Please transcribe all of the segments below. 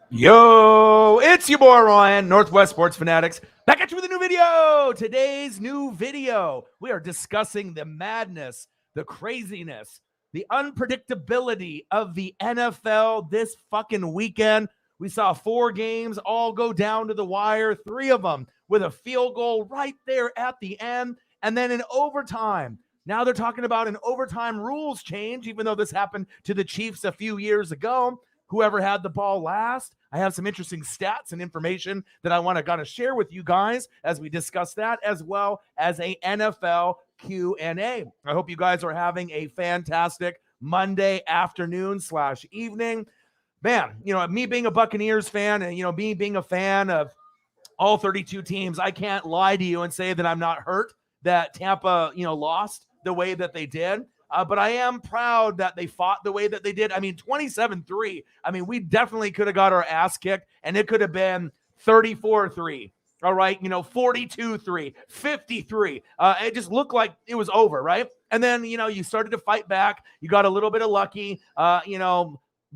Yo, it's your boy Ryan, Northwest Sports Fanatics, back at you with a new video. Today's new video, we are discussing the madness, the craziness, the unpredictability of the NFL this fucking weekend. We saw 4 games all go down to the wire, 3 of them with a field goal right there at the end, and then in overtime. Now they're talking about an overtime rules change, even though this happened to the Chiefs a few years ago. Whoever had the ball last. I have some interesting stats and information that I want to kind of share with you guys as we discuss that, as well as a NFL Q&A. I hope you guys are having a fantastic Monday afternoon / evening. Man, me being a Buccaneers fan and, me being a fan of all 32 teams, I can't lie to you and say that I'm not hurt that Tampa, lost the way that they did. But I am proud that they fought the way that they did. I mean, 27-3. I mean, we definitely could have got our ass kicked, and it could have been 34-3. All right, 42-3, 53. It just looked like it was over, right? And then, you started to fight back. You got a little bit of lucky,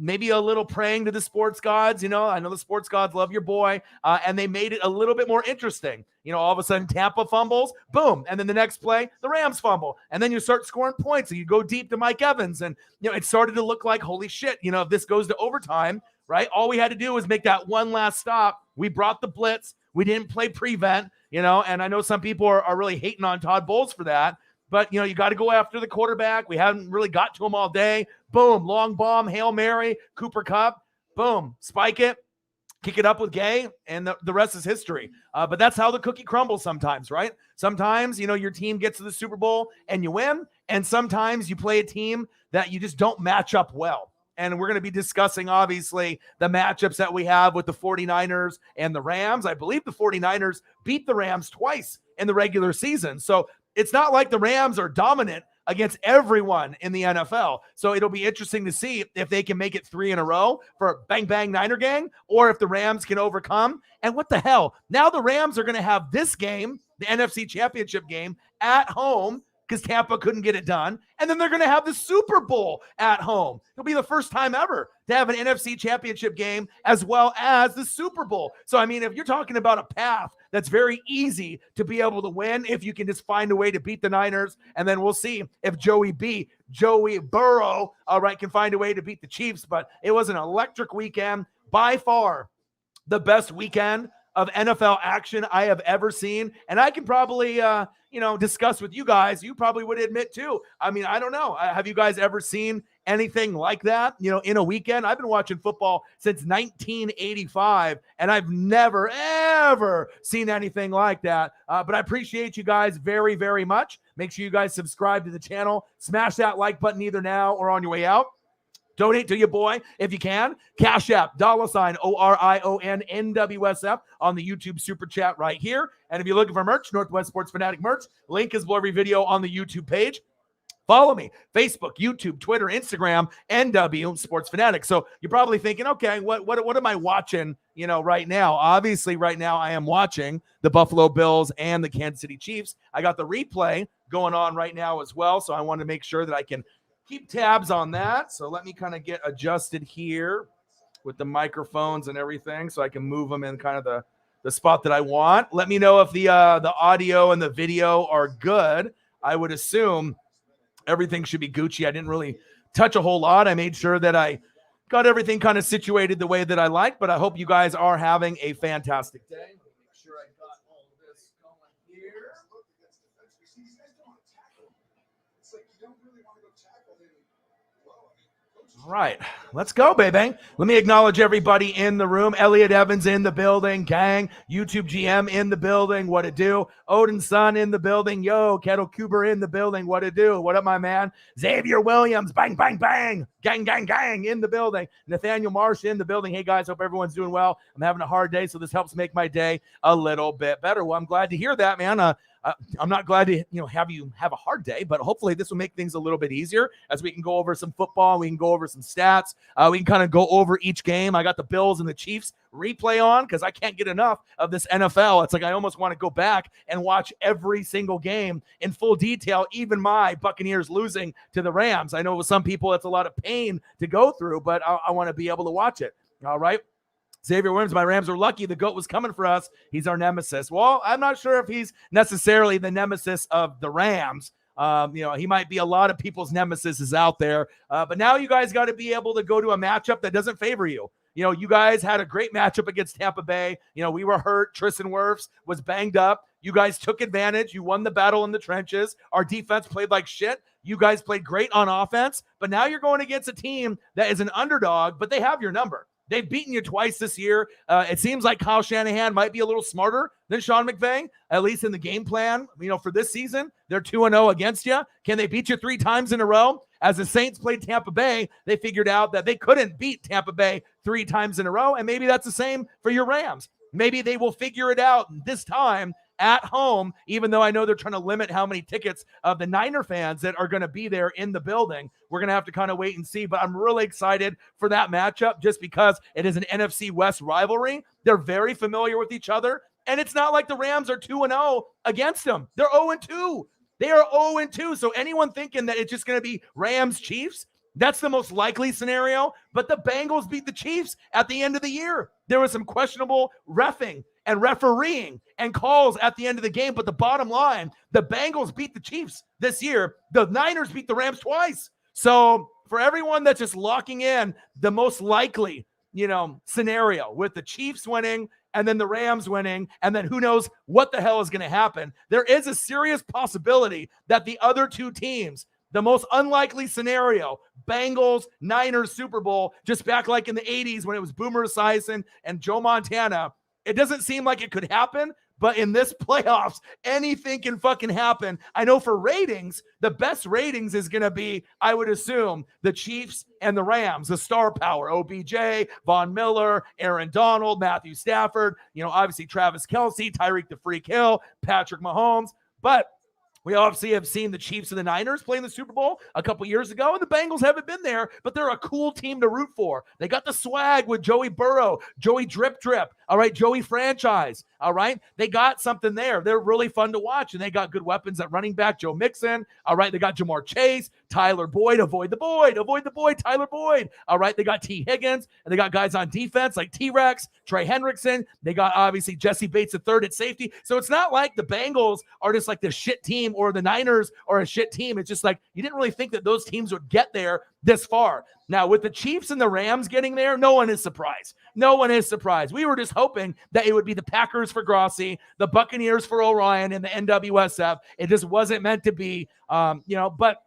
maybe a little praying to the sports gods. I know the sports gods love your boy, and they made it a little bit more interesting. All of a sudden, Tampa fumbles, boom, and then the next play, the Rams fumble, and then you start scoring points, and you go deep to Mike Evans, and it started to look like, holy shit, if this goes to overtime, right? All we had to do was make that one last stop. We brought the blitz. We didn't play prevent, and I know some people are really hating on Todd Bowles for that. But, you got to go after the quarterback. We haven't really got to him all day. Boom, long bomb, Hail Mary, Cooper Kupp. Boom, spike it, kick it up with Gay, and the rest is history. But that's how the cookie crumbles sometimes, right? Sometimes, your team gets to the Super Bowl and you win. And sometimes you play a team that you just don't match up well. And we're going to be discussing, obviously, the matchups that we have with the 49ers and the Rams. I believe the 49ers beat the Rams twice in the regular season. So it's not like the Rams are dominant against everyone in the NFL. So it'll be interesting to see if they can make it 3 in a row for Bang Bang Niner Gang, or if the Rams can overcome. And what the hell? Now the Rams are going to have this game, the NFC Championship game, at home because Tampa couldn't get it done. And then they're going to have the Super Bowl at home. It'll be the first time ever to have an NFC Championship game as well as the Super Bowl. So, I mean, if you're talking about a path that's very easy to be able to win, if you can just find a way to beat the Niners, and then we'll see if Joey Burrow, all right, can find a way to beat the Chiefs. But it was an electric weekend, by far the best weekend of NFL action I have ever seen. And I can probably, discuss with you guys. You probably would admit too. I mean, I don't know. Have you guys ever seen anything like that, in a weekend? I've been watching football since 1985, and I've never, ever seen anything like that. But I appreciate you guys very, very much. Make sure you guys subscribe to the channel. Smash that like button either now or on your way out. Donate to your boy if you can. Cash App, $ ORION NWSF on the YouTube Super Chat right here. And if you're looking for merch, Northwest Sports Fanatic merch, link is below every video on the YouTube page. Follow me, Facebook, YouTube, Twitter, Instagram, NW Sports Fanatic. So you're probably thinking, okay, what am I watching, right now? Obviously, right now I am watching the Buffalo Bills and the Kansas City Chiefs. I got the replay going on right now as well, so I want to make sure that I can keep tabs on that. So let me kind of get adjusted here with the microphones and everything so I can move them in kind of the spot that I want. Let me know if the audio and the video are good. I would assume everything should be Gucci. I didn't really touch a whole lot. I made sure that I got everything kind of situated the way that I like, but I hope you guys are having a fantastic day. Let me make sure I got all of this going here. All right, let's go, baby. Let me acknowledge everybody in the room. Elliot Evans in the building. Gang. YouTube GM in the building. What it do? Odin's son in the building. Yo, Kettle Kuber in the building. What it do? What up, my man? Xavier Williams. Bang, bang, bang. Gang, gang, gang in the building. Nathaniel Marsh in the building. Hey, guys, hope everyone's doing well. I'm having a hard day, so this helps make my day a little bit better. Well, I'm glad to hear that, man. I'm not glad to have you have a hard day, but hopefully this will make things a little bit easier as we can go over some football. We can go over some stats. We can kind of go over each game. I got the Bills and the Chiefs replay on because I can't get enough of this NFL. It's like I almost want to go back and watch every single game in full detail, even my Buccaneers losing to the Rams. I know with some people it's a lot of pain to go through, but I want to be able to watch it. All right. Xavier Williams, my Rams are lucky. The GOAT was coming for us. He's our nemesis. Well, I'm not sure if he's necessarily the nemesis of the Rams. He might be a lot of people's nemesis is out there. But now you guys got to be able to go to a matchup that doesn't favor you. You guys had a great matchup against Tampa Bay. We were hurt. Tristan Wirfs was banged up. You guys took advantage. You won the battle in the trenches. Our defense played like shit. You guys played great on offense. But now you're going against a team that is an underdog, but they have your number. They've beaten you twice this year. It seems like Kyle Shanahan might be a little smarter than Sean McVay, at least in the game plan. For this season, they're 2-0 against you. Can they beat you 3 times in a row? As the Saints played Tampa Bay, they figured out that they couldn't beat Tampa Bay 3 times in a row, and maybe that's the same for your Rams. Maybe they will figure it out this time at home, even though I know they're trying to limit how many tickets of the Niner fans that are going to be there in the building. We're going to have to kind of wait and see, but I'm really excited for that matchup just because it is an NFC West rivalry. They're very familiar with each other, and it's not like the Rams are 2-0 against them. They're 0-2. They are 0-2, so anyone thinking that it's just going to be Rams-Chiefs, that's the most likely scenario, but the Bengals beat the Chiefs at the end of the year. There was some questionable reffing and refereeing and calls at the end of the game, but the bottom line, the Bengals beat the Chiefs this year. The Niners beat the Rams twice. So for everyone that's just locking in the most likely, scenario with the Chiefs winning and then the Rams winning, and then who knows what the hell is going to happen, there is a serious possibility that the other two teams, the most unlikely scenario, Bengals, Niners, Super Bowl, just back like in the 80s when it was Boomer Esiason and Joe Montana, it doesn't seem like it could happen, but in this playoffs, anything can fucking happen. I know for ratings, the best ratings is going to be, I would assume, the Chiefs and the Rams, the star power, OBJ, Von Miller, Aaron Donald, Matthew Stafford, obviously Travis Kelce, Tyreek the Freak Hill, Patrick Mahomes, but we obviously have seen the Chiefs and the Niners play in the Super Bowl a couple years ago, and the Bengals haven't been there, but they're a cool team to root for. They got the swag with Joey Burrow, Joey Drip, all right, Joey Franchise, all right? They got something there. They're really fun to watch, and they got good weapons at running back, Joe Mixon, all right? They got Jamar Chase, Tyler Boyd, avoid the Boyd, Tyler Boyd, all right? They got T. Higgins, and they got guys on defense like T-Rex, Trey Hendrickson. They got, obviously, Jesse Bates III at safety. So it's not like the Bengals are just like the shit team or the Niners are a shit team. It's just like you didn't really think that those teams would get there this far. Now, with the Chiefs and the Rams getting there, no one is surprised. No one is surprised. We were just hoping that it would be the Packers for Grossi, the Buccaneers for Orion, and the NWSF. It just wasn't meant to be, but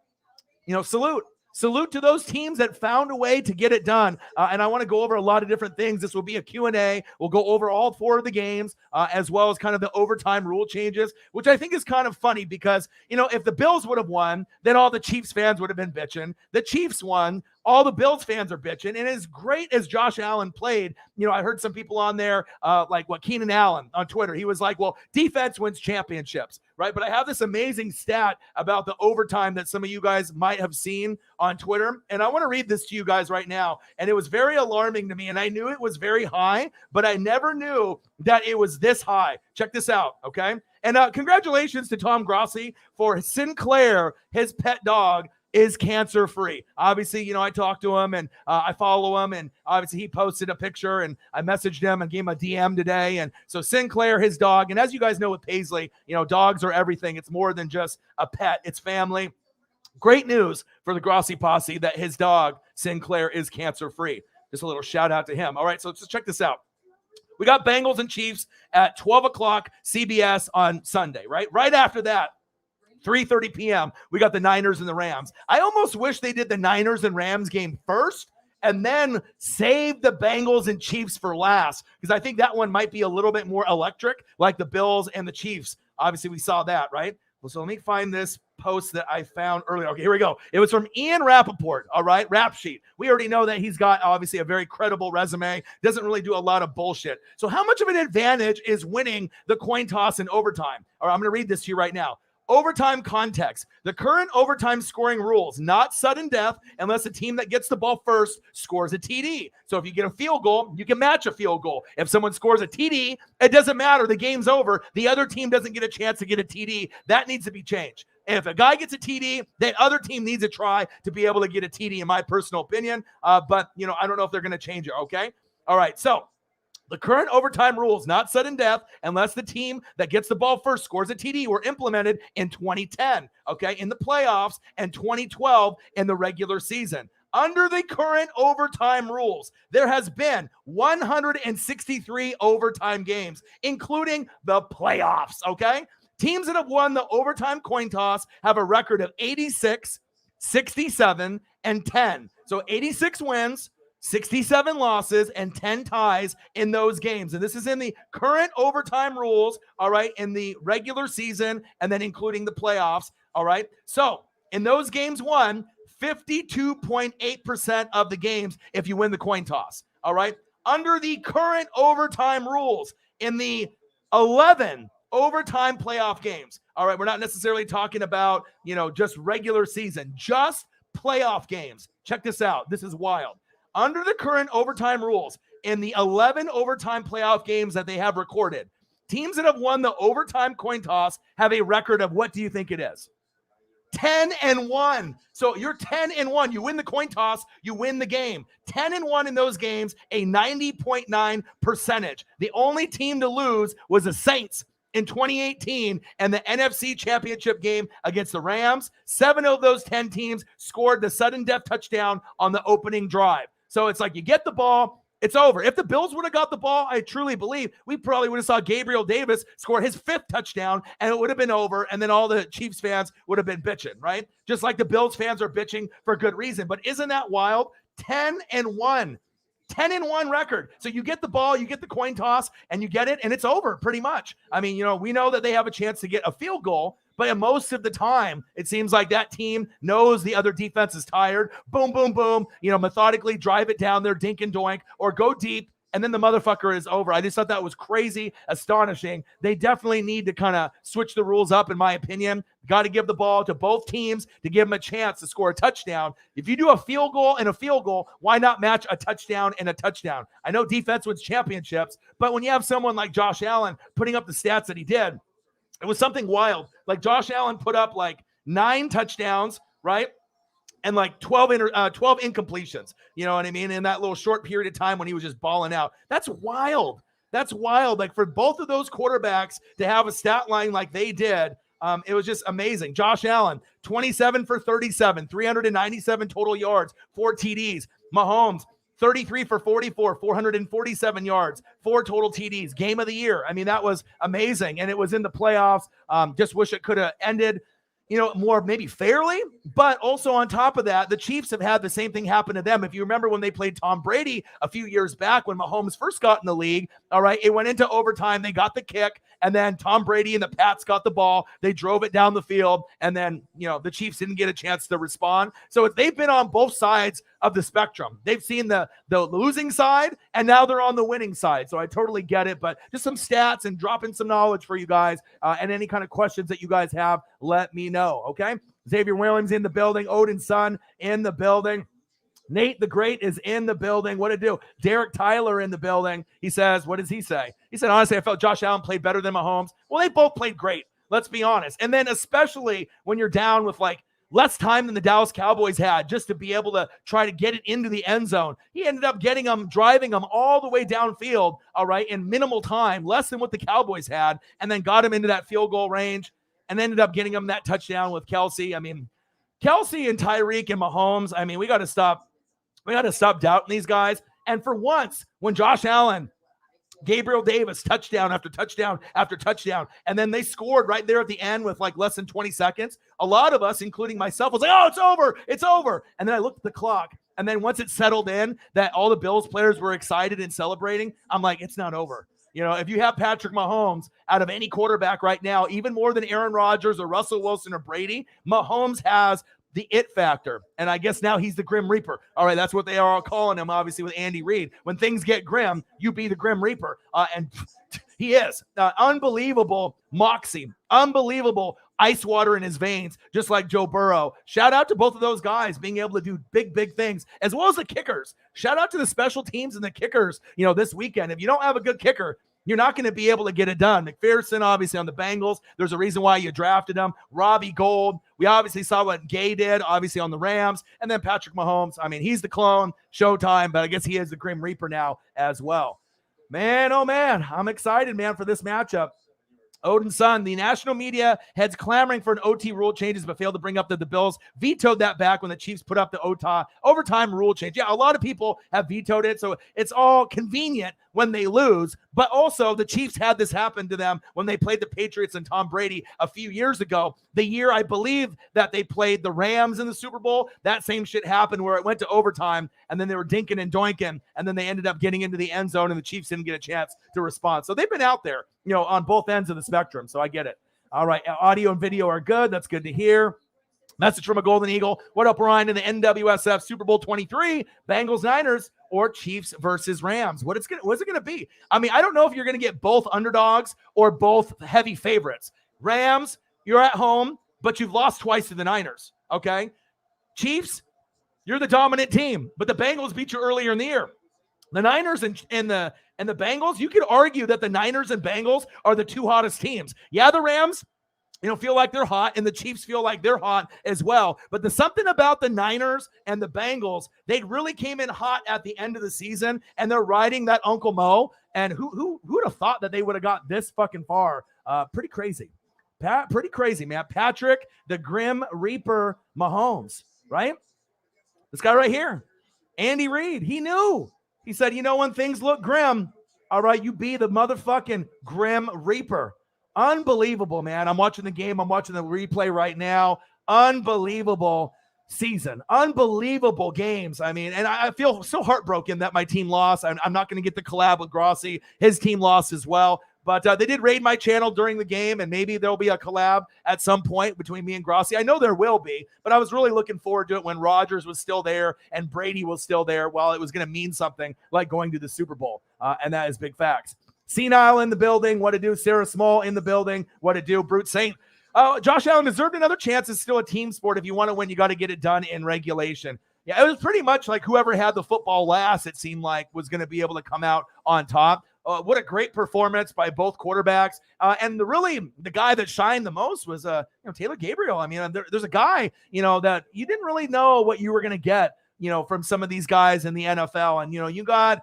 salute. Salute to those teams that found a way to get it done. And I want to go over a lot of different things. This will be a Q&A. We'll go over all 4 of the games, as well as kind of the overtime rule changes, which I think is kind of funny because, if the Bills would have won, then all the Chiefs fans would have been bitching. The Chiefs won. All the Bills fans are bitching. And as great as Josh Allen played, I heard some people on there, like Keenan Allen on Twitter. He was like, well, defense wins championships, right? But I have this amazing stat about the overtime that some of you guys might have seen on Twitter. And I want to read this to you guys right now. And it was very alarming to me. And I knew it was very high, but I never knew that it was this high. Check this out, okay? And congratulations to Tom Grossi for Sinclair, his pet dog, is cancer-free. Obviously, I talked to him and I follow him, and obviously he posted a picture and I messaged him and gave him a DM today. And so Sinclair, his dog, and as you guys know with Paisley, dogs are everything. It's more than just a pet. It's family. Great news for the Grossi posse that his dog, Sinclair, is cancer-free. Just a little shout out to him. All right, so let's check this out. We got Bengals and Chiefs at 12 o'clock CBS on Sunday, right? Right after that, 3:30 p.m., we got the Niners and the Rams. I almost wish they did the Niners and Rams game first and then save the Bengals and Chiefs for last, because I think that one might be a little bit more electric, like the Bills and the Chiefs. Obviously, we saw that, right? Well, so let me find this post that I found earlier. Okay, here we go. It was from Ian Rappaport, all right? Rap Sheet. We already know that he's got, obviously, a very credible resume. Doesn't really do a lot of bullshit. So how much of an advantage is winning the coin toss in overtime? All right, I'm going to read this to you right now. Overtime context. The current overtime scoring rules, not sudden death unless the team that gets the ball first scores a TD. So if you get a field goal, you can match a field goal. If someone scores a TD, it doesn't matter. The game's over. The other team doesn't get a chance to get a TD. That needs to be changed. And if a guy gets a TD, that other team needs to try to be able to get a TD, in my personal opinion. But, I don't know if they're going to change it, okay? All right, so the current overtime rules, not sudden death, unless the team that gets the ball first scores a TD, were implemented in 2010, okay, in the playoffs, and 2012 in the regular season. Under the current overtime rules, there has been 163 overtime games, including the playoffs, okay? Teams that have won the overtime coin toss have a record of 86, 67, and 10. So 86 wins, 67 losses, and 10 ties in those games. And this is in the current overtime rules, all right, in the regular season, and then including the playoffs, all right? So in those games won, 52.8% of the games if you win the coin toss, all right? Under the current overtime rules, in the 11 overtime playoff games, all right, we're not necessarily talking about, just regular season, just playoff games. Check this out. This is wild. Under the current overtime rules, in the 11 overtime playoff games that they have recorded, teams that have won the overtime coin toss have a record of, what do you think it is? 10-1. So you're 10-1. You win the coin toss, you win the game. 10-1 in those games, a 90.9 percentage. The only team to lose was the Saints in 2018 and the NFC Championship game against the Rams. 7 of those 10 teams scored the sudden death touchdown on the opening drive. So it's like you get the ball, it's over. If the Bills would have got the ball, I truly believe we probably would have saw Gabriel Davis score his 5th touchdown, and it would have been over, and then all the Chiefs fans would have been bitching, right? Just like the Bills fans are bitching for good reason. But isn't that wild? 10-1. 10-1 record. So you get the ball, you get the coin toss, and you get it, and it's over pretty much. I mean, we know that they have a chance to get a field goal, but most of the time, it seems like that team knows the other defense is tired. Boom, boom, boom. Methodically drive it down there, dink and doink, or go deep, and then the motherfucker is over. I just thought that was crazy, astonishing. They definitely need to kind of switch the rules up, in my opinion. Got to give the ball to both teams to give them a chance to score a touchdown. If you do a field goal and a field goal, why not match a touchdown and a touchdown? I know defense wins championships, but when you have someone like Josh Allen putting up the stats that he did, it was something wild. Like Josh Allen put up 9 touchdowns, right? And 12 incompletions. You know what I mean? In that little short period of time when he was just balling out. That's wild. That's wild. For both of those quarterbacks to have a stat line like they did, it was just amazing. Josh Allen, 27 for 37, 397 total yards, 4 TDs. Mahomes, 33 for 44, 447 yards, 4 total TDs. Game of the year. I mean, that was amazing. And it was in the playoffs. Just wish it could have ended, more maybe fairly. But also on top of that, the Chiefs have had the same thing happen to them. If you remember when they played Tom Brady a few years back when Mahomes first got in the league, all right, it went into overtime. They got the kick, and then Tom Brady and the Pats got the ball. They drove it down the field, and then, the Chiefs didn't get a chance to respond. So they've been on both sides of the spectrum. They've seen the losing side, and now they're on the winning side. So I totally get it, but just some stats and dropping some knowledge for you guys, and any kind of questions that you guys have, let me know, okay? Xavier Williams in the building. Odin's son in the building. Nate the Great is in the building. What to do? Derek Tyler in the building. He says, what does he say? He said, honestly, I felt Josh Allen played better than Mahomes. Well, they both played great. Let's be honest. And then especially when you're down with less time than the Dallas Cowboys had just to be able to try to get it into the end zone. He ended up driving them all the way downfield, all right, in minimal time, less than what the Cowboys had, and then got him into that field goal range and ended up getting him that touchdown with Kelsey. I mean, Kelsey and Tyreek and Mahomes, I mean, we got to stop doubting these guys. And for once, when Josh Allen, Gabriel Davis, touchdown after touchdown after touchdown, and then they scored right there at the end with less than 20 seconds, a lot of us, including myself, was like, oh, it's over. And then I looked at the clock, and then once it settled in that all the Bills players were excited and celebrating, I'm like, it's not over. If you have Patrick Mahomes out of any quarterback right now, even more than Aaron Rodgers or Russell Wilson or Brady, Mahomes has the it factor. And I guess now he's the Grim Reaper. All right, that's what they are all calling him, obviously, with Andy Reid. When things get grim, you be the Grim Reaper. And he is. Unbelievable moxie. Unbelievable ice water in his veins, just like Joe Burrow. Shout out to both of those guys being able to do big, big things, as well as the kickers. Shout out to the special teams and the kickers, this weekend. If you don't have a good kicker, You're not going to be able to get it done. McPherson, obviously, on the Bengals. There's a reason why you drafted him. Robbie Gould. We obviously saw what Gay did, obviously, on the Rams. And then Patrick Mahomes. I mean, he's the clone, Showtime, but I guess he is the Grim Reaper now as well. Man, oh, man. I'm excited, man, for this matchup. Odin's son, the national media heads clamoring for an OT rule changes, but failed to bring up that the Bills vetoed that back when the Chiefs put up the overtime rule change. Yeah, a lot of people have vetoed it, so it's all convenient when they lose. But also, the Chiefs had this happen to them when they played the Patriots and Tom Brady a few years ago. The year, I believe, that they played the Rams in the Super Bowl, that same shit happened where it went to overtime, and then they were dinking and doinking, and then they ended up getting into the end zone, and the Chiefs didn't get a chance to respond. So they've been out there, on both ends of the spectrum, so I get it. All right, audio and video are good. That's good to hear. Message from a Golden Eagle. What up, Ryan, in the NWSF Super Bowl 23, Bengals, Niners, or Chiefs versus Rams? What's it going to be? I mean, I don't know if you're going to get both underdogs or both heavy favorites. Rams, you're at home, but you've lost twice to the Niners, okay? Chiefs, you're the dominant team, but the Bengals beat you earlier in the year. The Niners and the Bengals, you could argue that the Niners and Bengals are the two hottest teams. Yeah, the Rams, feel like they're hot, and the Chiefs feel like they're hot as well. But there's something about the Niners and the Bengals, they really came in hot at the end of the season, and they're riding that Uncle Mo. And who would have thought that they would have got this fucking far? Pretty crazy. Pretty crazy, man. Patrick, the Grim Reaper Mahomes, right? This guy right here, Andy Reid, he knew. He said, when things look grim, all right, you be the motherfucking Grim Reaper. Unbelievable, man. I'm watching the game. I'm watching the replay right now. Unbelievable season. Unbelievable games. I mean, and I feel so heartbroken that my team lost. I'm not going to get the collab with Grossi. His team lost as well. But they did raid my channel during the game, and maybe there'll be a collab at some point between me and Grossi. I know there will be, but I was really looking forward to it when Rodgers was still there and Brady was still there, while it was going to mean something like going to the Super Bowl. And that is big facts. Senile in the building. What to do? Sarah Small in the building. What to do? Brute Saint. Josh Allen deserved another chance. It's still a team sport. If you want to win, you got to get it done in regulation. Yeah, it was pretty much like whoever had the football last, it seemed like, was going to be able to come out on top. What a great performance by both quarterbacks. And the guy that shined the most was Taylor Gabriel. I mean, there's a guy, that you didn't really know what you were going to get, from some of these guys in the NFL. And, you got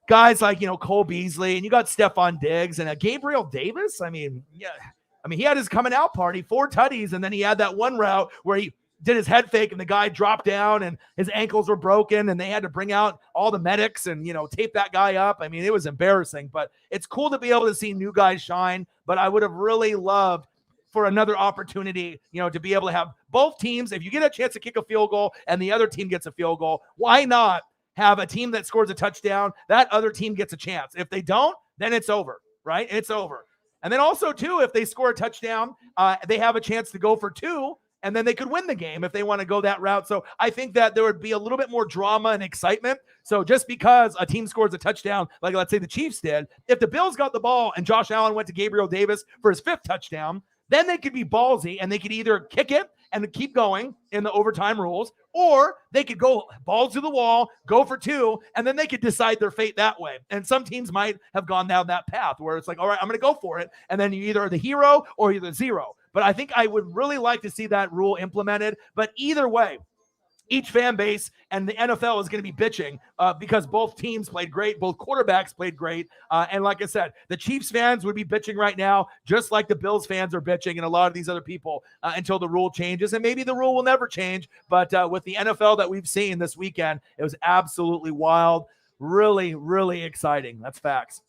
guys like, Cole Beasley, and you got Stephon Diggs and Gabriel Davis. I mean, he had his coming out party, 4 tutties, and then he had that one route where he did his head fake and the guy dropped down and his ankles were broken and they had to bring out all the medics and, tape that guy up. I mean, it was embarrassing, but it's cool to be able to see new guys shine. But I would have really loved for another opportunity, to be able to have both teams. If you get a chance to kick a field goal and the other team gets a field goal, why not have a team that scores a touchdown? That other team gets a chance. If they don't, then it's over, right? It's over. And then also, too, if they score a touchdown, they have a chance to go for 2, and then they could win the game if they want to go that route. So I think that there would be a little bit more drama and excitement. So just because a team scores a touchdown, like let's say the Chiefs did, if the Bills got the ball and Josh Allen went to Gabriel Davis for his 5th touchdown, then they could be ballsy and they could either kick it and keep going in the overtime rules, or they could go balls to the wall, go for 2, and then they could decide their fate that way. And some teams might have gone down that path where it's like, all right, I'm going to go for it. And then you either are the hero or you're the zero. But I think I would really like to see that rule implemented. But either way, each fan base and the NFL is going to be bitching because both teams played great. Both quarterbacks played great. And like I said, the Chiefs fans would be bitching right now, just like the Bills fans are bitching and a lot of these other people until the rule changes. And maybe the rule will never change. But with the NFL that we've seen this weekend, it was absolutely wild. Really, really exciting. That's facts.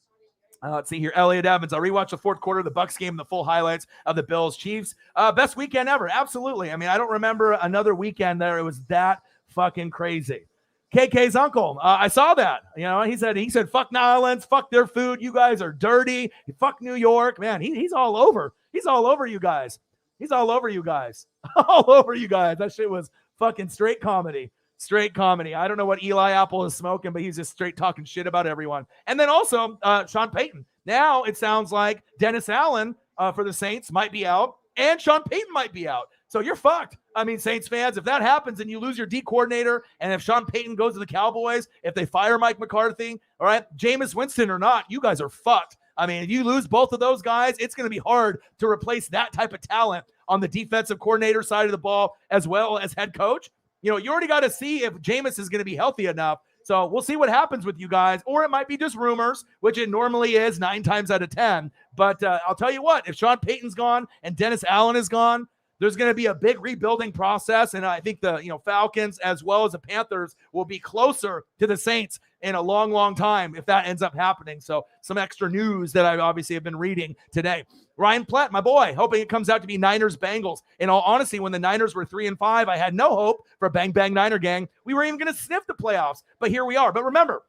Let's see here. Elliot Evans. I rewatched the 4th quarter of the Bucs game, the full highlights of the Bills Chiefs. Best weekend ever. Absolutely. I mean, I don't remember another weekend there. It was that fucking crazy. KK's uncle. I saw that. He said, fuck Nylands, fuck their food. You guys are dirty. Fuck New York. Man, he's all over. He's all over you guys. He's all over you guys. All over you guys. That shit was fucking straight comedy. Straight comedy. I don't know what Eli Apple is smoking, but he's just straight talking shit about everyone. And then also Sean Payton. Now it sounds like Dennis Allen for the Saints might be out, and Sean Payton might be out. So you're fucked. I mean, Saints fans, if that happens and you lose your D coordinator, and if Sean Payton goes to the Cowboys, if they fire Mike McCarthy, all right, Jameis Winston or not, you guys are fucked. I mean, if you lose both of those guys, it's going to be hard to replace that type of talent on the defensive coordinator side of the ball as well as head coach. You know, you already got to see if Jameis is going to be healthy enough. So we'll see what happens with you guys, or it might be just rumors, which it normally is 9 times out of 10. But I'll tell you what, if Sean Payton's gone and Dennis Allen is gone, there's going to be a big rebuilding process, and I think the Falcons as well as the Panthers will be closer to the Saints in a long, long time if that ends up happening. So some extra news that I obviously have been reading today. Ryan Platt, my boy, hoping it comes out to be Niners Bengals. In all honesty, when the Niners were 3-5, I had no hope for Bang Bang Niner Gang. We were even going to sniff the playoffs, but here we are. But remember,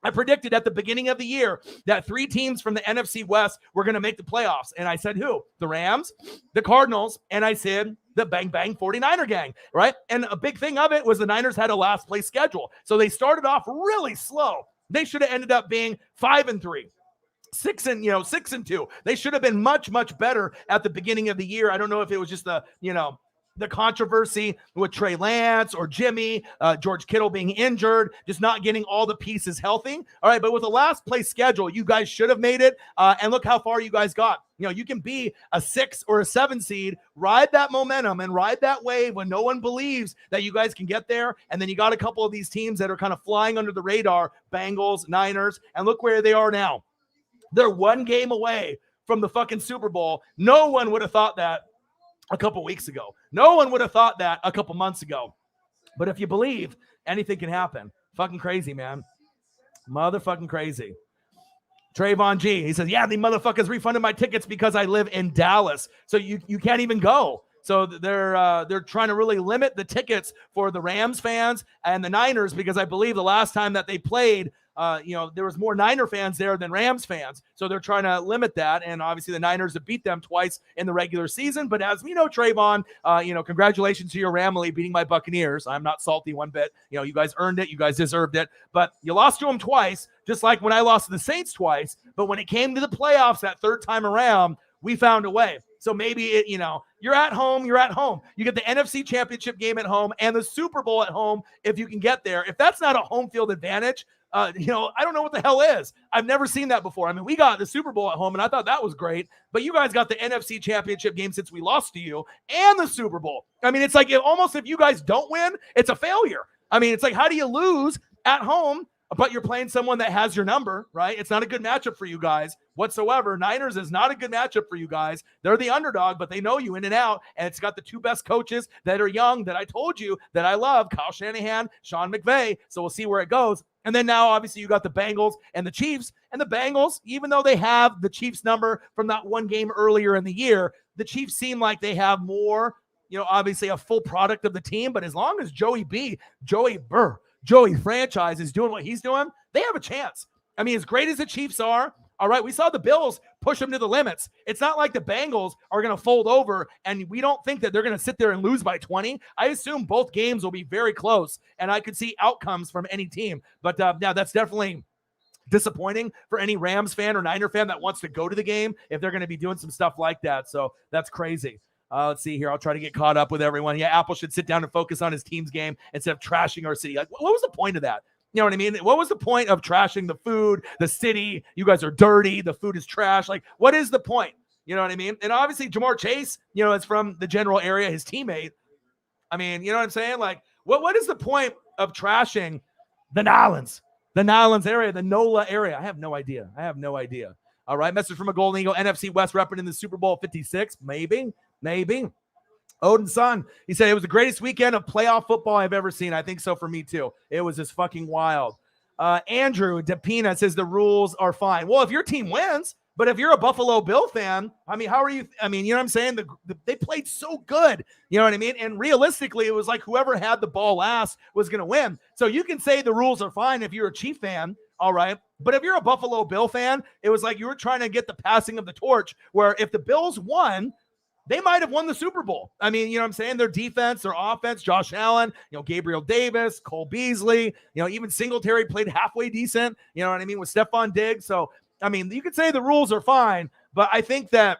I predicted at the beginning of the year that 3 teams from the NFC West were going to make the playoffs. And I said who? The Rams, the Cardinals, and I said the Bang Bang 49er gang, right? And a big thing of it was the Niners had a last place schedule. So they started off really slow. They should have ended up being 5-3. 6-2. They should have been much, much better at the beginning of the year. I don't know if it was just the controversy with Trey Lance or Jimmy, George Kittle being injured, just not getting all the pieces healthy. All right, but with the last place schedule, you guys should have made it. And look how far you guys got. You know, you can be a 6 or a 7 seed, ride that momentum and ride that wave when no one believes that you guys can get there. And then you got a couple of these teams that are kind of flying under the radar, Bengals, Niners, and look where they are now. They're 1 game away from the fucking Super Bowl. No one would have thought that a couple weeks ago. No one would have thought that a couple months ago. But if you believe, anything can happen. Fucking crazy, man. Motherfucking crazy. Trayvon G, he says, yeah, the motherfuckers refunded my tickets because I live in Dallas. So you can't even go. So they're trying to really limit the tickets for the Rams fans and the Niners, because I believe the last time that they played, there was more Niner fans there than Rams fans. So they're trying to limit that. And obviously the Niners have beat them twice in the regular season. But as we know, Trayvon, congratulations to your Ramley beating my Buccaneers. I'm not salty one bit. You guys earned it. You guys deserved it. But you lost to them twice, just like when I lost to the Saints twice. But when it came to the playoffs that third time around, we found a way. So maybe you're at home, you're at home. You get the NFC Championship game at home and the Super Bowl at home if you can get there. If that's not a home field advantage, I don't know what the hell is. I've never seen that before. I mean, we got the Super Bowl at home, and I thought that was great. But you guys got the NFC Championship game since we lost to you and the Super Bowl. I mean, it's like almost if you guys don't win, it's a failure. I mean, it's like, how do you lose at home, but you're playing someone that has your number, right? It's not a good matchup for you guys whatsoever. Niners is not a good matchup for you guys. They're the underdog, but they know you in and out, and it's got the 2 best coaches that are young that I told you that I love, Kyle Shanahan, Sean McVay. So we'll see where it goes. And then now, obviously, you got the Bengals and the Chiefs. And the Bengals, even though they have the Chiefs number from that 1 game earlier in the year, the Chiefs seem like they have more, obviously a full product of the team. But as long as Joey franchise is doing what he's doing, they have a chance. I mean, as great as the Chiefs are, all right, we saw the Bills push them to the limits. It's not like the Bengals are going to fold over, and we don't think that they're going to sit there and lose by 20. I assume both games will be very close, and I could see outcomes from any team. But now that's definitely disappointing for any Rams fan or Niner fan that wants to go to the game if they're going to be doing some stuff like that. So that's crazy. Let's see here. I'll try to get caught up with everyone. Yeah, Apple should sit down and focus on his team's game instead of trashing our city. Like, what was the point of that? You know what I mean? What was the point of trashing the food, the city? You guys are dirty. The food is trash. Like, what is the point? You know what I mean? And obviously, Jamar Chase, is from the general area, his teammate. I mean, you know what I'm saying? Like, what is the point of trashing the Nolans area, the NOLA area? I have no idea. All right, message from a Golden Eagle, NFC West representing the Super Bowl 56. Maybe. Odin's son, he said, it was the greatest weekend of playoff football I've ever seen. I think so for me too. It was just fucking wild. Andrew DePina says the rules are fine. Well, if your team wins, but if you're a Buffalo Bill fan, I mean, how are you? I mean, you know what I'm saying? They played so good. You know what I mean? And realistically, it was like whoever had the ball last was going to win. So you can say the rules are fine if you're a Chief fan. All right. But if you're a Buffalo Bill fan, it was like you were trying to get the passing of the torch, where if the Bills won, they might have won the Super Bowl. I mean, you know what I'm saying? Their defense, their offense, Josh Allen, Gabriel Davis, Cole Beasley, even Singletary played halfway decent, you know what I mean, with Stephon Diggs. So, I mean, you could say the rules are fine, but I think that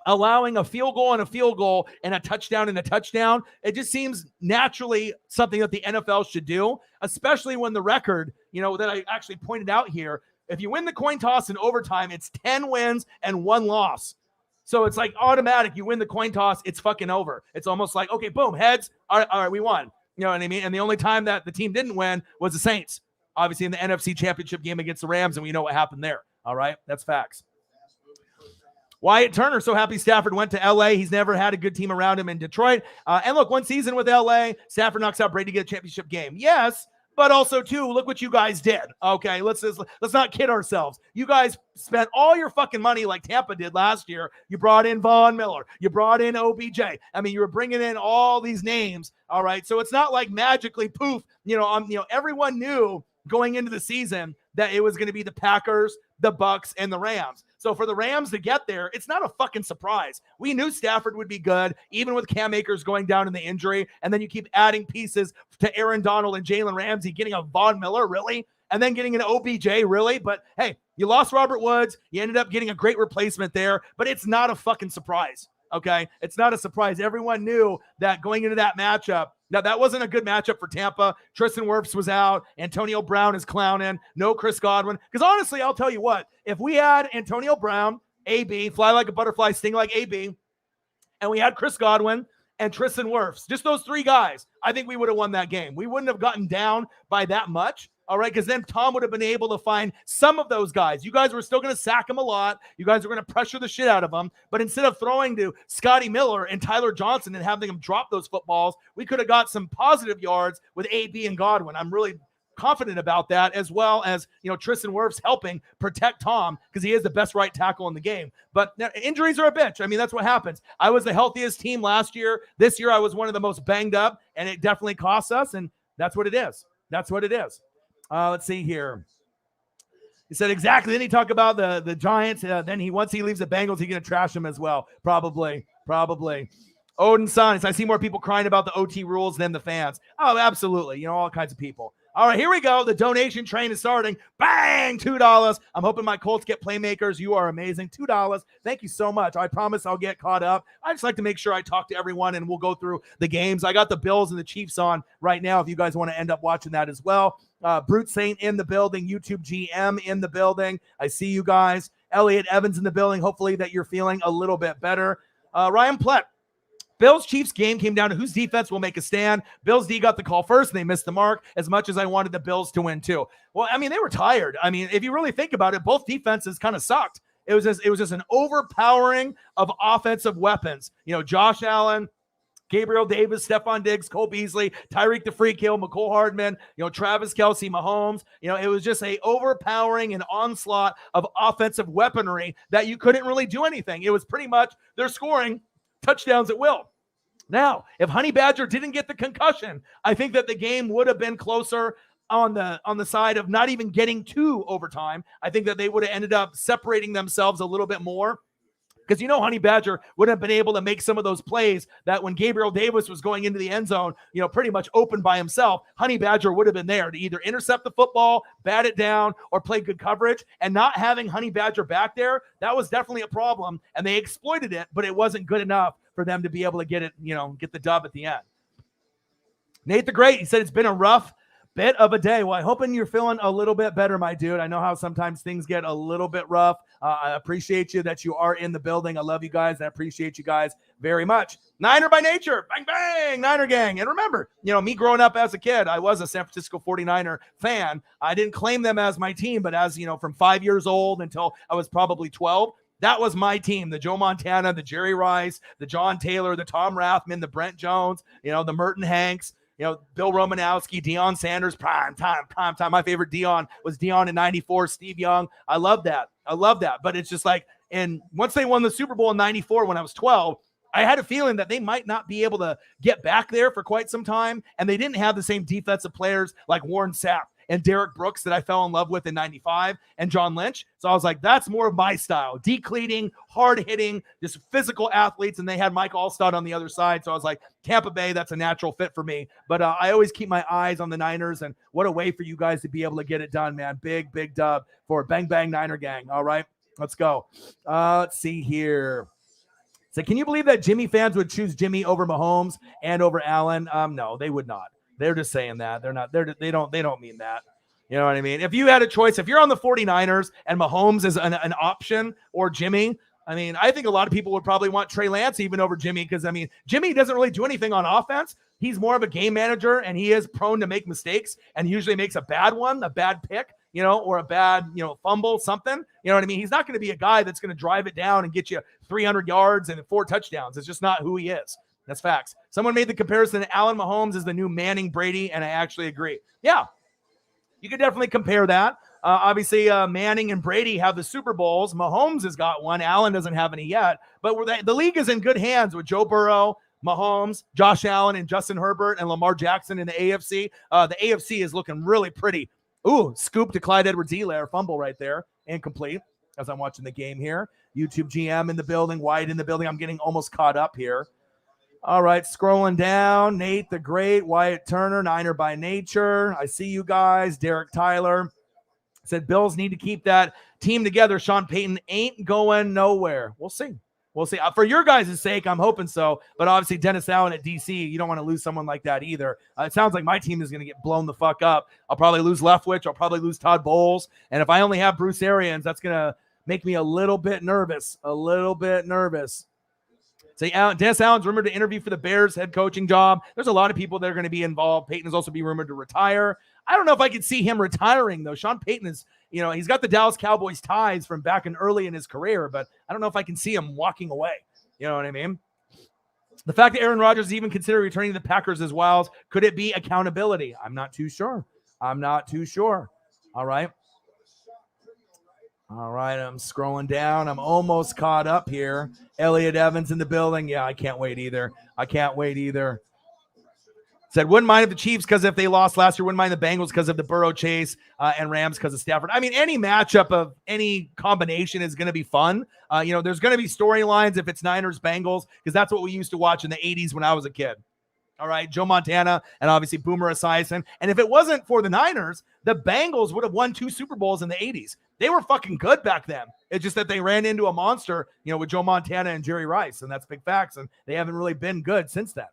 allowing a field goal and a touchdown and a touchdown, it just seems naturally something that the NFL should do, especially when the record, that I actually pointed out here, If you win the coin toss in overtime, it's 10 wins and 1 loss. So it's like automatic. You win the coin toss, it's fucking over. It's almost like, okay, boom, heads. All right, we won. You know what I mean? And the only time that the team didn't win was the Saints, obviously in the NFC Championship game against the Rams, and we know what happened there. All right, that's facts. Wyatt Turner, so happy Stafford went to L.A. He's never had a good team around him in Detroit. And look, one season with L.A., Stafford knocks out Brady to get a championship game. Yes, but also, too, look what you guys did. Okay, let's not kid ourselves. You guys spent all your fucking money like Tampa did last year. You brought in Von Miller. You brought in OBJ. I mean, you were bringing in all these names, all right? So it's not like magically, poof, everyone knew going into the season that it was going to be the Packers, the Bucks, and the Rams. So for the Rams to get there, it's not a fucking surprise. We knew Stafford would be good, even with Cam Akers going down in the injury, and then you keep adding pieces to Aaron Donald and Jalen Ramsey, getting a Von Miller, really? And then getting an OBJ, really? But hey, you lost Robert Woods. You ended up getting a great replacement there, but it's not a fucking surprise, okay? It's not a surprise. Everyone knew that going into that matchup. Now, that wasn't a good matchup for Tampa. Tristan Wirfs was out. Antonio Brown is clowning. No Chris Godwin. Because honestly, I'll tell you what. If we had Antonio Brown, AB, fly like a butterfly, sting like AB, and we had Chris Godwin and Tristan Wirfs, just those 3 guys, I think we would have won that game. We wouldn't have gotten down by that much. All right, because then Tom would have been able to find some of those guys. You guys were still going to sack him a lot. You guys were going to pressure the shit out of him. But instead of throwing to Scotty Miller and Tyler Johnson and having them drop those footballs, we could have got some positive yards with AB and Godwin. I'm really confident about that, as well as, Tristan Wirfs helping protect Tom because he is the best right tackle in the game. But injuries are a bitch. I mean, that's what happens. I was the healthiest team last year. This year I was one of the most banged up, and it definitely costs us, and that's what it is. That's what it is. Let's see here. He said exactly. Then he talked about the Giants. Then once he leaves the Bengals, he's going to trash them as well. Probably. Odin Sons. I see more people crying about the OT rules than the fans. Oh, absolutely. All kinds of people. All right, here we go. The donation train is starting. Bang, $2. I'm hoping my Colts get playmakers. You are amazing. $2. Thank you so much. I promise I'll get caught up. I just like to make sure I talk to everyone, and we'll go through the games. I got the Bills and the Chiefs on right now if you guys want to end up watching that as well. Brute Saint in the building. YouTube GM in the building. I see you guys. Elliot Evans in the building. Hopefully that you're feeling a little bit better. Ryan Plett. Bills-Chiefs game came down to whose defense will make a stand. Bills D got the call first, and they missed the mark as much as I wanted the Bills to win too. Well, I mean, they were tired. I mean, if you really think about it, both defenses kind of sucked. It was just an overpowering of offensive weapons. Josh Allen, Gabriel Davis, Stephon Diggs, Cole Beasley, Tyreek the Freak Hill, McCole Hardman, Travis Kelce, Mahomes. It was just a overpowering and onslaught of offensive weaponry that you couldn't really do anything. It was pretty much they're scoring touchdowns at will. Now, if Honey Badger didn't get the concussion, I think that the game would have been closer on the side of not even getting to overtime. I think that they would have ended up separating themselves a little bit more. Because Honey Badger would have been able to make some of those plays that when Gabriel Davis was going into the end zone, pretty much open by himself, Honey Badger would have been there to either intercept the football, bat it down, or play good coverage. And not having Honey Badger back there, that was definitely a problem. And they exploited it, but it wasn't good enough for them to be able to get it, get the dub at the end. Nate the Great, he said it's been a rough bit of a day. Well, I'm hoping you're feeling a little bit better, my dude. I know how sometimes things get a little bit rough. I appreciate you that you are in the building. I love you guys. I appreciate you guys very much. Niner by nature. Bang, bang, Niner gang. And remember, me growing up as a kid, I was a San Francisco 49er fan. I didn't claim them as my team, but as, from 5 years old until I was probably 12, that was my team. The Joe Montana, the Jerry Rice, the John Taylor, the Tom Rathman, the Brent Jones, the Merton Hanks, Bill Romanowski, Deion Sanders, prime time. My favorite Deion was Deion in 94, Steve Young. I love that. But it's just like, and once they won the Super Bowl in 94 when I was 12, I had a feeling that they might not be able to get back there for quite some time. And they didn't have the same defensive players like Warren Sapp and Derek Brooks that I fell in love with in 95 and John Lynch. So I was like, that's more of my style. Decleating, hard hitting, just physical athletes. And they had Mike Allstott on the other side. So I was like, Tampa Bay, that's a natural fit for me. But I always keep my eyes on the Niners, and what a way for you guys to be able to get it done, man. Big dub for Bang Bang Niner Gang. All right, let's go. Let's see here. So can you believe that Jimmy fans would choose Jimmy over Mahomes and over Allen? No, they would not. They're just saying that. They're not. They don't mean that. You know what I mean? If you had a choice, if you're on the 49ers and Mahomes is an option or Jimmy, I mean, I think a lot of people would probably want Trey Lance even over Jimmy because, I mean, Jimmy doesn't really do anything on offense. He's more of a game manager, and he is prone to make mistakes and usually makes a bad one, a bad pick, you know, or a bad, you know, fumble, something. You know what I mean? He's not going to be a guy that's going to drive it down and get you 300 yards and 4 touchdowns. It's just not who he is. That's facts. Someone made the comparison that Allen Mahomes is the new Manning Brady, and I actually agree. Yeah, you could definitely compare that. Obviously, Manning and Brady have the Super Bowls. Mahomes has got one. Allen doesn't have any yet. But the league is in good hands with Joe Burrow, Mahomes, Josh Allen, and Justin Herbert, and Lamar Jackson in the AFC. The AFC is looking really pretty. Ooh, scoop to Clyde Edwards-Helaire. Fumble right there. Incomplete as I'm watching the game here. YouTube GM in the building. White in the building. I'm getting almost caught up here. All right, scrolling down. Nate the Great, Wyatt Turner, Niner by Nature. I see you guys. Derek Tyler said Bills need to keep that team together. Sean Payton ain't going nowhere. We'll see. We'll see. For your guys' sake, I'm hoping so. But obviously, Dennis Allen at DC, you don't want to lose someone like that either. It sounds like my team is going to get blown the fuck up. I'll probably lose Leftwich. I'll probably lose Todd Bowles. And if I only have Bruce Arians, that's going to make me a little bit nervous. A little bit nervous. So Dennis Allen's rumored to interview for the Bears head coaching job. There's a lot of people that are going to be involved. Peyton is also being rumored to retire. I don't know if I could see him retiring, though. Sean Payton is, you know, he's got the Dallas Cowboys ties from back in early in his career, but I don't know if I can see him walking away. You know what I mean? The fact that Aaron Rodgers is even considering returning to the Packers as well, could it be accountability? I'm not too sure. I'm not too sure. All right. All right, I'm scrolling down. I'm almost caught up here. Elliot Evans in the building. Yeah, I can't wait either. I can't wait either. Said, wouldn't mind if the Chiefs because if they lost last year, wouldn't mind the Bengals because of the Burrow chase and Rams because of Stafford. I mean, any matchup of any combination is going to be fun. You know, there's going to be storylines if it's Niners, Bengals, because that's what we used to watch in the 80s when I was a kid. All right, Joe Montana and obviously Boomer Esiason. And if it wasn't for the Niners, the Bengals would have won 2 Super Bowls in the 80s. They were fucking good back then. It's just that they ran into a monster, you know, with Joe Montana and Jerry Rice, and that's big facts. And they haven't really been good since then.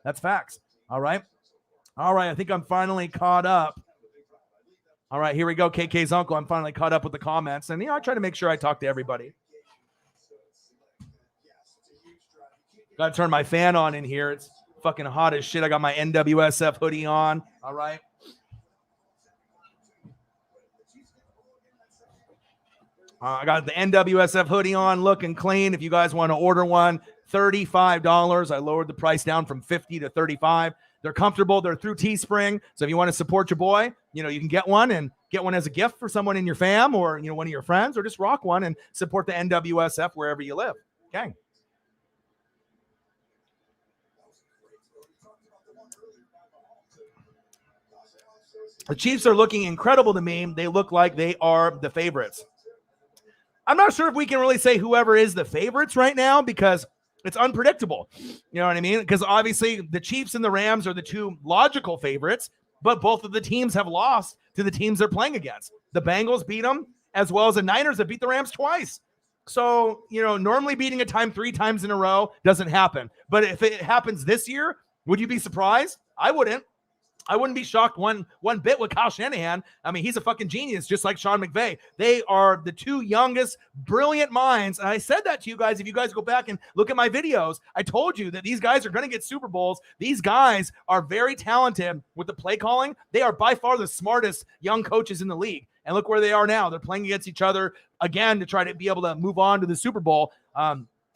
That's facts. All right. All right, I think I'm finally caught up. All right, here we go. KK's uncle. I'm finally caught up with the comments. And, you know, I try to make sure I talk to everybody. Got to turn my fan on in here. It's fucking hot as shit. I got my NWSF hoodie on. All right. I got the NWSF hoodie on, looking clean. If you guys want to order one, $35. I lowered the price down from $50 to $35. They're comfortable. They're through Teespring. So if you want to support your boy, you know, you can get one and get one as a gift for someone in your fam or, you know, one of your friends, or just rock one and support the NWSF wherever you live. Okay. The Chiefs are looking incredible to me. They look like they are the favorites. I'm not sure if we can really say whoever is the favorites right now because it's unpredictable. You know what I mean? Because obviously the Chiefs and the Rams are the 2 logical favorites, but both of the teams have lost to the teams they're playing against. The Bengals beat them, as well as the Niners that beat the Rams twice. So, you know, normally beating a team 3 times in a row doesn't happen. But if it happens this year, would you be surprised? I wouldn't. I wouldn't be shocked one bit with Kyle Shanahan. I mean, he's a fucking genius, just like Sean McVay. They are the 2 youngest, brilliant minds. And I said that to you guys. If you guys go back and look at my videos, I told you that these guys are going to get Super Bowls. These guys are very talented with the play calling. They are by far the smartest young coaches in the league. And look where they are now. They're playing against each other again to try to be able to move on to the Super Bowl.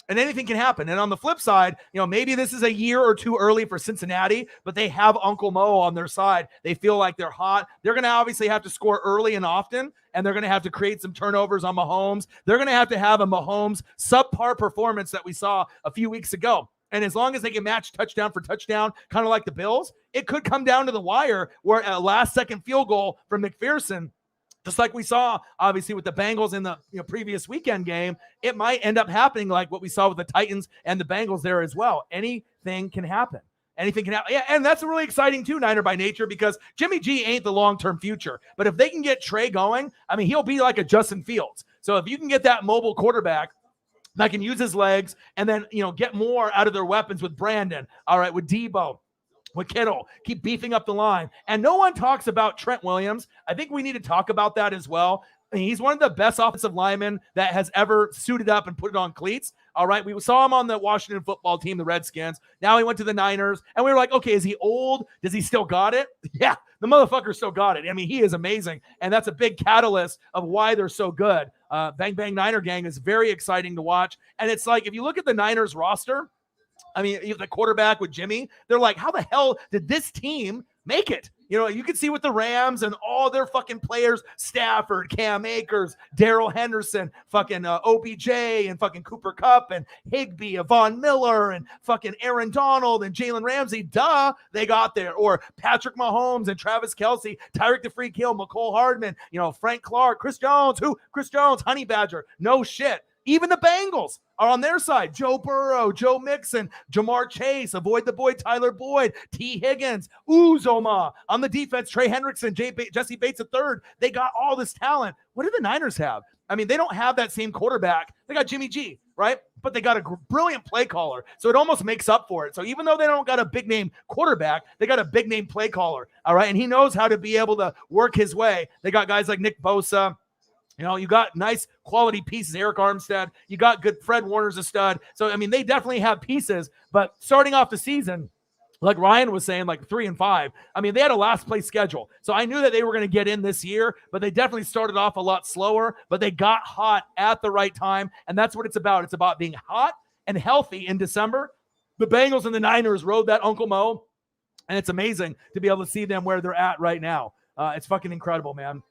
And anything can happen. And on the flip side, you know, maybe this is a year or 2 early for Cincinnati, but they have Uncle Mo on their side. They feel like they're hot. They're going to obviously have to score early and often, and they're going to have to create some turnovers on Mahomes. They're going to have a Mahomes subpar performance that we saw a few weeks ago. And as long as they can match touchdown for touchdown, kind of like the Bills, it could come down to the wire where a last-second field goal from McPherson, just like we saw, obviously, with the Bengals in the previous weekend game, it might end up happening like what we saw with the Titans and the Bengals there as well. Anything can happen. Anything can happen. Yeah, and that's really exciting too, Niner by nature, because Jimmy G ain't the long-term future. But if they can get Trey going, I mean, he'll be like a Justin Fields. So if you can get that mobile quarterback that can use his legs and then, get more out of their weapons with Brandon, all right, with Debo, with Kittle, keep beefing up the line. And no one talks about Trent Williams. I think we need to talk about that as well. I mean, he's one of the best offensive linemen that has ever suited up and put it on cleats. All right, we saw him on the Washington football team, the Redskins. Now he went to the Niners, and we were like, okay, is he old? Does he still got it? Yeah, the motherfucker still got it. I mean, he is amazing, and that's a big catalyst of why they're so good. Bang Bang Niner Gang is very exciting to watch, and it's like, if you look at the Niners roster, I mean, the quarterback with Jimmy, they're like, how the hell did this team make it? You know, you can see with the Rams and all their fucking players, Stafford, Cam Akers, Darrell Henderson, fucking OBJ, and fucking Cooper Kupp, and Higbee, Von Miller, and fucking Aaron Donald, and Jalen Ramsey. Duh, they got there. Or Patrick Mahomes and Travis Kelce, Tyreek the Freak Hill, McCole Hardman, you know, Frank Clark, Chris Jones, Honey Badger. No shit. Even the Bengals are on their side. Joe Burrow, Joe Mixon, Jamar Chase, avoid the boy Tyler Boyd, T. Higgins, Uzomah. On the defense, Trey Hendrickson, Jesse Bates III. They got all this talent. What do the Niners have? I mean, they don't have that same quarterback. They got Jimmy G, right? But they got a brilliant play caller. So it almost makes up for it. So even though they don't got a big name quarterback, they got a big name play caller, all right? And he knows how to be able to work his way. They got guys like Nick Bosa. You know, you got nice quality pieces, Eric Armstead. You got good Fred Warner's a stud. So, I mean, they definitely have pieces. But starting off the season, like Ryan was saying, like 3-5, I mean, they had a last place schedule. So I knew that they were going to get in this year, but they definitely started off a lot slower. But they got hot at the right time, and that's what it's about. It's about being hot and healthy in December. The Bengals and the Niners rode that Uncle Mo, and it's amazing to be able to see them where they're at right now. It's fucking incredible, man.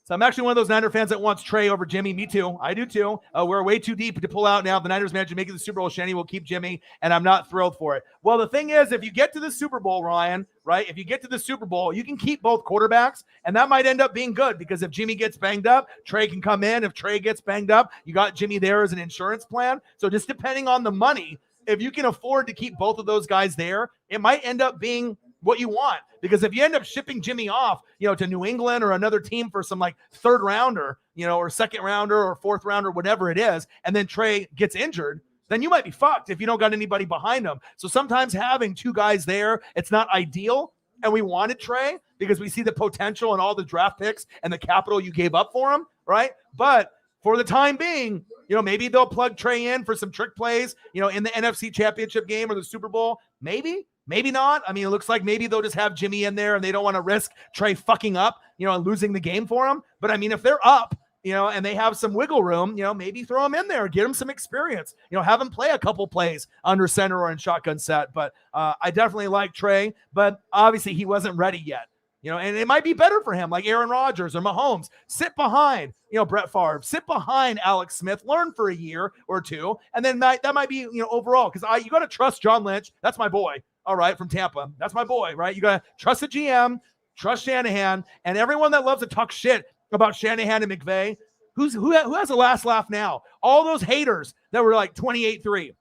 So I'm actually one of those Niner fans that wants Trey over Jimmy. Me too. I do too. We're way too deep to pull out now. The Niners managed to make it to the Super Bowl. Shanny will keep Jimmy, and I'm not thrilled for it. Well, the thing is, if you get to the Super Bowl, Ryan, right, if you get to the Super Bowl, you can keep both quarterbacks, and that might end up being good because if Jimmy gets banged up, Trey can come in. If Trey gets banged up, you got Jimmy there as an insurance plan. So just depending on the money, if you can afford to keep both of those guys there, it might end up being what you want. Because if you end up shipping Jimmy off, you know, to New England or another team for some like third rounder, you know, or second rounder or fourth rounder, whatever it is, and then Trey gets injured, then you might be fucked if you don't got anybody behind him. So sometimes having two guys there, it's not ideal. And we wanted Trey because we see the potential and all the draft picks and the capital you gave up for him, right? But for the time being, you know, maybe they'll plug Trey in for some trick plays, you know, in the NFC Championship game or the Super Bowl. Maybe not. I mean, it looks like maybe they'll just have Jimmy in there and they don't want to risk Trey fucking up, you know, and losing the game for him. But I mean, if they're up, you know, and they have some wiggle room, you know, maybe throw him in there, get him some experience, you know, have him play a couple plays under center or in shotgun set. But I definitely like Trey, but obviously he wasn't ready yet. You know, and it might be better for him, like Aaron Rodgers or Mahomes. Sit behind, you know, Brett Favre. Sit behind Alex Smith. Learn for a year or two, and then that might be, you know, overall. Because you got to trust John Lynch. That's my boy. All right, from Tampa. That's my boy. Right? You got to trust the GM, trust Shanahan, and everyone that loves to talk shit about Shanahan and McVay. Who has the last laugh now? All those haters that were like 28-3.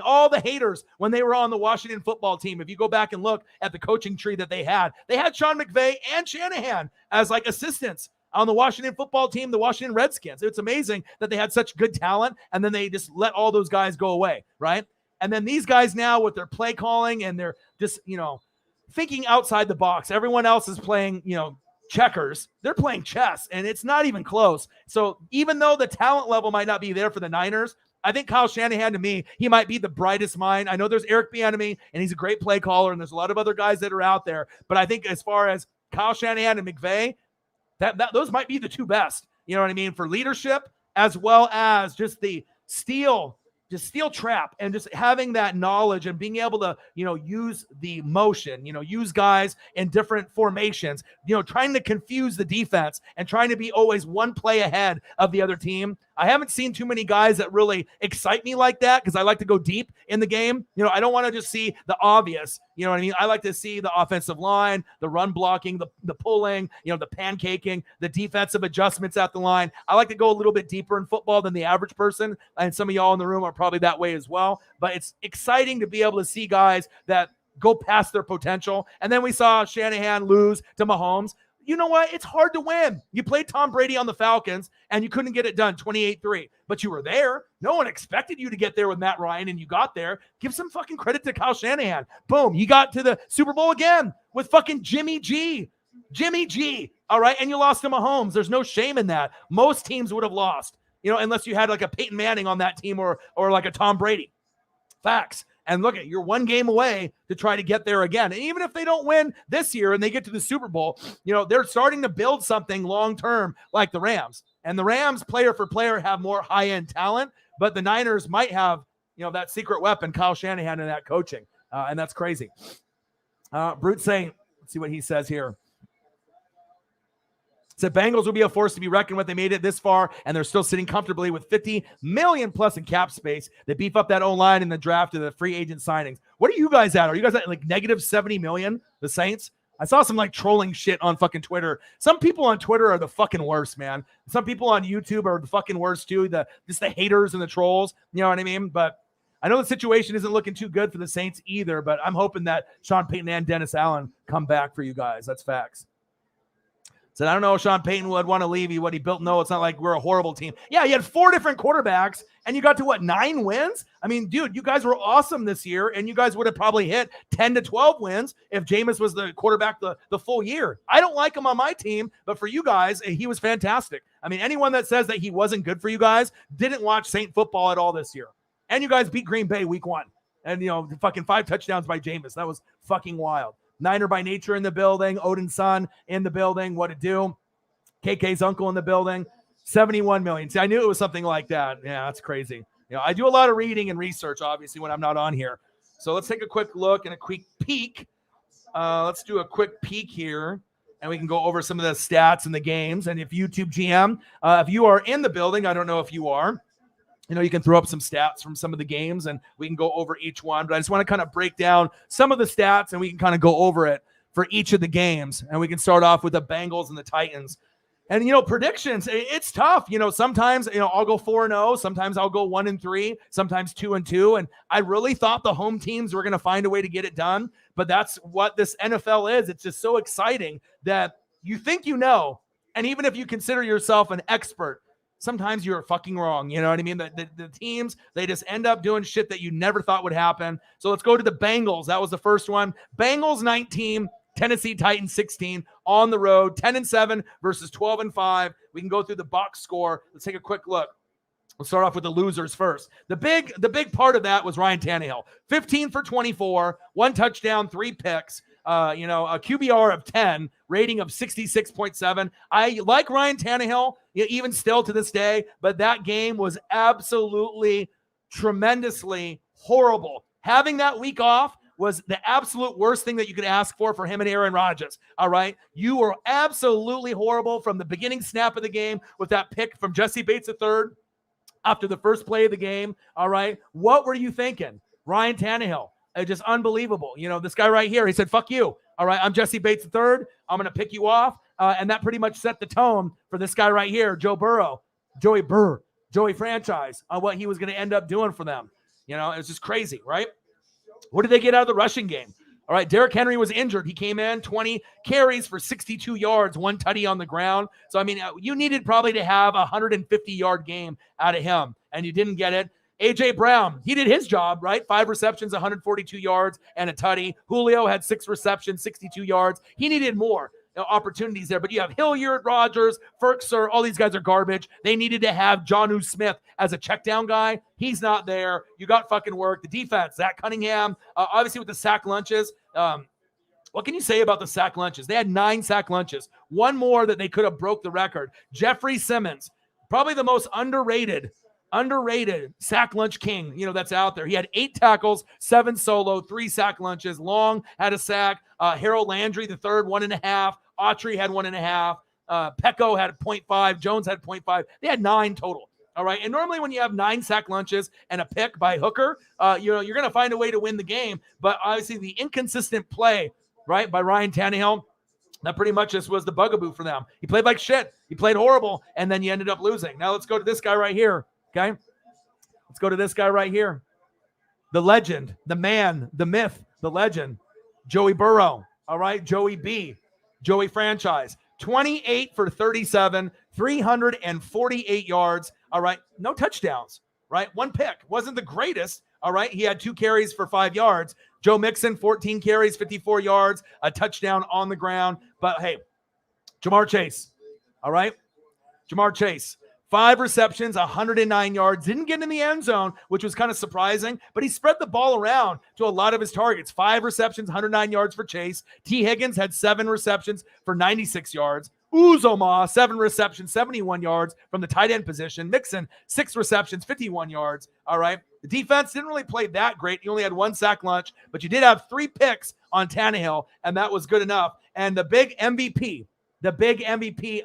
All the haters when they were on the Washington football team, if you go back and look at the coaching tree that they had Sean McVay and Shanahan as like assistants on the Washington football team, the Washington Redskins. It's amazing that they had such good talent, and then they just let all those guys go away, right? And then these guys now with their play calling and they're just, you know, thinking outside the box. Everyone else is playing, you know, checkers. They're playing chess, and it's not even close. So even though the talent level might not be there for the Niners, I think Kyle Shanahan, to me, he might be the brightest mind. I know there's Eric Bieniemy, and he's a great play caller, and there's a lot of other guys that are out there. But I think as far as Kyle Shanahan and McVay, those might be the two best. You know what I mean? For leadership, as well as just the steel trap and just having that knowledge and being able to, you know, use the motion, you know, use guys in different formations, you know, trying to confuse the defense and trying to be always one play ahead of the other team. I haven't seen too many guys that really excite me like that because I like to go deep in the game. You know, I don't want to just see the obvious. You know what I mean? I like to see the offensive line, the run blocking, the pulling, you know, the pancaking, the defensive adjustments at the line. I like to go a little bit deeper in football than the average person, and some of y'all in the room are probably that way as well. But it's exciting to be able to see guys that go past their potential. And then we saw Shanahan lose to Mahomes. you know what? It's hard to win. You played Tom Brady on the Falcons, and you couldn't get it done 28-3. But you were there. No one expected you to get there with Matt Ryan, and you got there. Give some fucking credit to Kyle Shanahan. Boom. You got to the Super Bowl again with fucking Jimmy G. Jimmy G. All right? And you lost to Mahomes. There's no shame in that. Most teams would have lost, unless you had like a Peyton Manning on that team or like a Tom Brady. Facts. And look, you're one game away to try to get there again. And even if they don't win this year and they get to the Super Bowl, they're starting to build something long-term like the Rams. And the Rams, player for player, have more high-end talent, but the Niners might have, that secret weapon, Kyle Shanahan, and that coaching. And that's crazy. Brute saying, let's see what he says here. Said Bengals will be a force to be reckoned with. They made it this far, and they're still sitting comfortably with $50 million plus in cap space. They beef up that O-line in the draft to the free agent signings. What are you guys at? Are you guys at like negative 70 million, the Saints? I saw some like trolling shit on fucking Twitter. Some people on Twitter are the fucking worst, man. Some people on YouTube are the fucking worst too. Just the haters and the trolls. You know what I mean? But I know the situation isn't looking too good for the Saints either, but I'm hoping that Sean Payton and Dennis Allen come back for you guys. That's facts. Said, I don't know if Sean Payton would want to leave you what he built. No, it's not like we're a horrible team. Yeah, you had 4 different quarterbacks, and you got to, 9 wins? I mean, dude, you guys were awesome this year, and you guys would have probably hit 10 to 12 wins if Jameis was the quarterback the full year. I don't like him on my team, but for you guys, he was fantastic. I mean, anyone that says that he wasn't good for you guys didn't watch Saint football at all this year. And you guys beat Green Bay week 1. And, fucking 5 touchdowns by Jameis. That was fucking wild. Niner by nature in the building. Odin's son in the building. What to do? KK's uncle in the building. 71 million. See, I knew it was something like that. Yeah, that's crazy. I do a lot of reading and research, obviously, when I'm not on here. So let's take a quick look and a quick peek. Let's do a quick peek here, and we can go over some of the stats in the games. And if YouTube GM, if you are in the building, I don't know if you are, you can throw up some stats from some of the games, and we can go over each one. But I just want to kind of break down some of the stats, and we can kind of go over it for each of the games. And we can start off with the Bengals and the Titans. And, predictions, it's tough. Sometimes, I'll go 4-0. Sometimes I'll go 1-3. Sometimes 2-2. And I really thought the home teams were going to find a way to get it done. But that's what this NFL is. It's just so exciting that you think and even if you consider yourself an expert, sometimes you're fucking wrong. You know what I mean? The teams, they just end up doing shit that you never thought would happen. So let's go to the Bengals. That was the first one. Bengals 19, Tennessee Titans 16 on the road, 10-7 versus 12-5. We can go through the box score. Let's take a quick look. We'll start off with the losers first. The big part of that was Ryan Tannehill. 15 for 24, 1 touchdown, 3 picks. A QBR of 10, rating of 66.7. I like Ryan Tannehill, even still to this day, but that game was absolutely tremendously horrible. Having that week off was the absolute worst thing that you could ask for him and Aaron Rodgers. All right. You were absolutely horrible from the beginning snap of the game with that pick from Jesse Bates III after the first play of the game. All right. What were you thinking? Ryan Tannehill. Just unbelievable. This guy right here, he said, fuck you. All right, I'm Jesse Bates III. I'm going to pick you off. And that pretty much set the tone for this guy right here, Joey Franchise, on what he was going to end up doing for them. It was just crazy, right? What did they get out of the rushing game? All right, Derrick Henry was injured. He came in, 20 carries for 62 yards, 1 tutty on the ground. So, I mean, you needed probably to have a 150-yard game out of him, and you didn't get it. A.J. Brown, he did his job, right? 5 receptions, 142 yards, and a tutty. Julio had 6 receptions, 62 yards. He needed more opportunities there. But you have Hilliard, Rodgers, Ferkser, all these guys are garbage. They needed to have Jonnu Smith as a check down guy. He's not there. You got fucking work. The defense, Zach Cunningham, obviously with the sack lunches. What can you say about the sack lunches? They had 9 sack lunches. 1 more that they could have broke the record. Jeffrey Simmons, probably the most underrated sack lunch king, that's out there. He had 8 tackles, 7 solo, 3 sack lunches. Long had a sack. Harold Landry, the third, 1.5. Autry had 1.5. Pecco had 0.5. Jones had 0.5. They had 9 total. All right. And normally when you have 9 sack lunches and a pick by Hooker, you're going to find a way to win the game. But obviously the inconsistent play, right, by Ryan Tannehill, that pretty much just was the bugaboo for them. He played like shit. He played horrible, and then you ended up losing. Now let's go to this guy right here. Okay, let's go to this guy right here. The legend, the man, the myth, the legend, Joey Burrow. All right, Joey B, Joey Franchise. 28 for 37, 348 yards. All right. No touchdowns, right? One pick. Wasn't the greatest. All right. He had 2 carries for 5 yards. Joe Mixon, 14 carries, 54 yards, a touchdown on the ground. But hey, Jamar Chase. All right. Jamar Chase, 5 receptions, 109 yards, didn't get in the end zone, which was kind of surprising, but he spread the ball around to a lot of his targets. 5 receptions, 109 yards for Chase. T. Higgins had 7 receptions for 96 yards. Uzomah, 7 receptions, 71 yards from the tight end position. Mixon, 6 receptions, 51 yards. All right. The defense didn't really play that great. You only had 1 sack lunch, but you did have 3 picks on Tannehill, and that was good enough. And the big MVP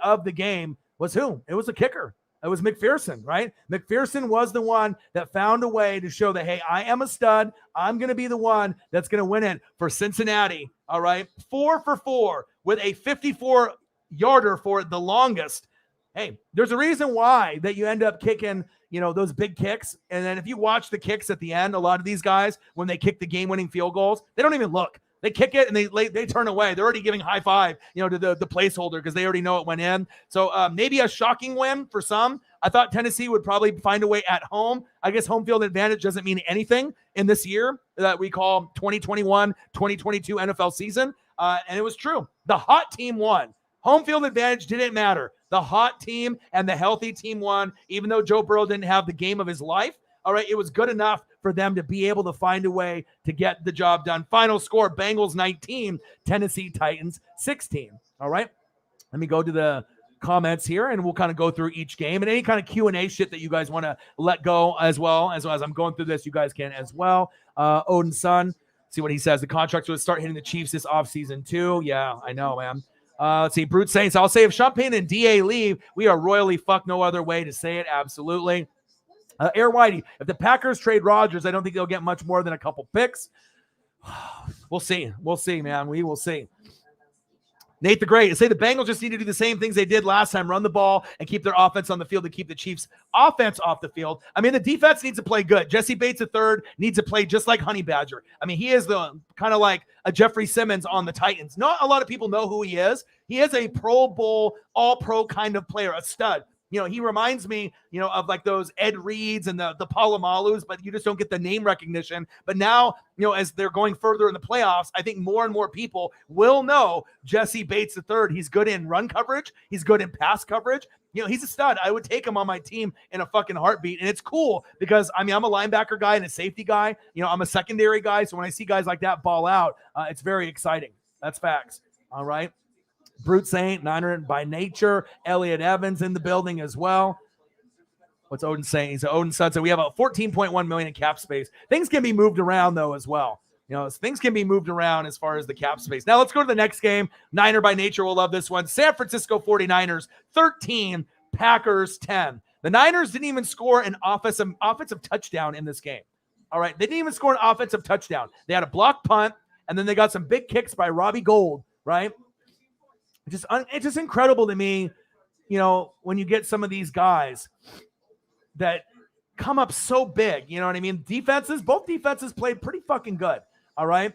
of the game was who? It was a kicker. It was McPherson, right? McPherson was the one that found a way to show that, hey, I am a stud. I'm going to be the one that's going to win it for Cincinnati, all right? 4 for 4 with a 54-yarder for the longest. Hey, there's a reason why that you end up kicking, those big kicks. And then if you watch the kicks at the end, a lot of these guys, when they kick the game-winning field goals, they don't even look. They kick it and they turn away. They're already giving high five, to the placeholder because they already know it went in. So maybe a shocking win for some. I thought Tennessee would probably find a way at home. I guess home field advantage doesn't mean anything in this year that we call 2021, 2022 NFL season. And it was true. The hot team won. Home field advantage didn't matter. The hot team and the healthy team won, even though Joe Burrow didn't have the game of his life. All right, it was good enough for them to be able to find a way to get the job done. Final score, Bengals 19, Tennessee Titans 16. All right, let me go to the comments here, and we'll kind of go through each game. And any kind of Q&A shit that you guys want to let go as well as I'm going through this, you guys can as well. Odin's son, see what he says. The contracts will start hitting the Chiefs this offseason too. Yeah, I know, man. Let's see, Brute Saints. I'll say if Champagne and DA leave, we are royally fucked. No other way to say it. Absolutely. Air Whitey, if the Packers trade Rodgers, I don't think they'll get much more than a couple picks. We'll see. We'll see, man. We will see. Nate the Great, say the Bengals just need to do the same things they did last time, run the ball and keep their offense on the field to keep the Chiefs' offense off the field. I mean, the defense needs to play good. Jesse Bates III needs to play just like Honey Badger. I mean, he is the kind of like a Jeffrey Simmons on the Titans. Not a lot of people know who he is. He is a Pro Bowl, all-pro kind of player, a stud. He reminds me, of like those Ed Reeds and the Palomalus, but you just don't get the name recognition. But now, as they're going further in the playoffs, I think more and more people will know Jesse Bates III. He's good in run coverage. He's good in pass coverage. He's a stud. I would take him on my team in a fucking heartbeat. And it's cool because, I'm a linebacker guy and a safety guy. I'm a secondary guy. So when I see guys like that ball out, it's very exciting. That's facts. All right. Brute Saint, Niner by nature. Elliot Evans in the building as well. What's Odin saying? He's Odin son. So we have a $14.1 million in cap space. Things can be moved around though as well. Things can be moved around as far as the cap space. Now let's go to the next game. Niner by nature will love this one. San Francisco 49ers 13, Packers 10. The Niners didn't even score an offensive touchdown in this game. All right, they didn't even score an offensive touchdown. They had a block punt, and then they got some big kicks by Robbie Gould. Right. It's just incredible to me, when you get some of these guys that come up so big, you know what I mean? Both defenses played pretty fucking good, all right?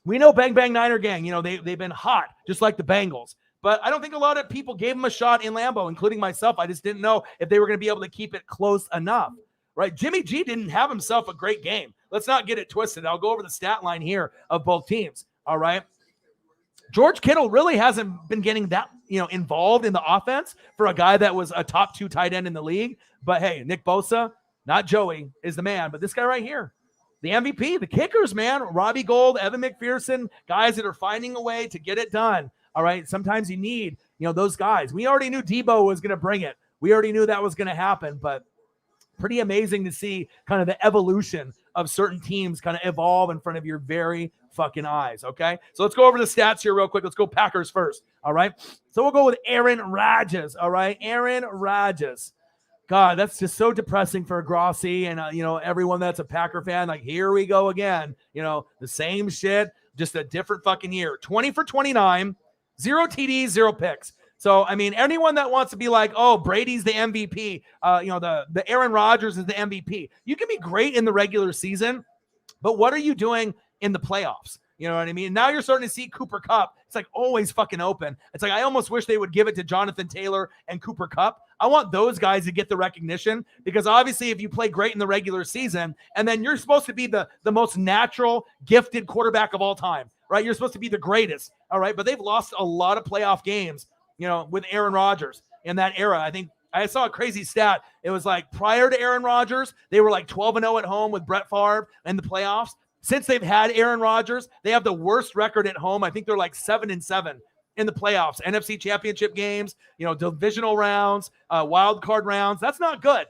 We know Bang Bang Niner Gang, they've been hot, just like the Bengals. But I don't think a lot of people gave them a shot in Lambeau, including myself. I just didn't know if they were going to be able to keep it close enough, right? Jimmy G didn't have himself a great game. Let's not get it twisted. I'll go over the stat line here of both teams, all right? George Kittle really hasn't been getting that, involved in the offense for a guy that was a top 2 tight end in the league. But hey, Nick Bosa, not Joey, is the man. But this guy right here, the MVP, the kickers, man, Robbie Gould, Evan McPherson, guys that are finding a way to get it done. All right. Sometimes you need, those guys. We already knew Debo was going to bring it. We already knew that was going to happen, but pretty amazing to see kind of the evolution of certain teams kind of evolve in front of your very fucking eyes, okay? So let's go over the stats here real quick. Let's go Packers first, all right? So we'll go with Aaron Rodgers, all right? Aaron Rodgers. God, that's just so depressing for Grossi and, everyone that's a Packer fan. Like, here we go again. The same shit, just a different fucking year. 20 for 29, 0 TDs, 0 picks. So, anyone that wants to be like, oh, Brady's the MVP, the Aaron Rodgers is the MVP. You can be great in the regular season, but what are you doing in the playoffs? You know what I mean? Now you're starting to see Cooper Kupp It's like always fucking open. It's like I almost wish they would give it to Jonathan Taylor and Cooper Kupp. I want those guys to get the recognition, because obviously if you play great in the regular season and then you're supposed to be the most natural, gifted quarterback of all time, right? You're supposed to be the greatest, all right? But they've lost a lot of playoff games, with Aaron Rodgers in that era. I think I saw a crazy stat. It was like prior to Aaron Rodgers, they were like 12-0 at home with Brett Favre in the playoffs. Since they've had Aaron Rodgers, they have the worst record at home. I think they're like 7-7 in the playoffs, NFC championship games, divisional rounds, wild card rounds. That's not good.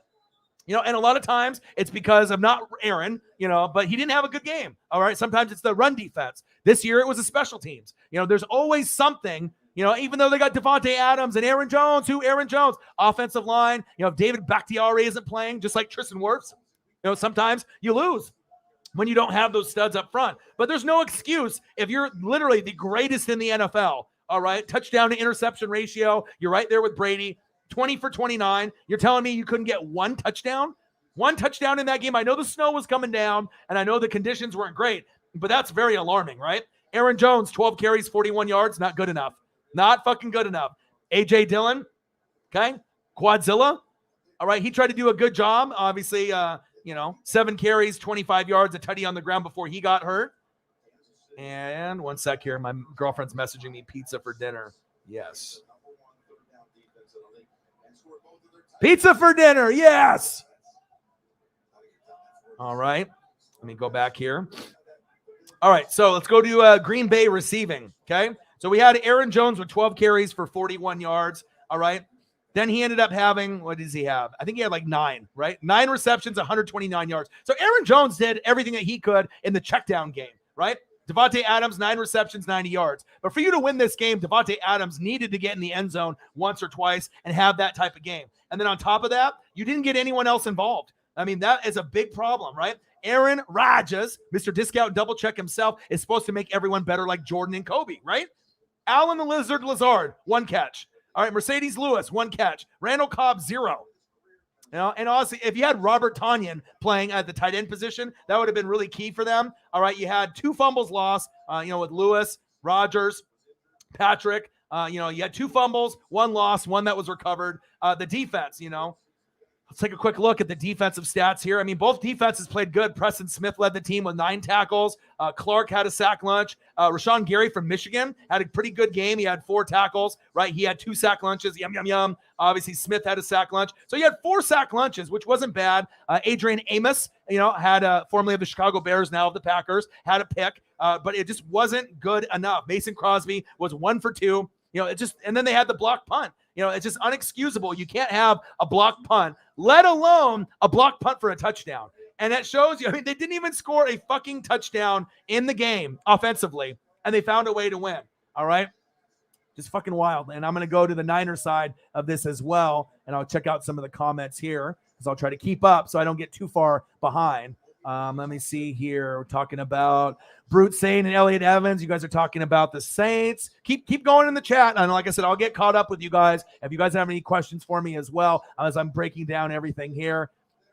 And a lot of times it's because of not Aaron, but he didn't have a good game. All right. Sometimes it's the run defense. This year it was the special teams. There's always something, even though they got Devontae Adams and Aaron Jones, offensive line, if David Bakhtiari isn't playing, just like Tristan Wirfs, sometimes you lose when you don't have those studs up front. But there's no excuse if you're literally the greatest in the NFL. All right. Touchdown to interception ratio. You're right there with Brady. 20 for 29. You're telling me you couldn't get one touchdown? One touchdown in that game. I know the snow was coming down, and I know the conditions weren't great, but that's very alarming, right? Aaron Jones, 12 carries, 41 yards. Not good enough. Not fucking good enough. A.J. Dillon, okay? Quadzilla, all right? He tried to do a good job. Obviously, 7 carries, 25 yards, a tutty on the ground before he got hurt. And one sec here. My girlfriend's messaging me pizza for dinner. Yes. Pizza for dinner. Yes. All right. Let me go back here. All right. So let's go to Green Bay receiving. Okay. So we had Aaron Jones with 12 carries for 41 yards. All right. Then he ended up having, what does he have? I think he had like 9, right? 9 receptions, 129 yards. So Aaron Jones did everything that he could in the checkdown game, right? Devontae Adams, 9 receptions, 90 yards. But for you to win this game, Devontae Adams needed to get in the end zone once or twice and have that type of game. And then on top of that, you didn't get anyone else involved. I mean, that is a big problem, right? Aaron Rodgers, Mr. Discount Double Check himself, is supposed to make everyone better like Jordan and Kobe, right? Allen the Lizard Lazard, 1 catch. All right, Mercedes Lewis, 1 catch. Randall Cobb, 0. And honestly, if you had Robert Tonyan playing at the tight end position, that would have been really key for them. All right, you had 2 fumbles lost, with Lewis, Rodgers, Patrick. You had 2 fumbles, 1 loss, 1 that was recovered. The defense, let's take a quick look at the defensive stats here. I mean, both defenses played good. Preston Smith led the team with 9 tackles. Clark had a sack lunch. Rashawn Gary from Michigan had a pretty good game. He had 4 tackles, right? He had 2 sack lunches. Yum, yum, yum. Obviously, Smith had a sack lunch. So you had 4 sack lunches, which wasn't bad. Adrian Amos, had formerly of the Chicago Bears, now of the Packers, had a pick, but it just wasn't good enough. Mason Crosby was 1 for 2. And then they had the block punt. It's just unexcusable. You can't have a block punt, let alone a block punt for a touchdown. And that shows you, they didn't even score a fucking touchdown in the game offensively, and they found a way to win. All right. Just fucking wild. And I'm going to go to the Niners side of this as well, and I'll check out some of the comments here because I'll try to keep up so I don't get too far behind. Let me see here. We're talking about Brute Sane and Elliott Evans. You guys are talking about the Saints. Keep going in the chat. And like I said, I'll get caught up with you guys. If you guys have any questions for me as well, as I'm breaking down everything here.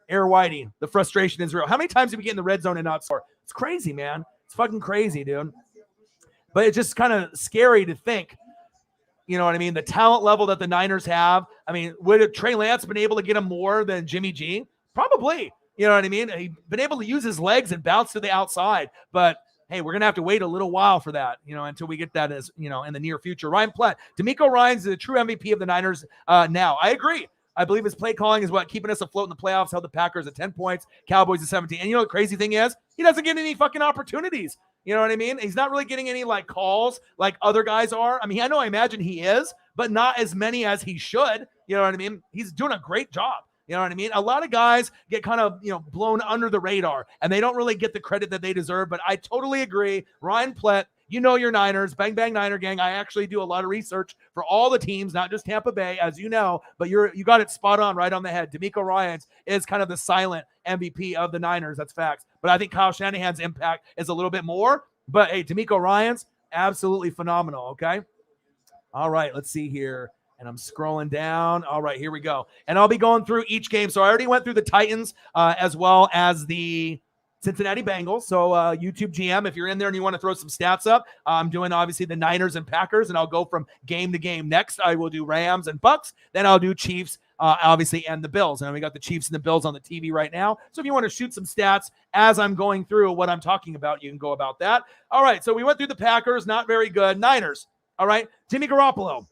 Air Whitey, the frustration is real. How many times did we get in the red zone and not score? It's crazy, man. It's fucking crazy, dude. But it's just kind of scary to think, you know what I mean? The talent level that the Niners have. I mean, would Trey Lance been able to get him more than Jimmy G? Probably. You know what I mean? He's been able to use his legs and bounce to the outside. But, hey, we're going to have to wait a little while for that, until we get that as, in the near future. Ryan Plett, D'Amico Ryans is the true MVP of the Niners now. I agree. I believe his play calling is what keeping us afloat in the playoffs, held the Packers at 10 points, Cowboys at 17. And the crazy thing is, he doesn't get any fucking opportunities. You know what I mean? He's not really getting any calls like other guys are. I mean, I imagine he is, but not as many as he should. You know what I mean? He's doing a great job. You know what I mean? A lot of guys get kind of, blown under the radar, and they don't really get the credit that they deserve. But I totally agree. Ryan Plett, your Niners, bang, bang, Niner gang. I actually do a lot of research for all the teams, not just Tampa Bay, as you know, but you got it spot on, right on the head. D'Amico Ryans is kind of the silent MVP of the Niners. That's facts. But I think Kyle Shanahan's impact is a little bit more. But, hey, D'Amico Ryans, absolutely phenomenal, okay? All right, let's see here. And I'm scrolling down. All right, here we go. And I'll be going through each game. So I already went through the Titans as well as the Cincinnati Bengals. So YouTube GM, if you're in there and you want to throw some stats up, I'm doing obviously the Niners and Packers, and I'll go from game to game. Next, I will do Rams and Bucks. Then I'll do Chiefs, obviously, and the Bills. And we got the Chiefs and the Bills on the TV right now. So if you want to shoot some stats as I'm going through what I'm talking about, you can go about that. All right, so we went through the Packers, not very good. Niners, all right. Jimmy Garoppolo,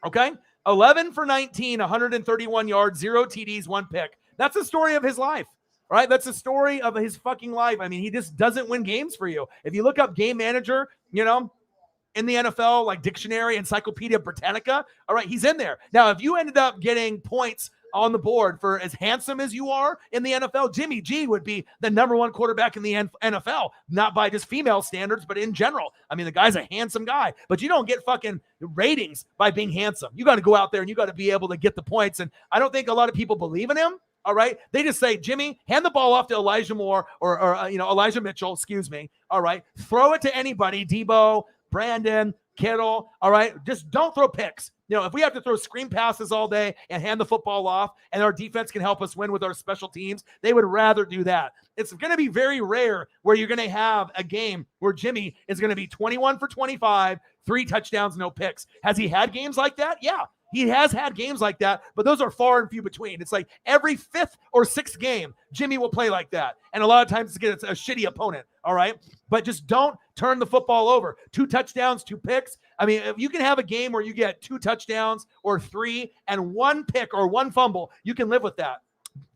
okay. 11 for 19, 131 yards, 0 TDs, 1 pick. That's the story of his life. Right? That's the story of his fucking life. I mean, he just doesn't win games for you. If you look up game manager, in the NFL, like Dictionary, Encyclopedia Britannica, all right, he's in there. Now, if you ended up getting points on the board for as handsome as you are in the NFL, Jimmy G would be the number 1 quarterback in the NFL, not by just female standards, but in general. I mean, the guy's a handsome guy, but you don't get fucking ratings by being handsome. You got to go out there and you got to be able to get the points. And I don't think a lot of people believe in him. All right. They just say, Jimmy, hand the ball off to Elijah Moore or Elijah Mitchell, excuse me. All right. Throw it to anybody, Debo, Brandon, Kittle. All right. Just don't throw picks. If we have to throw screen passes all day and hand the football off and our defense can help us win with our special teams, they would rather do that. It's going to be very rare where you're going to have a game where Jimmy is going to be 21 for 25, 3 touchdowns, no picks. Has he had games like that? Yeah. He has had games like that, but those are far and few between. It's like every 5th or 6th game, Jimmy will play like that. And a lot of times it's a shitty opponent, all right? But just don't turn the football over. 2 touchdowns, 2 picks. I mean, if you can have a game where you get 2 touchdowns or 3 and 1 pick or 1 fumble, you can live with that.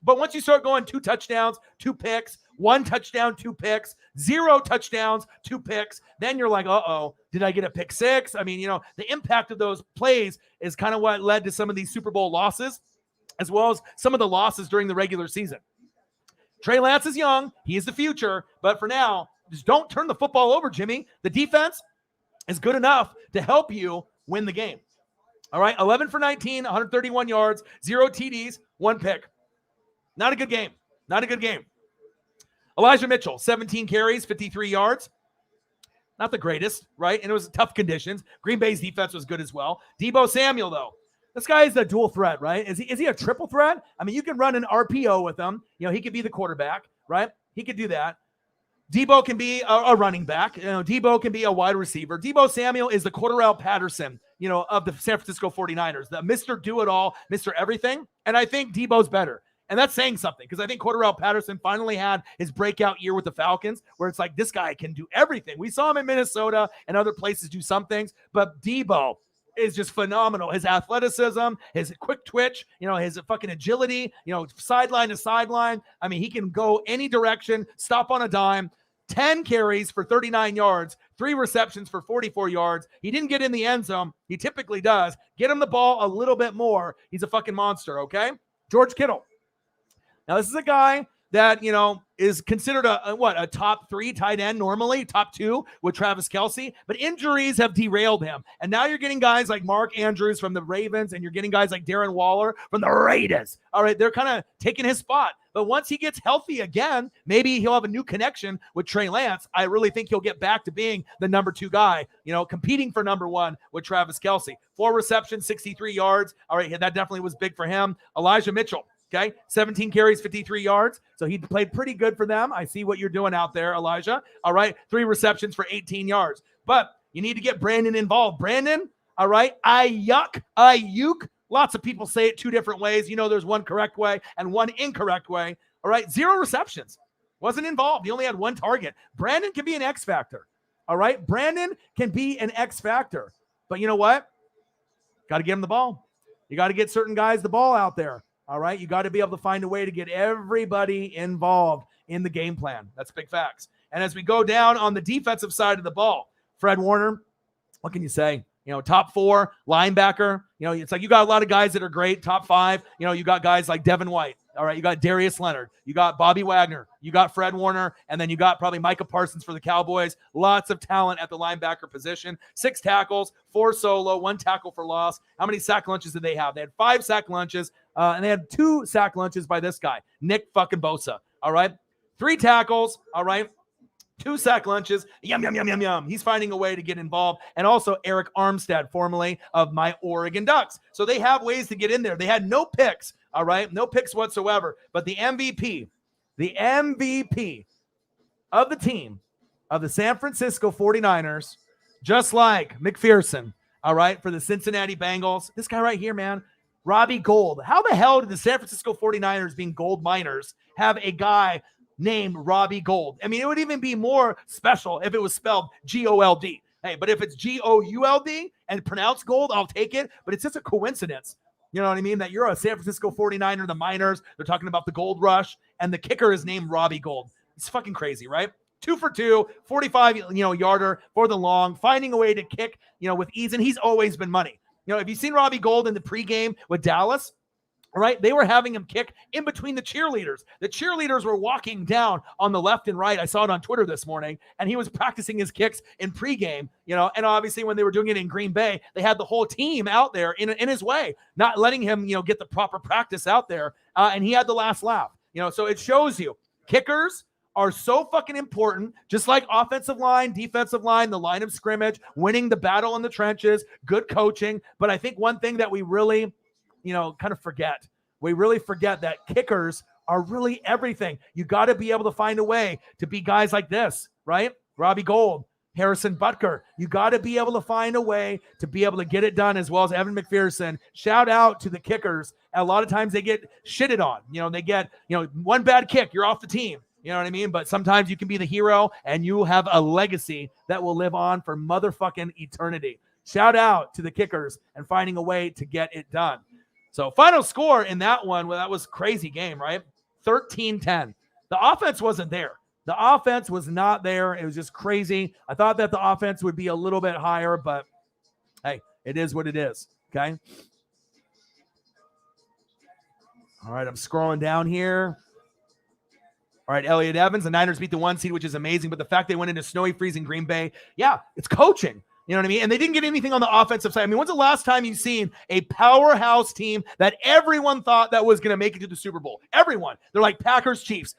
But once you start going 2 touchdowns, 2 picks, 1 touchdown, 2 picks, 0 touchdowns, 2 picks, then you're like, uh-oh, did I get a pick 6? I mean, the impact of those plays is kind of what led to some of these Super Bowl losses, as well as some of the losses during the regular season. Trey Lance is young. He is the future. But for now, just don't turn the football over, Jimmy. The defense is good enough to help you win the game. All right, 11 for 19, 131 yards, 0 TDs, 1 pick. Not a good game. Not a good game. Elijah Mitchell, 17 carries, 53 yards. Not the greatest, right? And it was tough conditions. Green Bay's defense was good as well. Debo Samuel, though. This guy is a dual threat, right? Is he a triple threat? I mean, you can run an RPO with him. He could be the quarterback, right? He could do that. Debo can be a running back. Debo can be a wide receiver. Debo Samuel is the Cordarrelle Patterson, of the San Francisco 49ers, the Mr. Do-It-All, Mr. Everything. And I think Debo's better. And that's saying something because I think Cordarrelle Patterson finally had his breakout year with the Falcons where it's like this guy can do everything. We saw him in Minnesota and other places do some things, but Debo is just phenomenal. His athleticism, his quick twitch, his fucking agility, sideline to sideline. I mean, he can go any direction, stop on a dime. 10 carries for 39 yards, 3 receptions for 44 yards. He didn't get in the end zone. He typically does. Get him the ball a little bit more. He's a fucking monster, okay? George Kittle. Now, this is a guy that, is considered a top 3 tight end normally, top 2 with Travis Kelce, but injuries have derailed him. And now you're getting guys like Mark Andrews from the Ravens, and you're getting guys like Darren Waller from the Raiders. All right, they're kind of taking his spot. But once he gets healthy again, maybe he'll have a new connection with Trey Lance. I really think he'll get back to being the number 2 guy, competing for number 1 with Travis Kelce. 4 receptions, 63 yards. All right, that definitely was big for him. Elijah Mitchell. Okay, 17 carries, 53 yards. So he played pretty good for them. I see what you're doing out there, Elijah. All right, 3 receptions for 18 yards. But you need to get Brandon involved. Brandon, all right, Ayuk. Lots of people say it 2 different ways. There's one correct way and one incorrect way. All right, 0 receptions. Wasn't involved. He only had 1 target. Brandon can be an X factor. All right, Brandon can be an X factor. But you know what? Got to get him the ball. You got to get certain guys the ball out there. All right, you got to be able to find a way to get everybody involved in the game plan. That's big facts. And as we go down on the defensive side of the ball, Fred Warner, what can you say? Top 4 linebacker. It's like you got a lot of guys that are great. Top 5. You got guys like Devin White. All right, you got Darius Leonard. You got Bobby Wagner. You got Fred Warner. And then you got probably Micah Parsons for the Cowboys. Lots of talent at the linebacker position. 6 tackles, 4 solo, 1 tackle for loss. How many sack lunches did they have? They had 5 sack lunches. And they had 2 sack lunches by this guy, Nick fucking Bosa. All right. 3 tackles. All right. 2 sack lunches. Yum, yum, yum, yum, yum. He's finding a way to get involved. And also Eric Armstead, formerly of my Oregon Ducks. So they have ways to get in there. They had no picks. All right. No picks whatsoever. But the MVP, of the team of the San Francisco 49ers, just like McPherson, all right, for the Cincinnati Bengals. This guy right here, man, Robbie Gould. How the hell did the San Francisco 49ers, being gold miners, have a guy named Robbie Gould? I mean, it would even be more special if it was spelled G-O-L-D. Hey, but if it's G-O-U-L-D and pronounced gold, I'll take it. But it's just a coincidence. You know what I mean? That you're a San Francisco 49er, the miners. They're talking about the gold rush, and the kicker is named Robbie Gould. It's fucking crazy, right? 2 for 2, 45, yarder for the long, finding a way to kick, with ease. And he's always been money. Have you seen Robbie Gould in the pregame with Dallas? All right, they were having him kick in between the cheerleaders. The cheerleaders were walking down on the left and right. I saw it on Twitter this morning, and he was practicing his kicks in pregame, and obviously when they were doing it in Green Bay, they had the whole team out there in his way, not letting him, get the proper practice out there, and he had the last laugh. So it shows you kickers are so fucking important, just like offensive line, defensive line, the line of scrimmage, winning the battle in the trenches, good coaching. But I think one thing that we really kind of forget. We really forget that kickers are really everything. You got to be able to find a way to be guys like this, right? Robbie Gould, Harrison Butker. You got to be able to find a way to be able to get it done, as well as Evan McPherson. Shout out to the kickers. A lot of times they get shitted on. They get, one bad kick, you're off the team. You know what I mean? But sometimes you can be the hero and you have a legacy that will live on for motherfucking eternity. Shout out to the kickers and finding a way to get it done. So final score in that one, well, that was a crazy game, right? 13-10. The offense wasn't there. The offense was not there. It was just crazy. I thought that the offense would be a little bit higher, but hey, it is what it is, okay? All right, I'm scrolling down here. All right, Elliott Evans, the Niners beat the 1 seed, which is amazing, but the fact they went into snowy, freezing Green Bay, yeah, it's coaching. You know what I mean? And they didn't get anything on the offensive side. I mean, when's the last time you've seen a powerhouse team that everyone thought that was going to make it to the Super Bowl? Everyone. They're like Packers, Chiefs,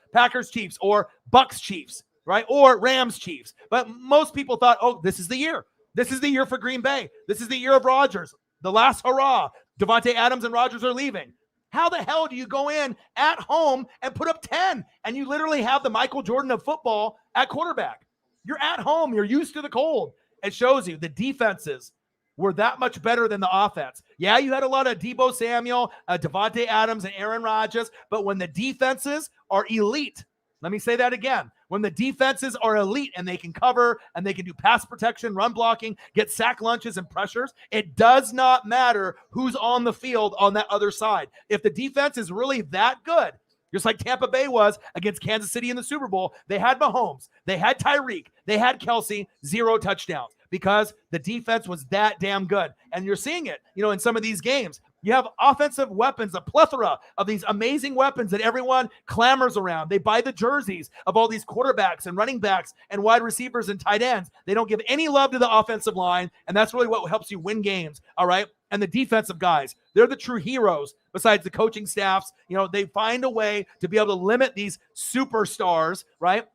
or Bucks, Chiefs, right? Or Rams, Chiefs. But most people thought, oh, this is the year. This is the year for Green Bay. This is the year of Rodgers. The last hurrah. Devontae Adams and Rodgers are leaving. How the hell do you go in at home and put up 10? And you literally have the Michael Jordan of football at quarterback. You're at home. You're used to the cold. It shows you the defenses were that much better than the offense. Yeah, you had a lot of Deebo Samuel, Devontae Adams, and Aaron Rodgers, but when the defenses are elite, let me say that again. When the defenses are elite and they can cover and they can do pass protection, run blocking, get sack lunches and pressures, it does not matter who's on the field on that other side. If the defense is really that good, just like Tampa Bay was against Kansas City in the Super Bowl, they had Mahomes, they had Tyreek, they had Kelsey, 0 touchdowns because the defense was that damn good. And you're seeing it, in some of these games. You have offensive weapons, a plethora of these amazing weapons that everyone clamors around. They buy the jerseys of all these quarterbacks and running backs and wide receivers and tight ends. They don't give any love to the offensive line, and that's really what helps you win games, all right? And the defensive guys, they're the true heroes besides the coaching staffs. They find a way to be able to limit these superstars, right?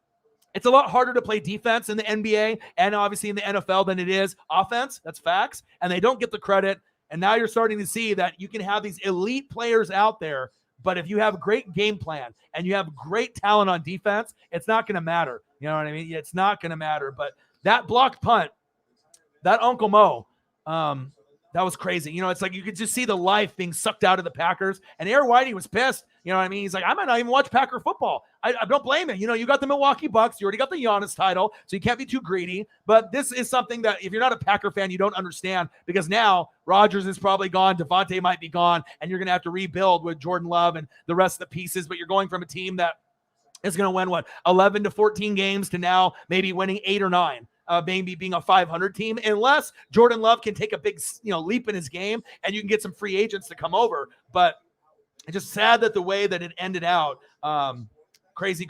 It's a lot harder to play defense in the NBA and obviously in the NFL than it is offense. That's facts. And they don't get the credit. And now you're starting to see that you can have these elite players out there, but if you have a great game plan and you have great talent on defense, it's not going to matter. You know what I mean? It's not going to matter. But that blocked punt, that Uncle Mo, that was crazy. It's like you could just see the life being sucked out of the Packers. And Aaron Whitey was pissed. You know what I mean? He's like, I might not even watch Packer football. I don't blame him. You got the Milwaukee Bucks. You already got the Giannis title, so you can't be too greedy. But this is something that if you're not a Packer fan, you don't understand, because now Rodgers is probably gone. Devontae might be gone, and you're going to have to rebuild with Jordan Love and the rest of the pieces. But you're going from a team that is going to win, 11 to 14 games to now maybe winning 8 or 9. Maybe being a 500 team, unless Jordan Love can take a big, leap in his game and you can get some free agents to come over. But it's just sad that the way that it ended out, crazy.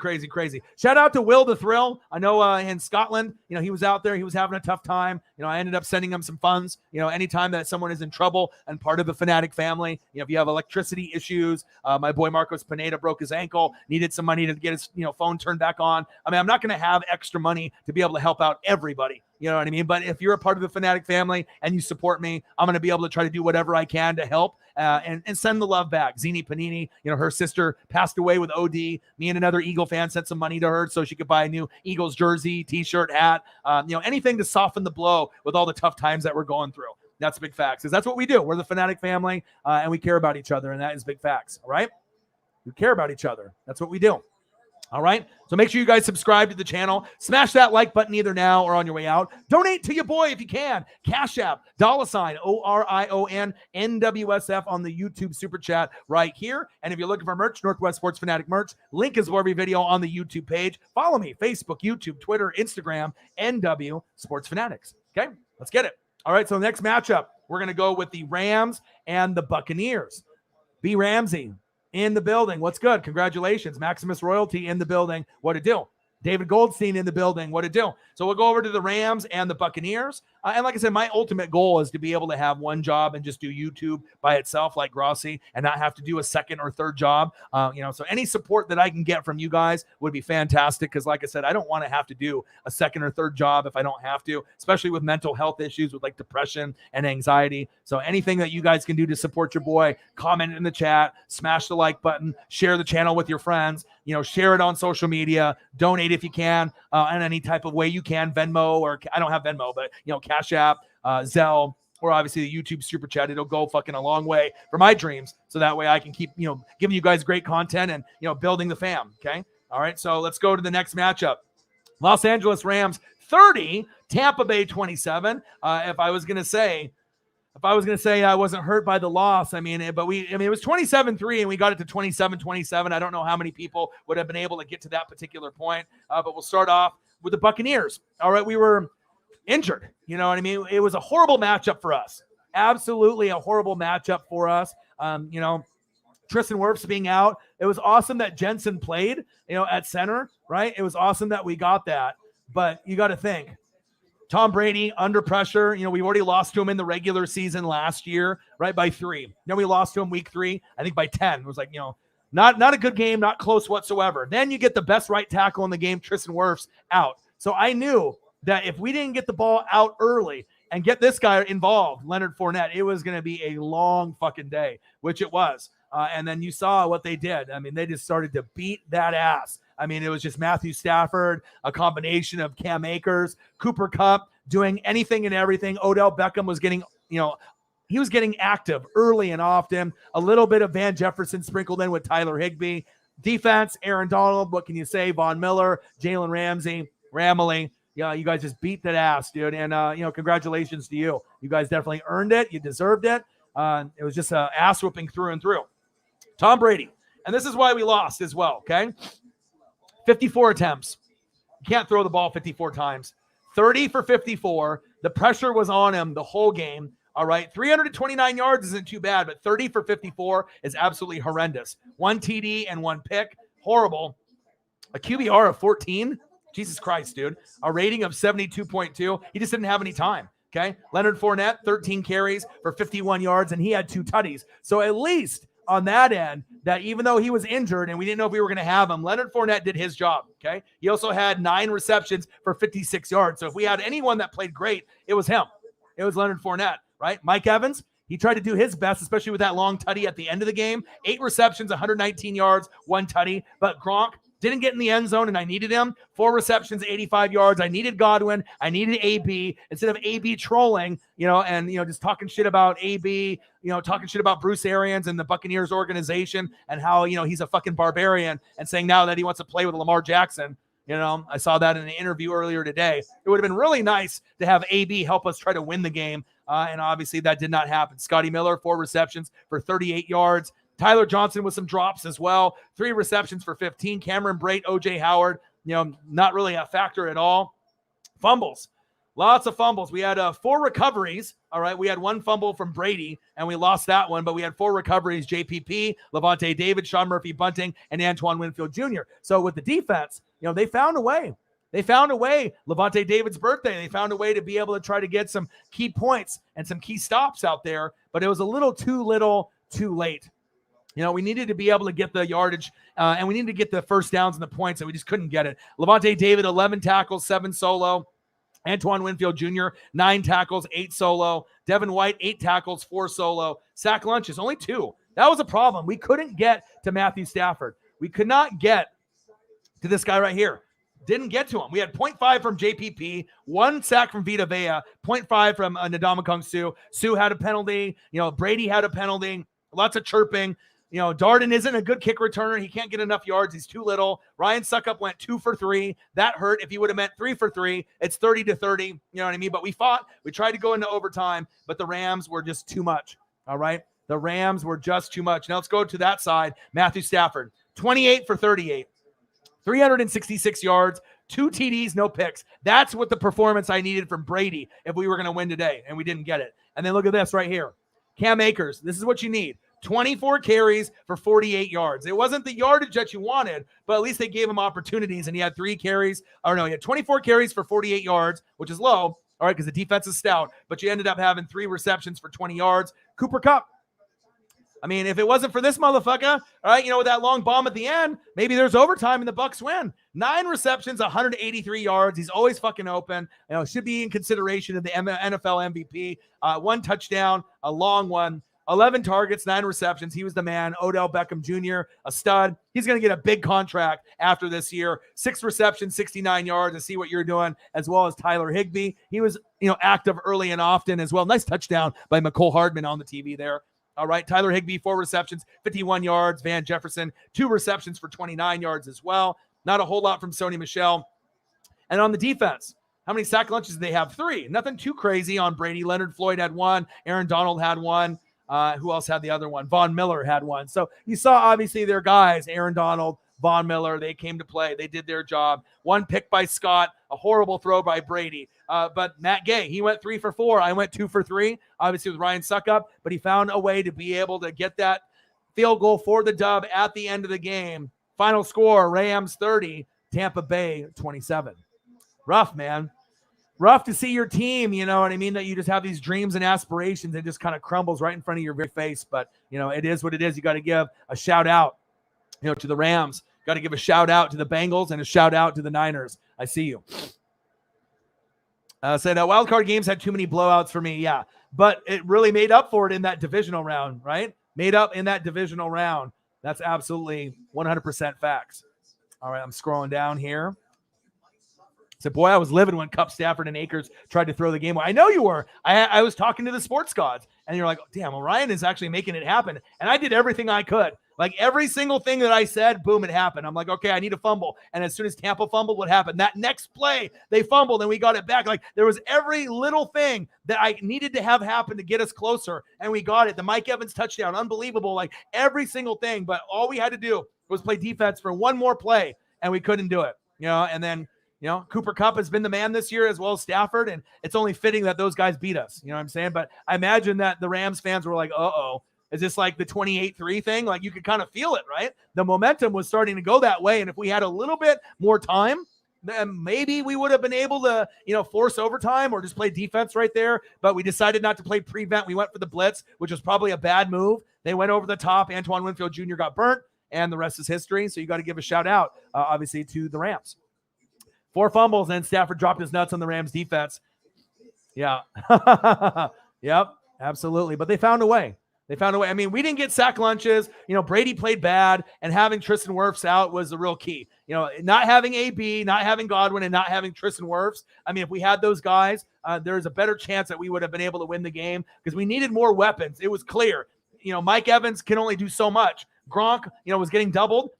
Shout out to Will the Thrill. I know in Scotland, he was out there. He was having a tough time. I ended up sending him some funds. Anytime that someone is in trouble and part of the Fanatic family, if you have electricity issues, my boy Marcos Pineda broke his ankle, needed some money to get his phone turned back on. I mean, I'm not going to have extra money to be able to help out everybody. You know what I mean? But if you're a part of the Fanatic family and you support me, I'm going to be able to try to do whatever I can to help and send the love back. Zini Panini, her sister passed away with OD. Me and another Eagle fan sent some money to her so she could buy a new Eagles jersey, T-shirt, hat, anything to soften the blow with all the tough times that we're going through. That's big facts, because that's what we do. We're the Fanatic family, and we care about each other, and that is big facts, all right? We care about each other. That's what we do. All right. So make sure you guys subscribe to the channel. Smash that like button either now or on your way out. Donate to your boy if you can. Cash App, $ ORION NWSF on the YouTube super chat right here. And if you're looking for merch, Northwest Sports Fanatic merch, link is below every video on the YouTube page. Follow me, Facebook, YouTube, Twitter, Instagram, NW Sports Fanatics. Okay, let's get it. All right. So the next matchup, we're going to go with the Rams and the Buccaneers. B. Ramsey in the building. What's good? Congratulations. Maximus Royalty in the building. What a deal. David Goldstein in the building. What a deal. So we'll go over to the Rams and the Buccaneers. And like I said, my ultimate goal is to be able to have one job and just do YouTube by itself like Grossi and not have to do a second or third job. So any support that I can get from you guys would be fantastic, because like I said, I don't want to have to do a second or third job if I don't have to, especially with mental health issues with like depression and anxiety. So anything that you guys can do to support your boy, comment in the chat, smash the like button, share the channel with your friends, share it on social media, donate if you can, in any type of way you can, Venmo, or I don't have Venmo, but Cash App, Zelle, or obviously the YouTube super chat. It'll go fucking a long way for my dreams. So that way I can keep, giving you guys great content and, building the fam. Okay. All right. So let's go to the next matchup. Los Angeles Rams 30, Tampa Bay 27. If I was going to say I wasn't hurt by the loss, it was 27-3 and we got it to 27-27. I don't know how many people would have been able to get to that particular point, but we'll start off with the Buccaneers. All right, we were injured. You know what I mean? It was a horrible matchup for us. Absolutely a horrible matchup for us. Tristan Wirfs being out. It was awesome that Jensen played, at center, right? It was awesome that we got that. But you got to think, Tom Brady under pressure. We already lost to him in the regular season last year, right? By 3. Then we lost to him week 3, I think by 10. It was like, not a good game, not close whatsoever. Then you get the best right tackle in the game, Tristan Wirfs, out. So I knew that if we didn't get the ball out early and get this guy involved, Leonard Fournette, it was going to be a long fucking day, which it was. And then you saw what they did. They just started to beat that ass. It was just Matthew Stafford, a combination of Cam Akers, Cooper Kupp, doing anything and everything. Odell Beckham was getting, he was getting active early and often. A little bit of Van Jefferson sprinkled in with Tyler Higbee. Defense, Aaron Donald, what can you say? Von Miller, Jalen Ramsey, Ramley. Yeah, you guys just beat that ass, dude. And, congratulations to you. You guys definitely earned it. You deserved it. It was just an ass whooping through and through. Tom Brady. And this is why we lost as well, okay? 54 attempts. You can't throw the ball 54 times. 30 for 54. The pressure was on him the whole game. All right. 329 yards isn't too bad, but 30 for 54 is absolutely horrendous. 1 TD and 1 pick. Horrible. A QBR of 14. Jesus Christ, dude. A rating of 72.2. He just didn't have any time. Okay. Leonard Fournette, 13 carries for 51 yards, and he had 2 tutties. So at least on that end, that even though he was injured and we didn't know if we were going to have him, Leonard Fournette did his job, okay? He also had 9 receptions for 56 yards. So if we had anyone that played great, it was him. It was Leonard Fournette, right? Mike Evans, he tried to do his best, especially with that long tutty at the end of the game. 8 receptions, 119 yards, 1 tutty. But Gronk didn't get in the end zone, and I needed him. 4 receptions, 85 yards. I needed Godwin. I needed AB. Instead of AB trolling, just talking shit about AB, talking shit about Bruce Arians and the Buccaneers organization and how, he's a fucking barbarian, and saying now that he wants to play with Lamar Jackson. I saw that in an interview earlier today. It would have been really nice to have AB help us try to win the game. And obviously that did not happen. Scotty Miller, 4 receptions for 38 yards. Tyler Johnson with some drops as well. 3 receptions for 15. Cameron Brate, OJ Howard, not really a factor at all. Fumbles. Lots of fumbles. We had 4 recoveries. All right. We had 1 fumble from Brady and we lost that one, but we had 4 recoveries. JPP, Levante David, Sean Murphy Bunting, and Antoine Winfield Jr. So with the defense, they found a way. They found a way. Levante David's birthday. They found a way to be able to try to get some key points and some key stops out there, but it was a little, too late. We needed to be able to get the yardage and we needed to get the first downs and the points, and we just couldn't get it. Levante David, 11 tackles, 7 solo. Antoine Winfield Jr., 9 tackles, 8 solo. Devin White, 8 tackles, 4 solo. Sack lunches, only 2. That was a problem. We couldn't get to Matthew Stafford. We could not get to this guy right here. Didn't get to him. We had 0.5 from JPP, 1 sack from Vita Vea, 0.5 from Ndamukong Suh. Suh had a penalty. Brady had a penalty. Lots of chirping. Darden isn't a good kick returner. He can't get enough yards. He's too little. Ryan Suckup went 2 for 3. That hurt. If he would have meant 3 for 3, it's 30-30. You know what I mean? But we fought. We tried to go into overtime, but the Rams were just too much. All right? The Rams were just too much. Now let's go to that side. Matthew Stafford, 28 for 38. 366 yards, 2 TDs, no picks. That's what the performance I needed from Brady if we were going to win today, and we didn't get it. And then look at this right here. Cam Akers, this is what you need. 24 carries for 48 yards. It wasn't the yardage that you wanted, but at least they gave him opportunities, and he had 3 carries. Or no, he had 24 carries for 48 yards, which is low, all right, because the defense is stout, but you ended up having 3 receptions for 20 yards. Cooper Kupp. I mean, if it wasn't for this motherfucker, all right, with that long bomb at the end, maybe there's overtime and the Bucs win. 9 receptions, 183 yards. He's always fucking open. Should be in consideration of the NFL MVP. 1 touchdown, a long one. 11 targets, 9 receptions. He was the man. Odell Beckham Jr., a stud. He's going to get a big contract after this year. 6 receptions, 69 yards. I see what you're doing, as well as Tyler Higbee. He was, active early and often as well. Nice touchdown by McCole Hardman on the TV there. All right, Tyler Higbee, 4 receptions, 51 yards. Van Jefferson, 2 receptions for 29 yards as well. Not a whole lot from Sony Michel. And on the defense, how many sack lunches did they have? 3. Nothing too crazy on Brady. Leonard Floyd had 1. Aaron Donald had 1. Who else had the other one? Von Miller had 1. So you saw, obviously, their guys, Aaron Donald, Von Miller, they came to play. They did their job. 1 pick by Scott, a horrible throw by Brady. But Matt Gay, he went 3 for 4. I went 2 for 3, obviously with Ryan Suckup, but he found a way to be able to get that field goal for the dub at the end of the game. Final score, Rams 30, Tampa Bay 27. Rough, man. Rough to see your team, you know what I mean, that you just have these dreams and aspirations and just kind of crumbles right in front of your very face. But, it is what it is. You got to give a shout out, to the Rams. Got to give a shout out to the Bengals and a shout out to the Niners. I see you. Said wild card games had too many blowouts for me. Yeah, but it really made up for it in that divisional round, right? Made up in that divisional round. That's absolutely 100% facts. All right, I'm scrolling down here. Said, boy, I was livid when Kupp, Stafford, and Akers tried to throw the game away. I know you were. I was talking to the sports gods, and you're like, damn, Ryan is actually making it happen. And I did everything I could. Like every single thing that I said, boom, it happened. I'm like, okay, I need a fumble. And as soon as Tampa fumbled, what happened? That next play, they fumbled and we got it back. Like there was every little thing that I needed to have happen to get us closer. And we got it. The Mike Evans touchdown, unbelievable. Like every single thing. But all we had to do was play defense for one more play and we couldn't do it. And then, Cooper Kupp has been the man this year as well as Stafford. And it's only fitting that those guys beat us. You know what I'm saying? But I imagine that the Rams fans were like, uh-oh. Is this like the 28-3 thing? Like you could kind of feel it, right? The momentum was starting to go that way. And if we had a little bit more time, then maybe we would have been able to, force overtime or just play defense right there. But we decided not to play prevent. We went for the blitz, which was probably a bad move. They went over the top. Antoine Winfield Jr. got burnt, and the rest is history. So you got to give a shout out, obviously, to the Rams. 4 fumbles, and Stafford dropped his nuts on the Rams defense. Yeah. Yep, absolutely. But they found a way. I mean, we didn't get sack lunches. Brady played bad, and having Tristan Wirfs out was the real key. Not having AB, not having Godwin, and not having Tristan Wirfs. I mean, if we had those guys, there's a better chance that we would have been able to win the game because we needed more weapons. It was clear. Mike Evans can only do so much. Gronk, was getting doubled.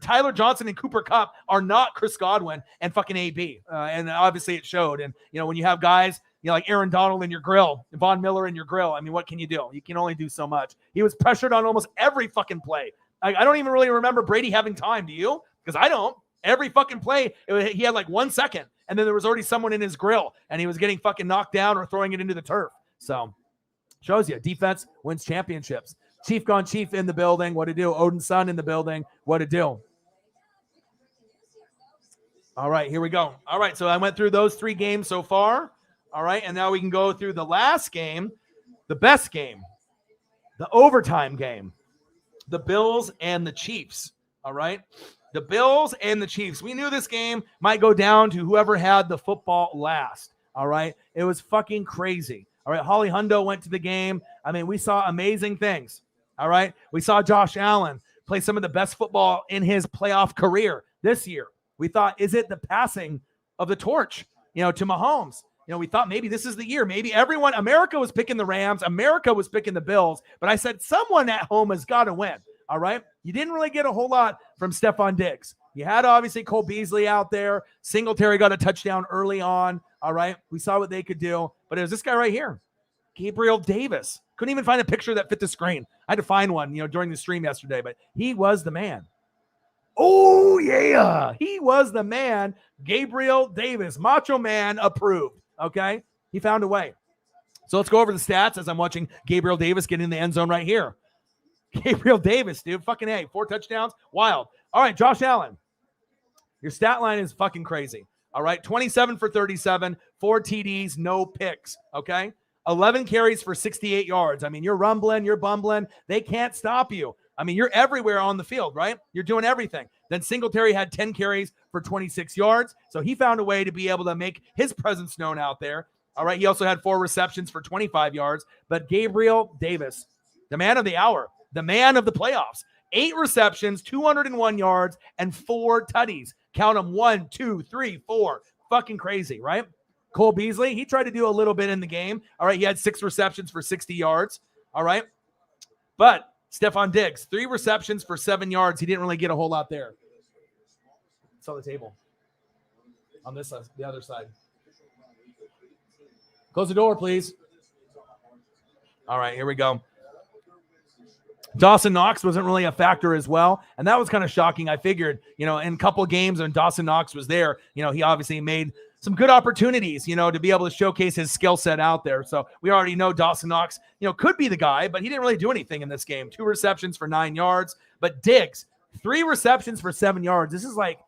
Tyler Johnson and Cooper Kupp are not Chris Godwin and fucking AB. And obviously it showed. And, when you have guys, like Aaron Donald in your grill, Von Miller in your grill, I mean, what can you do? You can only do so much. He was pressured on almost every fucking play. I don't even really remember Brady having time. Do you? Because I don't. Every fucking play, he had like 1 second. And then there was already someone in his grill. And he was getting fucking knocked down or throwing it into the turf. So, shows you. Defense wins championships. Chief Gone Chief in the building. What to do? Odin's son in the building. What to do? All right, here we go. All right, so I went through those 3 games so far. All right, and now we can go through the last game, the best game, the overtime game, the Bills and the Chiefs. All right, the Bills and the Chiefs. We knew this game might go down to whoever had the football last. All right. It was fucking crazy. All right. Holly Hundo went to the game. I mean, we saw amazing things. All right. We saw Josh Allen play some of the best football in his playoff career this year. We thought, is it the passing of the torch, to Mahomes? We thought maybe this is the year. Maybe America was picking the Rams. America was picking the Bills. But I said someone at home has got to win. All right. You didn't really get a whole lot from Stephon Diggs. You had obviously Cole Beasley out there. Singletary got a touchdown early on. All right. We saw what they could do. But it was this guy right here, Gabriel Davis. Couldn't even find a picture that fit the screen. I had to find one, during the stream yesterday. But he was the man. Oh, yeah. He was the man. Gabriel Davis. Macho Man approved. Okay. He found a way. So let's go over the stats as I'm watching Gabriel Davis get in the end zone right here. Gabriel Davis, dude. Fucking A. 4 touchdowns. Wild. All right, Josh Allen. Your stat line is fucking crazy. All right. 27 for 37, 4 TDs, no picks. Okay. 11 carries for 68 yards. I mean, you're rumbling, you're bumbling. They can't stop you. I mean, you're everywhere on the field, right? You're doing everything. Then Singletary had 10 carries for 26 yards. So he found a way to be able to make his presence known out there. All right. He also had 4 receptions for 25 yards. But Gabriel Davis, the man of the hour, the man of the playoffs, 8 receptions, 201 yards, and 4 tutties. Count them 1, 2, 3, 4. Fucking crazy, right? Cole Beasley, he tried to do a little bit in the game. All right. He had 6 receptions for 60 yards. All right. But Stephon Diggs, 3 receptions for 7 yards. He didn't really get a whole lot there. It's on the table. On this side, the other side. Close the door, please. All right, here we go. Dawson Knox wasn't really a factor as well, and that was kind of shocking. I figured, in a couple of games when Dawson Knox was there, he obviously made some good opportunities, to be able to showcase his skill set out there. So we already know Dawson Knox, could be the guy, but he didn't really do anything in this game. 2 receptions for 9 yards, but Diggs, 3 receptions for 7 yards. This is like,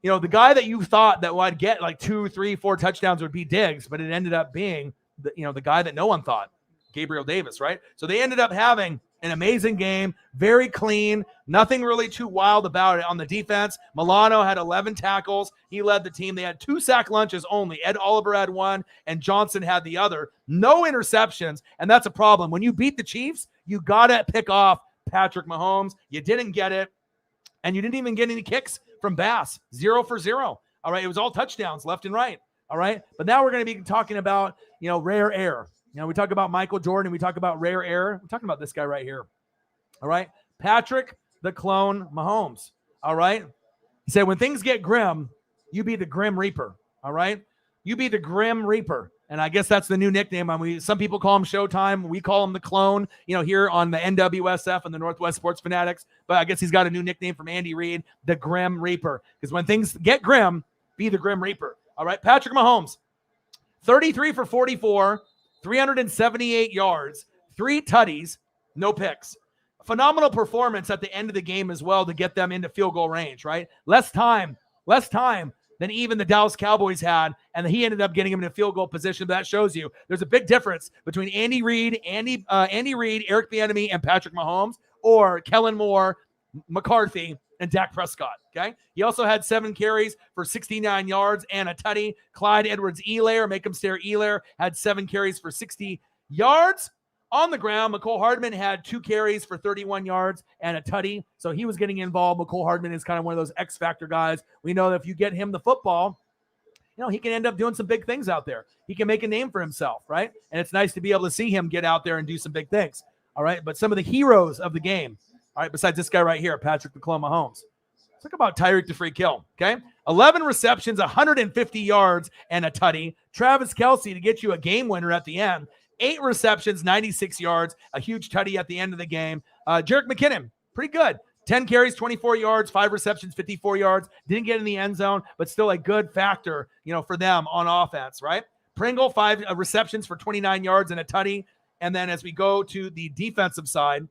the guy that you thought that would get like 2, 3, 4 touchdowns would be Diggs, but it ended up being the guy that no one thought, Gabriel Davis, right? So they ended up having an amazing game, very clean, nothing really too wild about it on the defense. Milano had 11 tackles. He led the team. They had 2 sack lunches only. Ed Oliver had 1, and Johnson had the other. No interceptions, and that's a problem. When you beat the Chiefs, you got to pick off Patrick Mahomes. You didn't get it, and you didn't even get any kicks from Bass. 0 for 0. All right, it was all touchdowns left and right. All right, but now we're going to be talking about, rare air. We talk about Michael Jordan. We talk about rare air. We're talking about this guy right here. All right. Patrick the Clone Mahomes. All right. He said, when things get grim, you be the Grim Reaper. All right. You be the Grim Reaper. And I guess that's the new nickname. Some people call him Showtime. We call him the Clone, here on the NWSF and the Northwest Sports Fanatics. But I guess he's got a new nickname from Andy Reid, the Grim Reaper. Because when things get grim, be the Grim Reaper. All right. Patrick Mahomes, 33 for 44. 378 yards, 3 tutties, no picks. Phenomenal performance at the end of the game as well to get them into field goal range, right? Less time than even the Dallas Cowboys had, and he ended up getting him in a field goal position. But that shows you there's a big difference between Andy Reid, Eric Bieniemy, and Patrick Mahomes, or Kellen Moore, McCarthy, and Dak Prescott, okay? He also had 7 carries for 69 yards and a tutty. Clyde Edwards-Helaire, make him stare, Helaire, had 7 carries for 60 yards. On the ground, McCole Hardman had 2 carries for 31 yards and a tutty, so he was getting involved. McCole Hardman is kind of one of those X-factor guys. We know that if you get him the football, he can end up doing some big things out there. He can make a name for himself, right? And it's nice to be able to see him get out there and do some big things, all right? But some of the heroes of the game, all right, besides this guy right here, Patrick the Clone Mahomes. Let's talk about Tyreek the Freak Hill, okay? 11 receptions, 150 yards, and a tutty. Travis Kelce to get you a game winner at the end. 8 receptions, 96 yards, a huge tutty at the end of the game. Jerick McKinnon, pretty good. 10 carries, 24 yards, 5 receptions, 54 yards. Didn't get in the end zone, but still a good factor, for them on offense, right? Pringle, 5 receptions for 29 yards and a tutty. And then as we go to the defensive side,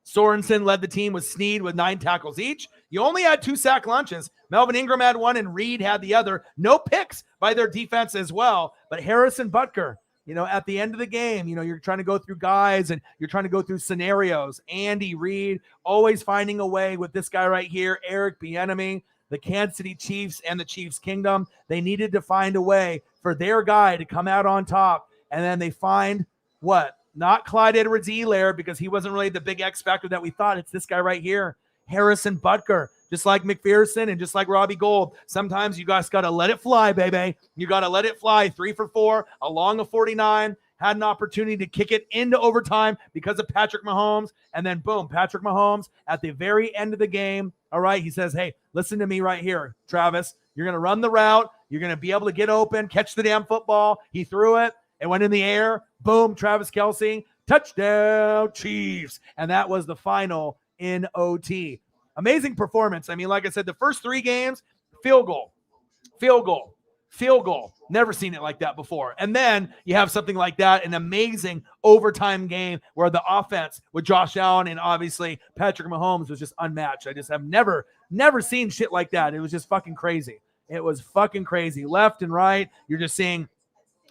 Sorensen led the team with Snead with 9 tackles each. You only had 2 sack lunches. Melvin Ingram had 1 and Reed had the other. No picks by their defense as well. But Harrison Butker, at the end of the game, you're trying to go through guys and you're trying to go through scenarios. Andy Reid always finding a way with this guy right here, Eric Bieniemy. the Kansas City Chiefs and the Chiefs Kingdom. They needed to find a way for their guy to come out on top. And then they find what? Not Clyde Edwards-Helaire, because he wasn't really the big X factor that we thought. It's this guy right here, Harrison Butker. Just like McPherson and just like Robbie Gould, sometimes you guys got to let it fly, baby. You got to let it fly. 3 for 4, along a 49. Had an opportunity to kick it into overtime because of Patrick Mahomes. And then, boom, Patrick Mahomes at the very end of the game. All right, he says, hey, listen to me right here, Travis. You're going to run the route. You're going to be able to get open, catch the damn football. He threw it. It went in the air. Boom, Travis Kelce. Touchdown, Chiefs. And that was the final in OT. Amazing performance. I mean, like I said, the first 3 games, field goal, field goal, field goal. Never seen it like that before. And then you have something like that, an amazing overtime game where the offense with Josh Allen and obviously Patrick Mahomes was just unmatched. I just have never seen shit like that. It was just fucking crazy. It was fucking crazy. Left and right, you're just seeing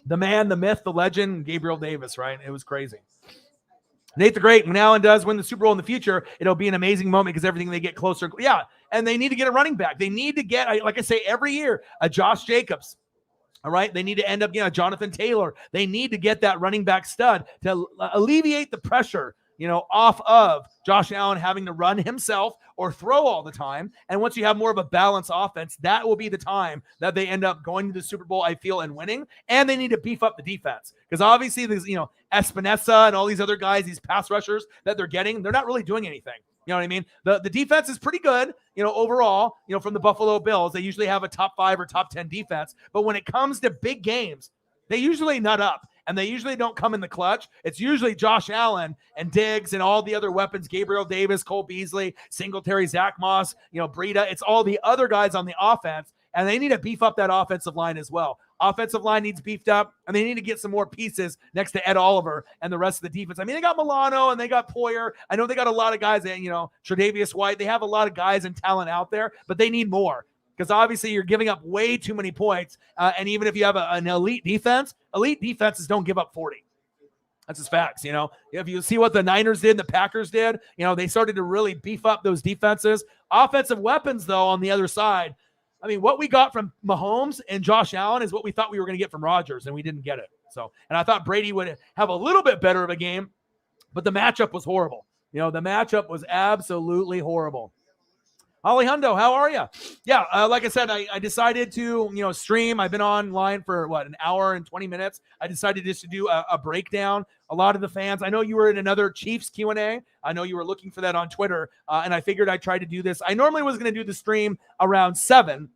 the man, the myth, the legend, Gabriel Davis, right? It was crazy. Nate the Great, when Allen does win the Super Bowl in the future, it'll be an amazing moment because everything they get closer. Yeah, and they need to get a running back. They need to get, like I say, every year, a Josh Jacobs. All right, they need to end up getting a Jonathan Taylor. They need to get that running back stud to alleviate the pressure, off of Josh Allen having to run himself or throw all the time. And once you have more of a balanced offense, that will be the time that they end up going to the Super Bowl, I feel, and winning. And they need to beef up the defense because obviously there's, Espinosa and all these other guys, these pass rushers that they're getting, they're not really doing anything. You know what I mean? The defense is pretty good, overall, from the Buffalo Bills. They usually have a top 5 or top 10 defense. But when it comes to big games, they usually nut up. And they usually don't come in the clutch. It's usually Josh Allen and Diggs and all the other weapons, Gabriel Davis, Cole Beasley, Singletary, Zach Moss, Breida. It's all the other guys on the offense, and they need to beef up that offensive line as well. Offensive line needs beefed up, and they need to get some more pieces next to Ed Oliver and the rest of the defense. I mean, they got Milano and they got Poyer. I know they got a lot of guys, and Tre'Davious White. They have a lot of guys and talent out there, but they need more. Because obviously you're giving up way too many points. And even if you have an elite defenses don't give up 40. That's just facts, If you see what the Niners did, the Packers did, they started to really beef up those defenses. Offensive weapons, though, on the other side, I mean, what we got from Mahomes and Josh Allen is what we thought we were going to get from Rodgers, and we didn't get it. And I thought Brady would have a little bit better of a game, but the matchup was horrible. The matchup was absolutely horrible. Holly Hundo, how are you? Yeah, like I said, I decided to, stream. I've been online for, an hour and 20 minutes. I decided just to do a breakdown. A lot of the fans, I know you were in another Chiefs Q&A. I know you were looking for that on Twitter, and I figured I'd try to do this. I normally was going to do the stream around 7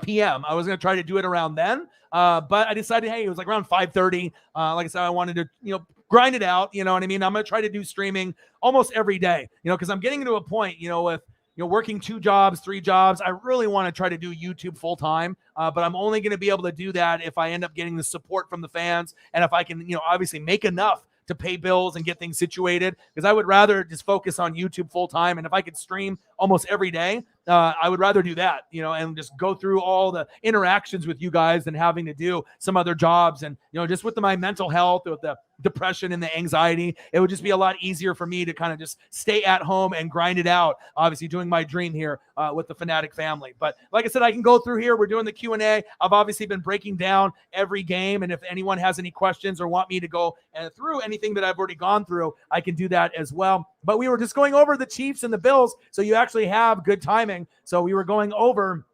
p.m. I was going to try to do it around then, but I decided, hey, it was like around 5:30. Like I said, I wanted to, grind it out. You know what I mean? I'm going to try to do streaming almost every day, because I'm getting to a point, with working 2 jobs, 3 jobs. I really want to try to do YouTube full time, but I'm only going to be able to do that if I end up getting the support from the fans and if I can, obviously make enough to pay bills and get things situated, because I would rather just focus on YouTube full time. And if I could stream almost every day, I would rather do that, and just go through all the interactions with you guys than having to do some other jobs. And, just with my mental health, with the depression and the anxiety, it would just be a lot easier for me to kind of just stay at home and grind it out, obviously doing my dream here with the Fanatic family. But like I said, I can go through here. We're doing the Q&A. I've obviously been breaking down every game. And if anyone has any questions or want me to go through anything that I've already gone through, I can do that as well. But we were just going over the Chiefs and the Bills, so you actually have good timing. So we were going over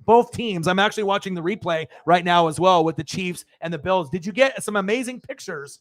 both teams. I'm actually watching the replay right now as well with the Chiefs and the Bills. Did you get some amazing pictures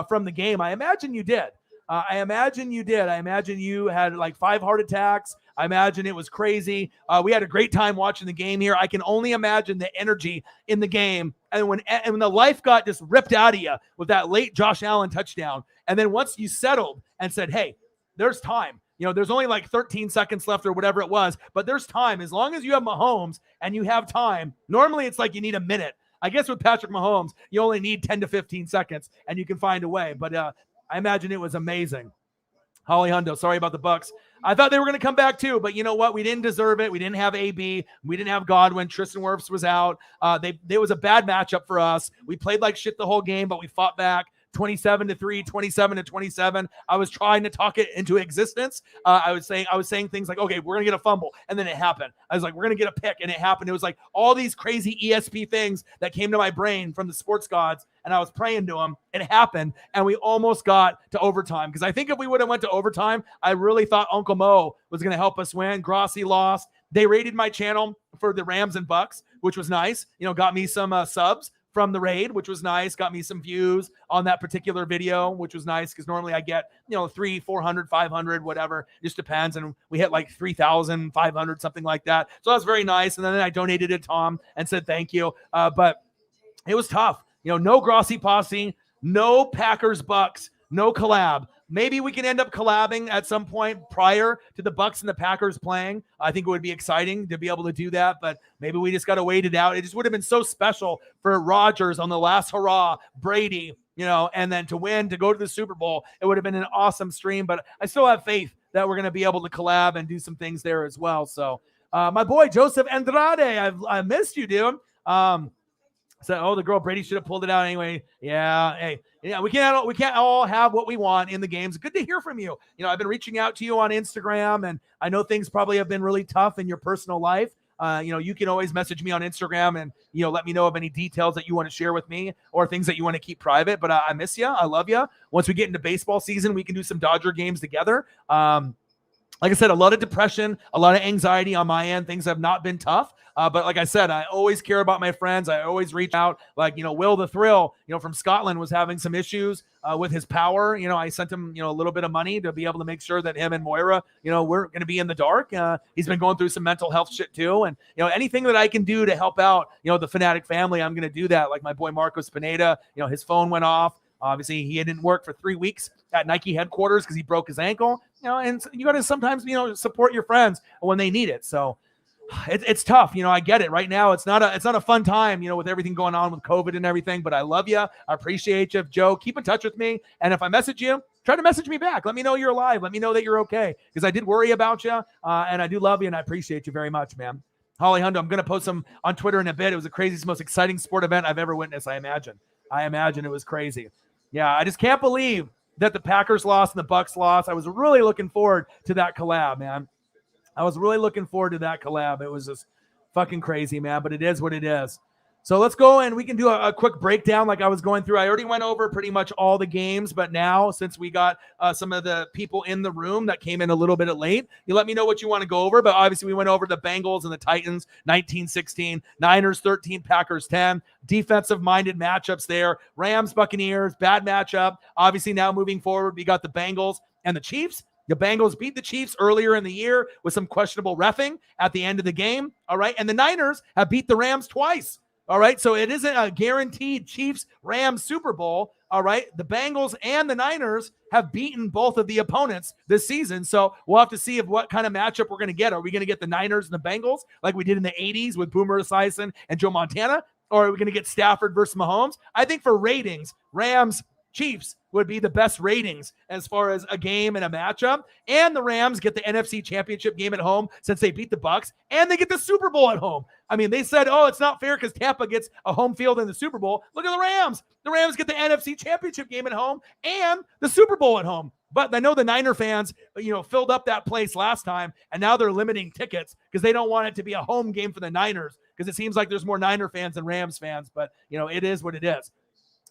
from the game? I imagine you did. I imagine you had like 5 heart attacks. I imagine it was crazy. We had a great time watching the game here. I can only imagine the energy in the game. And when the life got just ripped out of you with that late Josh Allen touchdown. And then once you settled and said, hey, there's time. There's only like 13 seconds left or whatever it was, but there's time. As long as you have Mahomes and you have time, normally it's like you need a minute. I guess with Patrick Mahomes, you only need 10 to 15 seconds and you can find a way. But I imagine it was amazing. Holly Hundo, sorry about the Bucs. I thought they were going to come back too, but you know what? We didn't deserve it. We didn't have AB. We didn't have Godwin. Tristan Wirfs was out. It was a bad matchup for us. We played like shit the whole game, but we fought back. 27-3, 27-27. I was trying to talk it into existence. I was saying things like, okay, we're going to get a fumble. And then it happened. I was like, we're going to get a pick. And it happened. It was like all these crazy ESP things that came to my brain from the sports gods. And I was praying to them. It happened. And we almost got to overtime. Because I think if we would have went to overtime, I really thought Uncle Mo was going to help us win. Grossi lost. They raided my channel for the Rams and Bucks, which was nice. Got me some subs from the raid, which was nice. Got me some views on that particular video, which was nice because normally I get, 300, 400, 500, whatever. It just depends. And we hit like 3,500, something like that. So that was very nice. And then I donated to Tom and said thank you. But it was tough. No Grossi posse, no Packers Bucks, no collab. Maybe we can end up collabing at some point prior to the Bucks and the Packers playing. I think it would be exciting to be able to do that, but maybe we just got to wait it out. It just would have been so special for Rodgers on the last hurrah, Brady, and then to win, to go to the Super Bowl. It would have been an awesome stream, but I still have faith that we're going to be able to collab and do some things there as well. So my boy, Joseph Andrade, I missed you, dude. So, the girl Brady should have pulled it out anyway. Yeah, hey, we can't all have what we want in the games. Good to hear from you. I've been reaching out to you on Instagram, and I know things probably have been really tough in your personal life. You can always message me on Instagram and let me know of any details that you want to share with me or things that you want to keep private. But I miss you. I love you. Once we get into baseball season, we can do some Dodger games together. Like I said, a lot of depression, a lot of anxiety on my end. Things have not been tough. But like I said, I always care about my friends. I always reach out. Like, Will the Thrill, from Scotland was having some issues with his power. I sent him, a little bit of money to be able to make sure that him and Moira, we're going to be in the dark. He's been going through some mental health shit too. And, anything that I can do to help out, the Fanatic family, I'm going to do that. Like my boy, Marcos Pineda, his phone went off. Obviously, he didn't work for 3 weeks at Nike headquarters because he broke his ankle. And you got to sometimes, support your friends when they need it. So it's tough. I get it. Right now, it's not a fun time, with everything going on with COVID and everything. But I love you. I appreciate you, Joe. Keep in touch with me. And if I message you, try to message me back. Let me know you're alive. Let me know that you're okay because I did worry about you. And I do love you and I appreciate you very much, man. Holly Hundo, I'm going to post some on Twitter in a bit. It was the craziest, most exciting sport event I've ever witnessed, I imagine. It was crazy. Yeah, I just can't believe that the Packers lost and the Bucks lost. I was really looking forward to that collab, man. I was really looking forward to that collab. It was just fucking crazy, man, but it is what it is. So let's go and we can do a quick breakdown like I was going through. I already went over pretty much all the games, but now since we got some of the people in the room that came in a little bit late, you let me know what you want to go over. But obviously we went over the Bengals and the Titans, 19-16, Niners 13, Packers 10, defensive-minded matchups there. Rams, Buccaneers, bad matchup. Obviously now moving forward, we got the Bengals and the Chiefs. The Bengals beat the Chiefs earlier in the year with some questionable reffing at the end of the game. All right. And the Niners have beat the Rams twice. All right. So it isn't a guaranteed Chiefs-Rams Super Bowl. All right. The Bengals and the Niners have beaten both of the opponents this season. So we'll have to see what kind of matchup we're going to get. Are we going to get the Niners and the Bengals like we did in the 80s with Boomer Esiason and Joe Montana? Or are we going to get Stafford versus Mahomes? I think for ratings, Rams, Chiefs would be the best ratings as far as a game and a matchup. And the Rams get the NFC Championship game at home since they beat the Bucks, and they get the Super Bowl at home. I mean, they said, oh, it's not fair because Tampa gets a home field in the Super Bowl. Look at the Rams. The Rams get the NFC Championship game at home and the Super Bowl at home. But I know the Niner fans, filled up that place last time, and now they're limiting tickets because they don't want it to be a home game for the Niners because it seems like there's more Niner fans than Rams fans. But, it is what it is.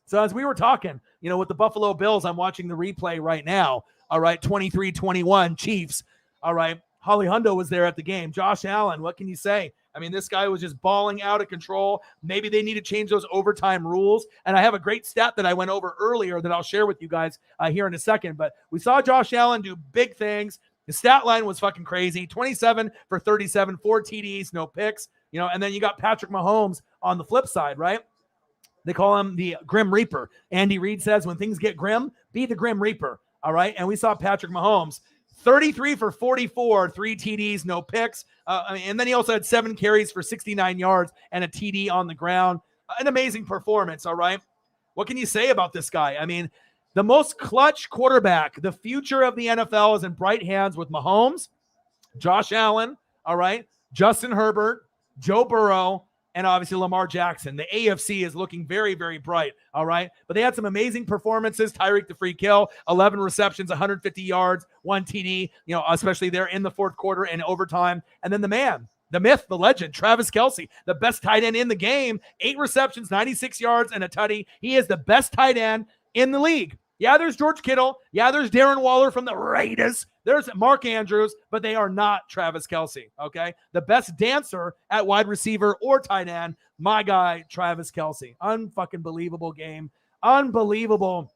So as we were talking, with the Buffalo Bills, I'm watching the replay right now. All right, 23-21 Chiefs. All right, Holly Hundo was there at the game. Josh Allen, what can you say? I mean, this guy was just balling out of control. Maybe they need to change those overtime rules. And I have a great stat that I went over earlier that I'll share with you guys here in a second. But we saw Josh Allen do big things. The stat line was fucking crazy. 27 for 37, 4 TDs, no picks. And then you got Patrick Mahomes on the flip side, right? They call him the Grim Reaper. Andy Reid says when things get grim, be the Grim Reaper. All right. And we saw Patrick Mahomes 33 for 44, 3 TDs, no picks. And then he also had 7 carries for 69 yards and a TD on the ground. An amazing performance. All right. What can you say about this guy? I mean, the most clutch quarterback, the future of the NFL is in bright hands with Mahomes, Josh Allen. All right. Justin Herbert, Joe Burrow, and obviously Lamar Jackson. The AFC is looking very, very bright, all right? But they had some amazing performances. Tyreek the free kill, 11 receptions, 150 yards, 1 TD, especially there in the fourth quarter and overtime. And then the man, the myth, the legend, Travis Kelce, the best tight end in the game, 8 receptions, 96 yards, and a tutty. He is the best tight end in the league. Yeah, there's George Kittle. Yeah, there's Darren Waller from the Raiders. There's Mark Andrews, but they are not Travis Kelce, okay? The best dancer at wide receiver or tight end, my guy, Travis Kelce. Unfucking-believable game. Unbelievable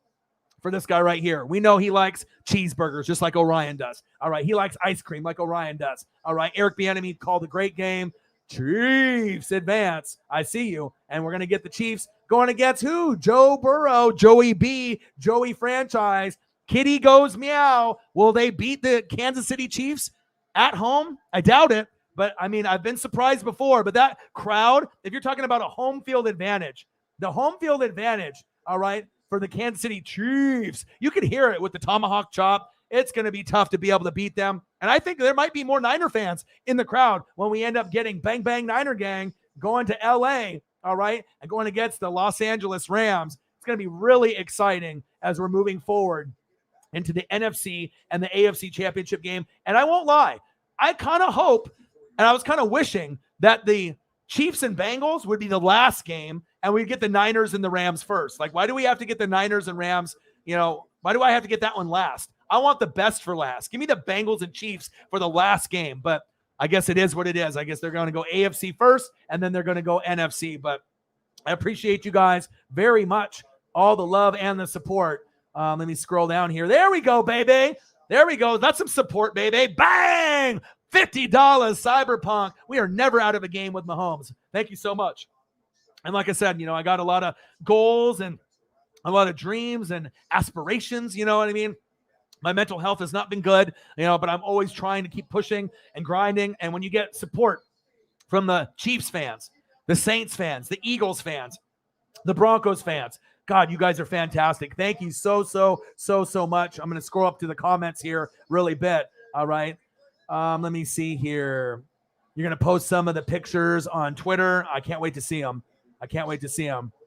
for this guy right here. We know he likes cheeseburgers just like Orion does. All right, he likes ice cream like Orion does. All right, Eric Bieniemy called a great game. Chiefs advance. I see you. And we're going to get the Chiefs going against who? Joe Burrow, Joey B, Joey franchise. Kitty goes meow. Will they beat the Kansas City Chiefs at home? I doubt it. But, I mean, I've been surprised before. But that crowd, if you're talking about a home field advantage, the home field advantage, all right, for the Kansas City Chiefs, you can hear it with the tomahawk chop. It's going to be tough to be able to beat them. And I think there might be more Niner fans in the crowd when we end up getting Bang Bang Niner Gang going to L.A., all right, and going against the Los Angeles Rams. It's going to be really exciting as we're moving forward into the NFC and the AFC championship game. And I won't lie, I kind of hope, and I was kind of wishing that the Chiefs and Bengals would be the last game and we'd get the Niners and the Rams first. Like, why do we have to get the Niners and Rams? Why do I have to get that one last? I want the best for last. Give me the Bengals and Chiefs for the last game. But I guess it is what it is. I guess they're going to go AFC first, and then they're going to go NFC. But I appreciate you guys very much, all the love and the support. Let me scroll down here. There we go, baby. There we go. That's some support, baby. Bang! $50 Cyberpunk. We are never out of a game with Mahomes. Thank you so much. And like I said, I got a lot of goals and a lot of dreams and aspirations. You know what I mean? My mental health has not been good, but I'm always trying to keep pushing and grinding. And when you get support from the Chiefs fans, the Saints fans, the Eagles fans, the Broncos fans, God, you guys are fantastic. Thank you so much. I'm going to scroll up to the comments here really bit. All right. Let me see here. You're going to post some of the pictures on Twitter. I can't wait to see them.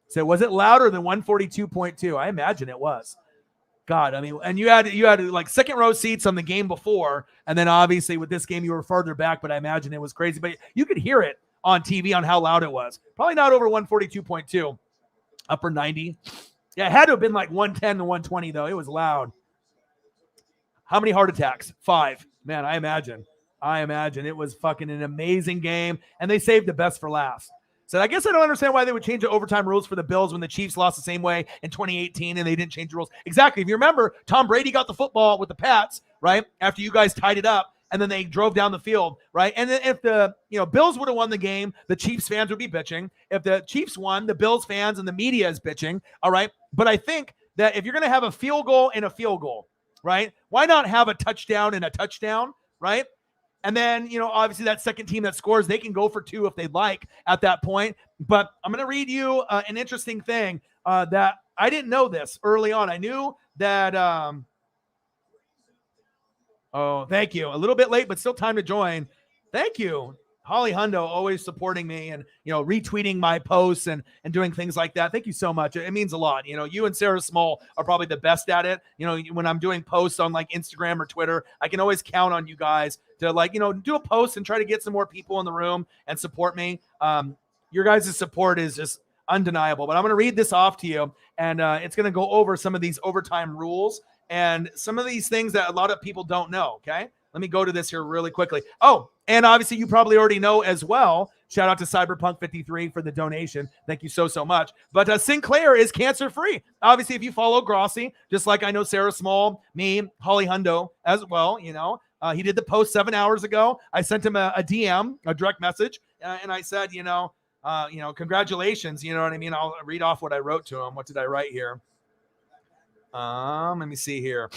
So was it louder than 142.2? I imagine it was. God, I mean, and you had like second row seats on the game before, and then obviously with this game you were further back, but I imagine it was crazy. But you could hear it on TV on how loud it was. Probably not over 142.2, upper 90. Yeah, it had to have been like 110 to 120 though. It was loud. How many heart attacks? 5. Man, I imagine it was fucking an amazing game, and they saved the best for last. So I guess I don't understand why they would change the overtime rules for the Bills when the Chiefs lost the same way in 2018 and they didn't change the rules. Exactly. If you remember, Tom Brady got the football with the Pats, right, after you guys tied it up, and then they drove down the field, right? And then if the Bills would have won the game, the Chiefs fans would be bitching. If the Chiefs won, the Bills fans and the media is bitching, all right? But I think that if you're going to have a field goal and a field goal, right, why not have a touchdown and a touchdown, right? And then, obviously that second team that scores, they can go for 2 if they'd like at that point. But I'm going to read you an interesting thing that I didn't know this early on. I knew that, thank you. A little bit late, but still time to join. Thank you. Holly Hundo always supporting me and, retweeting my posts and doing things like that. Thank you so much. It means a lot. You and Sarah Small are probably the best at it. When I'm doing posts on like Instagram or Twitter, I can always count on you guys to do a post and try to get some more people in the room and support me. Your guys' support is just undeniable, but I'm going to read this off to you, and it's going to go over some of these overtime rules and some of these things that a lot of people don't know. Okay. Let me go to this here really quickly. Oh, and obviously you probably already know as well. Shout out to Cyberpunk53 for the donation. Thank you so much. But Sinclair is cancer-free. Obviously, if you follow Grossi, just like I know Sarah Small, me, Holly Hundo as well, he did the post 7 hours ago. I sent him a DM, a direct message, and I said, congratulations. You know what I mean? I'll read off what I wrote to him. What did I write here? Let me see here.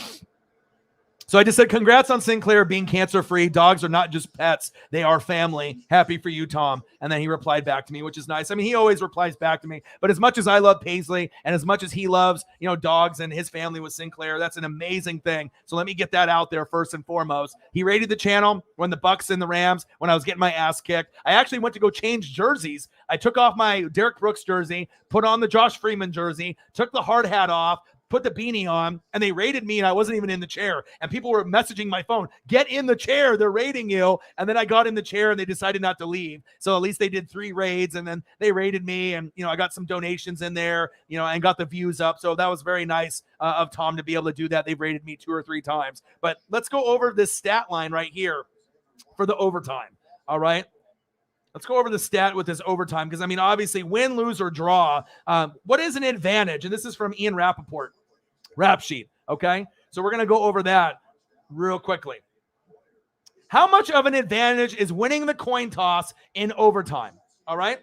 So I just said, congrats on Sinclair being cancer-free. Dogs are not just pets. They are family. Happy for you, Tom. And then he replied back to me, which is nice. I mean, he always replies back to me. But as much as I love Paisley and as much as he loves, dogs and his family with Sinclair, that's an amazing thing. So let me get that out there first and foremost. He rated the channel when the Bucs and the Rams, when I was getting my ass kicked. I actually went to go change jerseys. I took off my Derek Brooks jersey, put on the Josh Freeman jersey, took the hard hat off, put the beanie on, and they rated me, and I wasn't even in the chair. And people were messaging my phone, get in the chair, they're rating you. And then I got in the chair, and they decided not to leave. So at least they did 3 raids, and then they rated me, and, I got some donations in there, and got the views up. So that was very nice of Tom to be able to do that. They've rated me 2 or 3 times. But let's go over this stat line right here for the overtime, all right? Let's go over the stat with this overtime because, obviously, win, lose, or draw, what is an advantage? And this is from Ian Rappaport. Rap sheet, okay? So we're going to go over that real quickly. How much of an advantage is winning the coin toss in overtime, all right?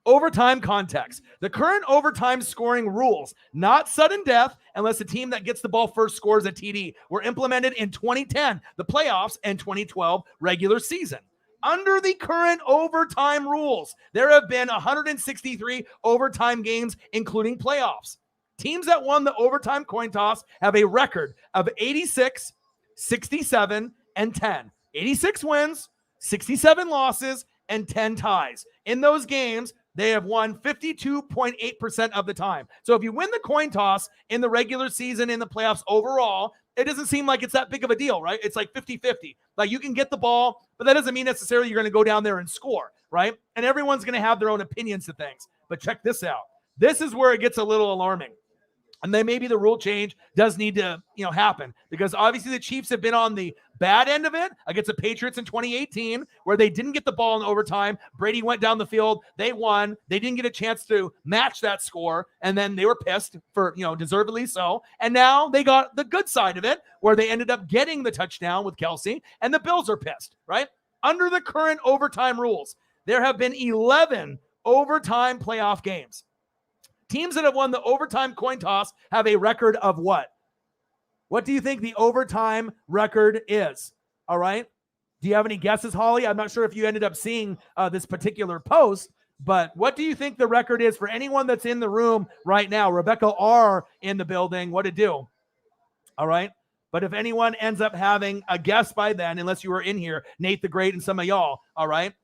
Overtime context. The current overtime scoring rules, not sudden death unless the team that gets the ball first scores a TD, were implemented in 2010, the playoffs, and 2012 regular season. Under the current overtime rules, there have been 163 overtime games, including playoffs. Teams that won the overtime coin toss have a record of 86, 67, and 10. 86 wins, 67 losses, and 10 ties. In those games, they have won 52.8% of the time. So if you win the coin toss in the regular season, in the playoffs overall, it doesn't seem like it's that big of a deal, right? It's like 50-50. Like you can get the ball, but that doesn't mean necessarily you're going to go down there and score, right? And everyone's going to have their own opinions to things. But check this out. This is where it gets a little alarming. And then maybe the rule change does need to, happen because obviously the Chiefs have been on the bad end of it against the Patriots in 2018, where they didn't get the ball in overtime. Brady went down the field. They won. They didn't get a chance to match that score. And then they were pissed for, deservedly so. And now they got the good side of it where they ended up getting the touchdown with Kelsey and the Bills are pissed, right? Under the current overtime rules, there have been 11 overtime playoff games. Teams that have won the overtime coin toss have a record of what? What do you think the overtime record is? All right. Do you have any guesses, Holly? I'm not sure if you ended up seeing this particular post, but what do you think the record is for anyone that's in the room right now? Rebecca R. in the building. What to do? All right. But if anyone ends up having a guess by then, unless you were in here, Nate the Great and some of y'all, all right?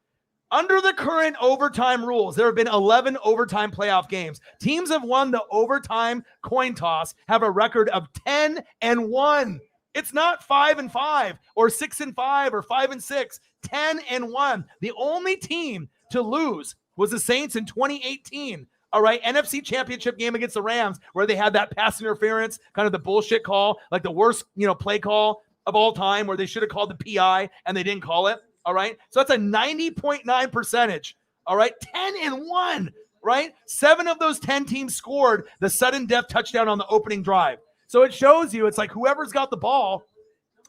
Under the current overtime rules, there have been 11 overtime playoff games. Teams have won the overtime coin toss, have a record of 10-1. It's not 5-5 or 6-5 or 5-6, 10-1. The only team to lose was the Saints in 2018. All right, NFC Championship game against the Rams where they had that pass interference, kind of the bullshit call, like the worst, play call of all time where they should have called the PI and they didn't call it. All right. So that's a 90.9 percentage. All right. 10-1, right? 7 of those 10 teams scored the sudden death touchdown on the opening drive. So it shows you, it's like whoever's got the ball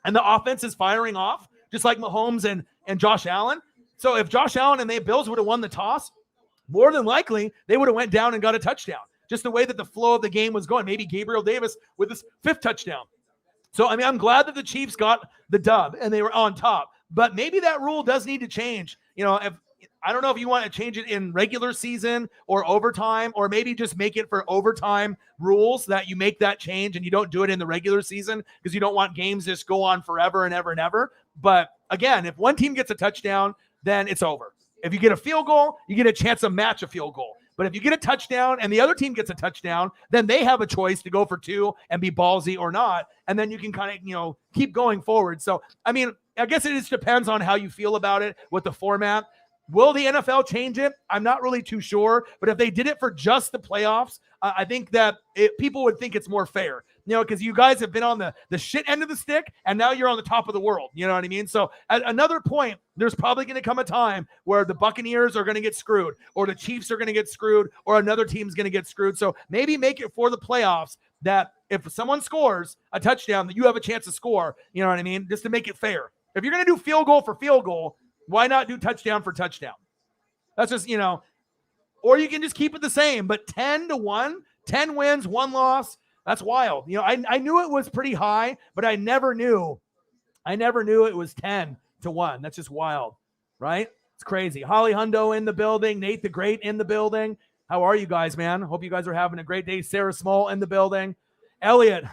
and the offense is firing off, just like Mahomes and Josh Allen. So if Josh Allen and the Bills would have won the toss, more than likely they would have went down and got a touchdown. Just the way that the flow of the game was going. Maybe Gabriel Davis with his 5th touchdown. So, I'm glad that the Chiefs got the dub and they were on top. But maybe that rule does need to change. If I don't know if you want to change it in regular season or overtime, or maybe just make it for overtime rules that you make that change and you don't do it in the regular season because you don't want games just go on forever and ever and ever. But again, if one team gets a touchdown, then it's over. If you get a field goal, you get a chance to match a field goal. But if you get a touchdown and the other team gets a touchdown, then they have a choice to go for 2 and be ballsy or not. And then you can kind of, keep going forward. So, I guess it just depends on how you feel about it with the format. Will the NFL change it? I'm not really too sure. But if they did it for just the playoffs, I think that people would think it's more fair. Because you guys have been on the shit end of the stick, and now you're on the top of the world. You know what I mean? So at another point, there's probably going to come a time where the Buccaneers are going to get screwed, or the Chiefs are going to get screwed, or another team's going to get screwed. So maybe make it for the playoffs that if someone scores a touchdown, that you have a chance to score. You know what I mean? Just to make it fair. If you're going to do field goal for field goal, why not do touchdown for touchdown? That's just, or you can just keep it the same, but 10-1, 10 wins, 1 loss. That's wild. I knew it was pretty high, but I never knew it was 10-1. That's just wild, right? It's crazy. Holly Hundo in the building. Nate the Great in the building. How are you guys, man? Hope you guys are having a great day. Sarah Small in the building. Elliot.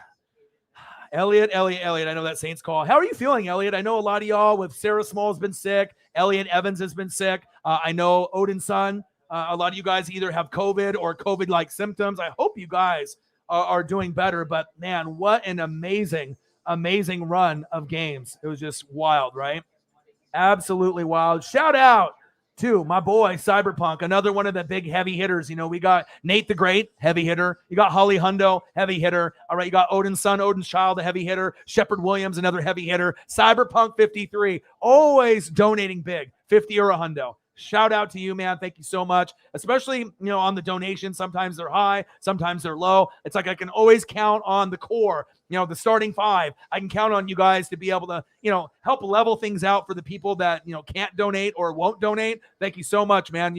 I know that Saints call. How are you feeling, Elliot? I know a lot of y'all with Sarah Small has been sick. Elliot Evans has been sick. I know Odin's son. A lot of you guys either have COVID or COVID-like symptoms. I hope you guys are doing better. But, man, what an amazing run of games. It was just wild, right? Absolutely wild. Shout out to my boy Cyberpunk, another one of the big heavy hitters. We got Nate the Great, heavy hitter. You got Holly Hundo, heavy hitter. All right, you got Odin's son, Odin's child, a heavy hitter. Shepard Williams, another heavy hitter. Cyberpunk 53, always donating big, 50 or a hundo. Shout out to you, man. Thank you so much. Especially, on the donations. Sometimes they're high, sometimes they're low. It's like I can always count on the core, the starting five. I can count on you guys to be able to, help level things out for the people that, can't donate or won't donate. Thank you so much, man.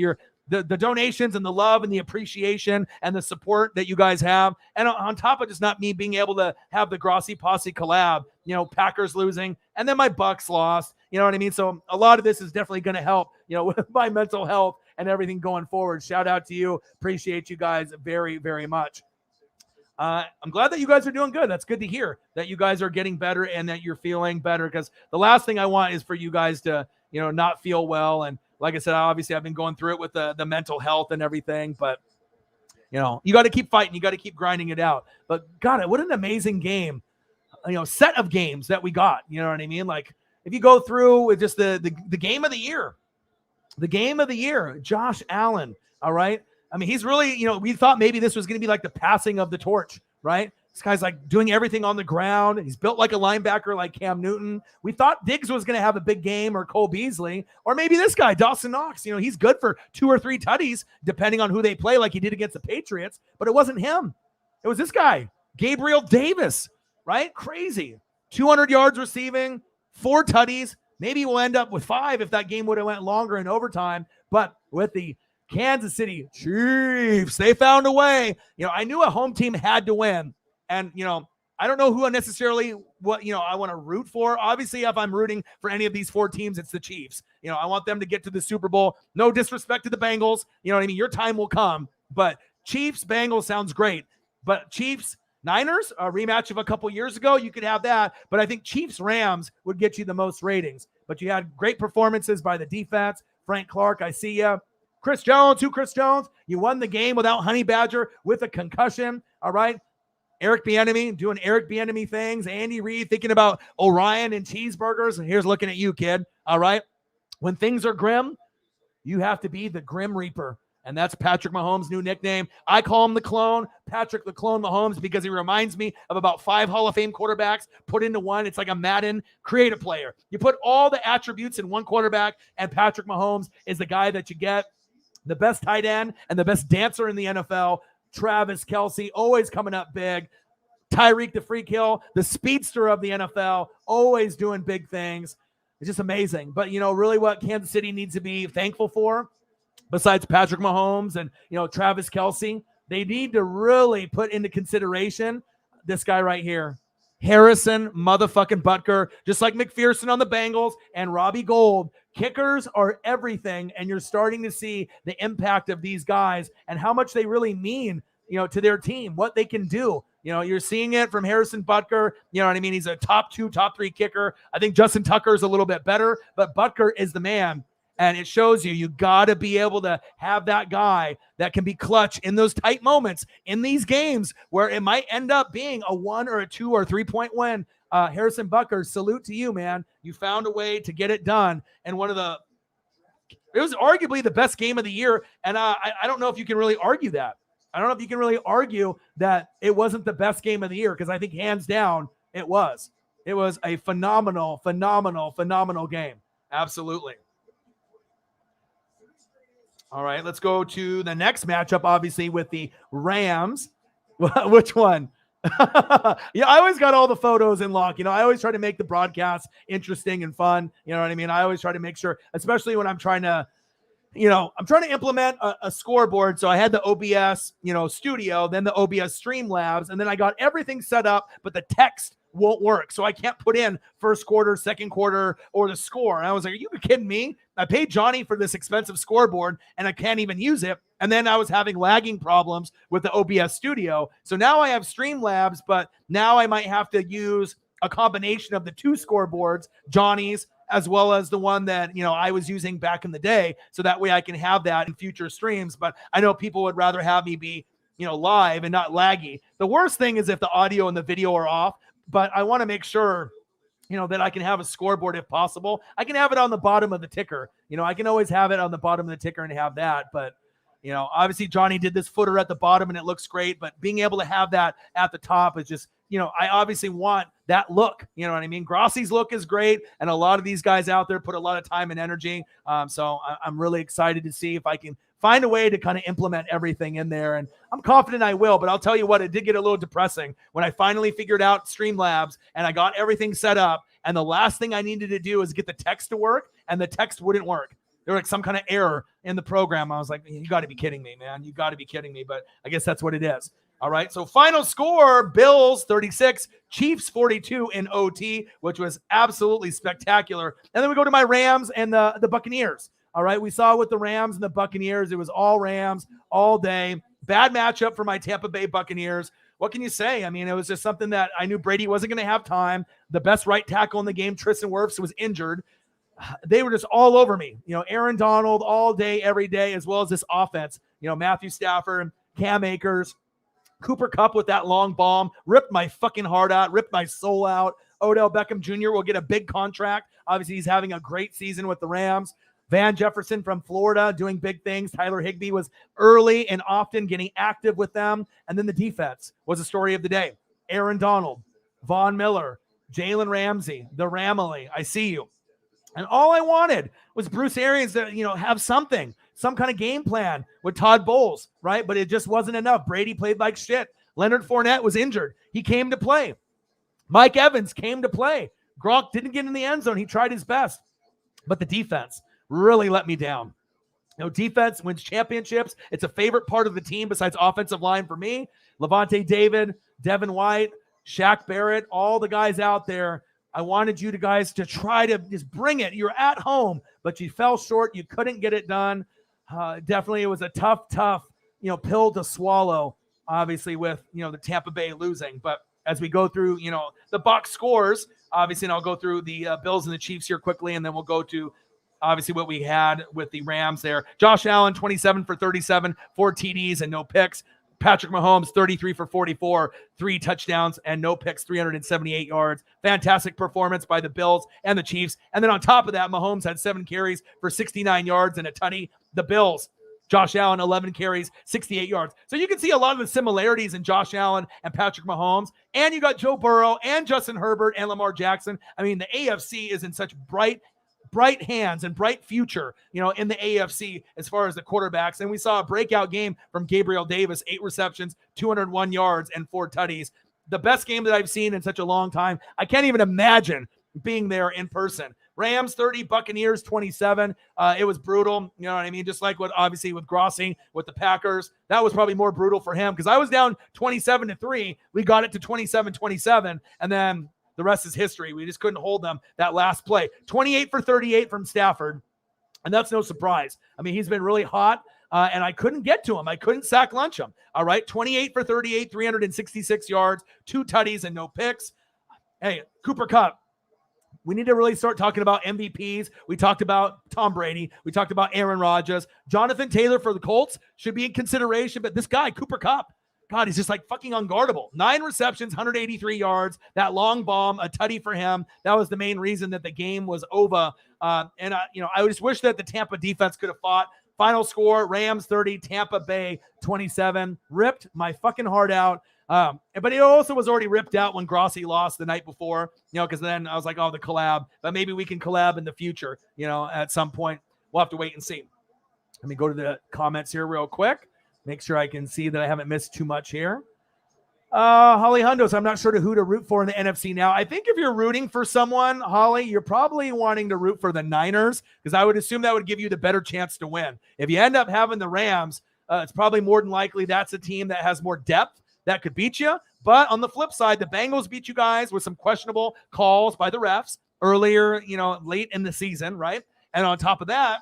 The donations and the love and the appreciation and the support that you guys have. And on top of just not me being able to have the Grossi Posse collab, Packers losing and then my Bucks lost, you know what I mean? So a lot of this is definitely going to help, with my mental health and everything going forward. Shout out to you. Appreciate you guys very, very much. I'm glad that you guys are doing good. That's good to hear that you guys are getting better and that you're feeling better, because the last thing I want is for you guys to, not feel well. And like I said, obviously I've been going through it with the mental health and everything, but you got to keep fighting. You got to keep grinding it out. But God, what an amazing game, set of games that we got. You know what I mean? Like if you go through with just the game of the year, Josh Allen. All right. I mean, he's really, we thought maybe this was going to be like the passing of the torch, right? This guy's like doing everything on the ground. He's built like a linebacker like Cam Newton. We thought Diggs was going to have a big game, or Cole Beasley, or maybe this guy, Dawson Knox. He's good for 2 or 3 tutties, depending on who they play, like he did against the Patriots. But it wasn't him. It was this guy, Gabriel Davis, right? Crazy. 200 yards receiving, 4 tutties. Maybe we'll end up with 5 if that game would have went longer in overtime. But with the Kansas City Chiefs, they found a way. I knew a home team had to win. And, I don't know who necessarily I want to root for. Obviously, if I'm rooting for any of these 4 teams, it's the Chiefs. I want them to get to the Super Bowl. No disrespect to the Bengals. You know what I mean? Your time will come. But Chiefs, Bengals sounds great. But Chiefs, Niners, a rematch of a couple years ago, you could have that. But I think Chiefs, Rams would get you the most ratings. But you had great performances by the defense. Frank Clark, I see you. Chris Jones, you won the game without Honey Badger with a concussion. All right. Eric Bieniemy doing Eric Bieniemy things. Andy Reid thinking about Orion and cheeseburgers. And here's looking at you, kid. All right. When things are grim, you have to be the Grim Reaper. And that's Patrick Mahomes' new nickname. I call him the clone, Patrick the Clone Mahomes, because he reminds me of about 5 Hall of Fame quarterbacks put into one. It's like a Madden creative player. You put all the attributes in one quarterback, and Patrick Mahomes is the guy that you get. The best tight end and the best dancer in the NFL, Travis Kelce, always coming up big. Tyreek the Freak Hill, the speedster of the NFL, always doing big things. It's just amazing. But, really what Kansas City needs to be thankful for, besides Patrick Mahomes and, Travis Kelce, they need to really put into consideration this guy right here, Harrison motherfucking Butker, just like McPherson on the Bengals and Robbie Gould. Kickers are everything, and you're starting to see the impact of these guys and how much they really mean, to their team, what they can do. You're seeing it from Harrison Butker. You know what I mean? He's a top 2, top 3 kicker. I think Justin Tucker is a little bit better, but Butker is the man. And it shows you got to be able to have that guy that can be clutch in those tight moments in these games where it might end up being a 1 or a 2 or 3 point win. Harrison Butker, salute to you, man. You found a way to get it done. And it was arguably the best game of the year. And I don't know if you can really argue that. I don't know if you can really argue that it wasn't the best game of the year, because I think hands down it was. It was a phenomenal game. Absolutely. All right, let's go to the next matchup, obviously, with the Rams. Which one? Yeah, I always got all the photos in lock. I always try to make the broadcast interesting and fun. You know what I mean? I always try to make sure, especially when I'm trying to, I'm trying to implement a scoreboard. So I had the OBS, studio, then the OBS Streamlabs, and then I got everything set up, but the text won't work. So I can't put in first quarter, second quarter, or the score. And I was like, are you kidding me? I paid Johnny for this expensive scoreboard and I can't even use it. And then I was having lagging problems with the OBS studio. So now I have Streamlabs, but now I might have to use a combination of the two scoreboards, Johnny's, as well as the one that, I was using back in the day. So that way I can have that in future streams. But I know people would rather have me be, live and not laggy. The worst thing is if the audio and the video are off, but I want to make sure, that I can have a scoreboard if possible. I can have it on the bottom of the ticker. I can always have it on the bottom of the ticker and have that. But, obviously Johnny did this footer at the bottom and it looks great, but being able to have that at the top is just, I obviously want that look. You know what I mean? Grossi's look is great. And a lot of these guys out there put a lot of time and energy. So I'm really excited to see if I can find a way to kind of implement everything in there. And I'm confident I will, but I'll tell you what, it did get a little depressing when I finally figured out Streamlabs and I got everything set up. And the last thing I needed to do is get the text to work, and the text wouldn't work. There was like some kind of error in the program. I was like, you got to be kidding me, man. You got to be kidding me. But I guess that's what it is. All right. So final score, Bills 36, Chiefs 42 in OT, which was absolutely spectacular. And then we go to my Rams and the Buccaneers. All right. We saw with the Rams and the Buccaneers, it was all Rams all day. Bad matchup for my Tampa Bay Buccaneers. What can you say? I mean, it was just something that I knew Brady wasn't going to have time. The best right tackle in the game, Tristan Wirfs, was injured. They were just all over me. Aaron Donald all day, every day, as well as this offense. Matthew Stafford, Cam Akers, Cooper Kupp with that long bomb, ripped my fucking heart out, ripped my soul out. Odell Beckham Jr. will get a big contract. Obviously, he's having a great season with the Rams. Van Jefferson from Florida doing big things. Tyler Higbee was early and often getting active with them. And then the defense was the story of the day. Aaron Donald, Von Miller, Jalen Ramsey, the Ramley. I see you. And all I wanted was Bruce Arians to, have some kind of game plan with Todd Bowles, right? But it just wasn't enough. Brady played like shit. Leonard Fournette was injured. He came to play. Mike Evans came to play. Gronk didn't get in the end zone. He tried his best. But the defense really let me down. Defense wins championships. It's a favorite part of the team besides offensive line for me. Levante David, Devin White, Shaq Barrett, all the guys out there. I wanted you guys to try to just bring it. You're at home, but you fell short. You couldn't get it done. Definitely, it was a tough, pill to swallow, obviously, with, the Tampa Bay losing. But as we go through, the box scores, obviously, and I'll go through the Bills and the Chiefs here quickly, and then we'll go to, obviously, what we had with the Rams there. Josh Allen, 27 for 37, 4 TDs and no picks. Patrick Mahomes, 33 for 44, 3 touchdowns and no picks, 378 yards. Fantastic performance by the Bills and the Chiefs. And then on top of that, Mahomes had 7 carries for 69 yards and a tutty. The Bills, Josh Allen, 11 carries, 68 yards. So you can see a lot of the similarities in Josh Allen and Patrick Mahomes. And you got Joe Burrow and Justin Herbert and Lamar Jackson. I mean, the AFC is in such bright hands and bright future, in the AFC as far as the quarterbacks. And we saw a breakout game from Gabriel Davis, 8 receptions, 201 yards, and 4 tutties. The best game that I've seen in such a long time. I can't even imagine being there in person. Rams 30, Buccaneers 27. It was brutal. You know what I mean? Just like what obviously with Grossi with the Packers, that was probably more brutal for him because I was down 27-3. We got it to 27-27, and then the rest is history. We just couldn't hold them that last play. 28 for 38 from Stafford, and that's no surprise. I mean, he's been really hot, and I couldn't get to him. I couldn't sack lunch him. All right, 28 for 38, 366 yards, 2 tutties and no picks. Hey, Cooper Kupp. We need to really start talking about MVPs. We talked about Tom Brady. We talked about Aaron Rodgers. Jonathan Taylor for the Colts should be in consideration, but this guy, Cooper Kupp, God, he's just like fucking unguardable. 9 receptions, 183 yards. That long bomb, a tutty for him. That was the main reason that the game was over. I just wish that the Tampa defense could have fought. Final score, Rams 30, Tampa Bay 27. Ripped my fucking heart out. But it also was already ripped out when Grossi lost the night before, because then I was like, oh, the collab. But maybe we can collab in the future, at some point. We'll have to wait and see. Let me go to the comments here real quick. Make sure I can see that I haven't missed too much here. Holly Hundos, I'm not sure who to root for in the NFC now. I think if you're rooting for someone, Holly, you're probably wanting to root for the Niners, because I would assume that would give you the better chance to win. If you end up having the Rams, it's probably more than likely that's a team that has more depth that could beat you. But on the flip side, the Bengals beat you guys with some questionable calls by the refs earlier, late in the season, right? And on top of that,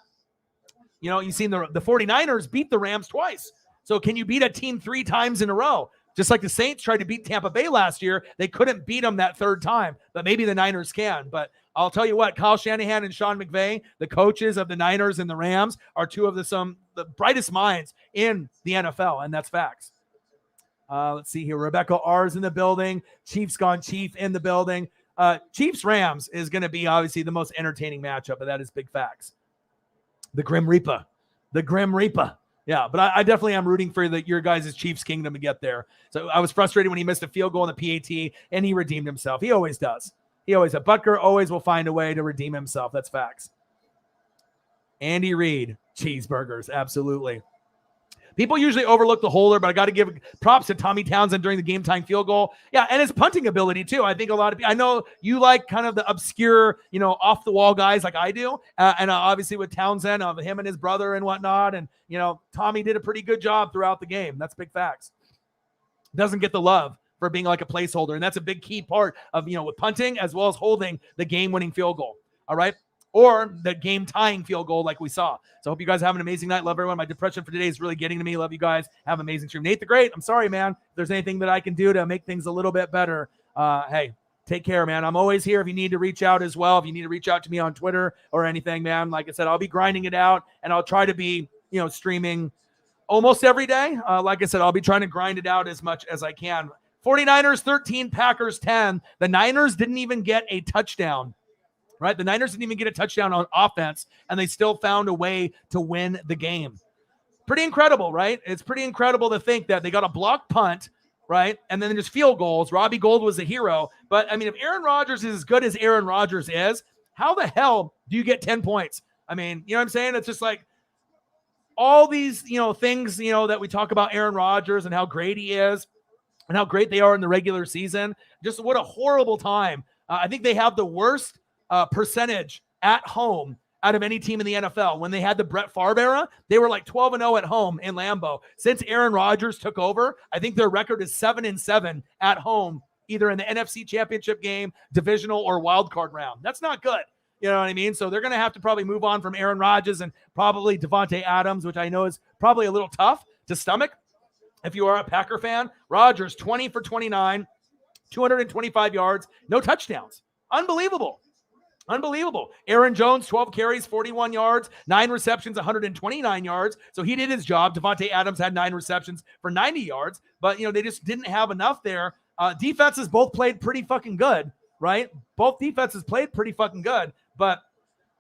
you've seen the 49ers beat the Rams twice. So can you beat a team 3 times in a row? Just like the Saints tried to beat Tampa Bay last year, they couldn't beat them that third time, but maybe the Niners can. But I'll tell you what, Kyle Shanahan and Sean McVay, the coaches of the Niners and the Rams, are two of the brightest minds in the NFL, and that's facts. Let's see here. Rebecca R's in the building. Chiefs gone Chief in the building. Chiefs-Rams is going to be obviously the most entertaining matchup, but that is big facts. The Grim Reaper. The Grim Reaper. Yeah, but I definitely am rooting for your guys' Chiefs kingdom to get there. So I was frustrated when he missed a field goal in the PAT, and he redeemed himself. He always does. Butker always will find a way to redeem himself. That's facts. Andy Reid, cheeseburgers, absolutely. People usually overlook the holder, but I got to give props to Tommy Townsend during the game-time field goal. Yeah, and his punting ability, too. I think a lot of people – I know you like kind of the obscure, off-the-wall guys like I do. And obviously with Townsend, him and his brother and whatnot. And, Tommy did a pretty good job throughout the game. That's big facts. Doesn't get the love for being like a placeholder. And that's a big key part of, with punting as well as holding the game-winning field goal. All right? Or the game-tying field goal like we saw. So I hope you guys have an amazing night. Love everyone. My depression for today is really getting to me. Love you guys. Have an amazing stream. Nate the Great, I'm sorry, man. If there's anything that I can do to make things a little bit better, hey, take care, man. I'm always here if you need to reach out as well. If you need to reach out to me on Twitter or anything, man, like I said, I'll be grinding it out, and I'll try to be, streaming almost every day. Like I said, I'll be trying to grind it out as much as I can. 49ers 13, Packers 10. The Niners didn't even get a touchdown. Right? The Niners didn't even get a touchdown on offense, and they still found a way to win the game. Pretty incredible, right? It's pretty incredible to think that they got a blocked punt, right? And then just field goals. Robbie Gould was a hero. But, I mean, if Aaron Rodgers is as good as Aaron Rodgers is, how the hell do you get 10 points? I mean, you know what I'm saying? It's just like all these, things, that we talk about Aaron Rodgers and how great he is and how great they are in the regular season. Just what a horrible time. I think they have the worst percentage at home out of any team in the NFL. When they had the Brett Favre era, they were like 12-0 at home in Lambeau. Since Aaron Rodgers took over, I think their record is 7-7 at home, either in the NFC Championship game, divisional, or wild card round. That's not good. You know what I mean? So they're going to have to probably move on from Aaron Rodgers and probably Devontae Adams, which I know is probably a little tough to stomach if you are a Packer fan. Rodgers, 20 for 29, 225 yards, no touchdowns. Unbelievable. Aaron Jones, 12 carries, 41 yards, 9 receptions, 129 yards. So he did his job. Devontae Adams had 9 receptions for 90 yards, but, they just didn't have enough there. Defenses both played pretty fucking good, right? Both defenses played pretty fucking good, but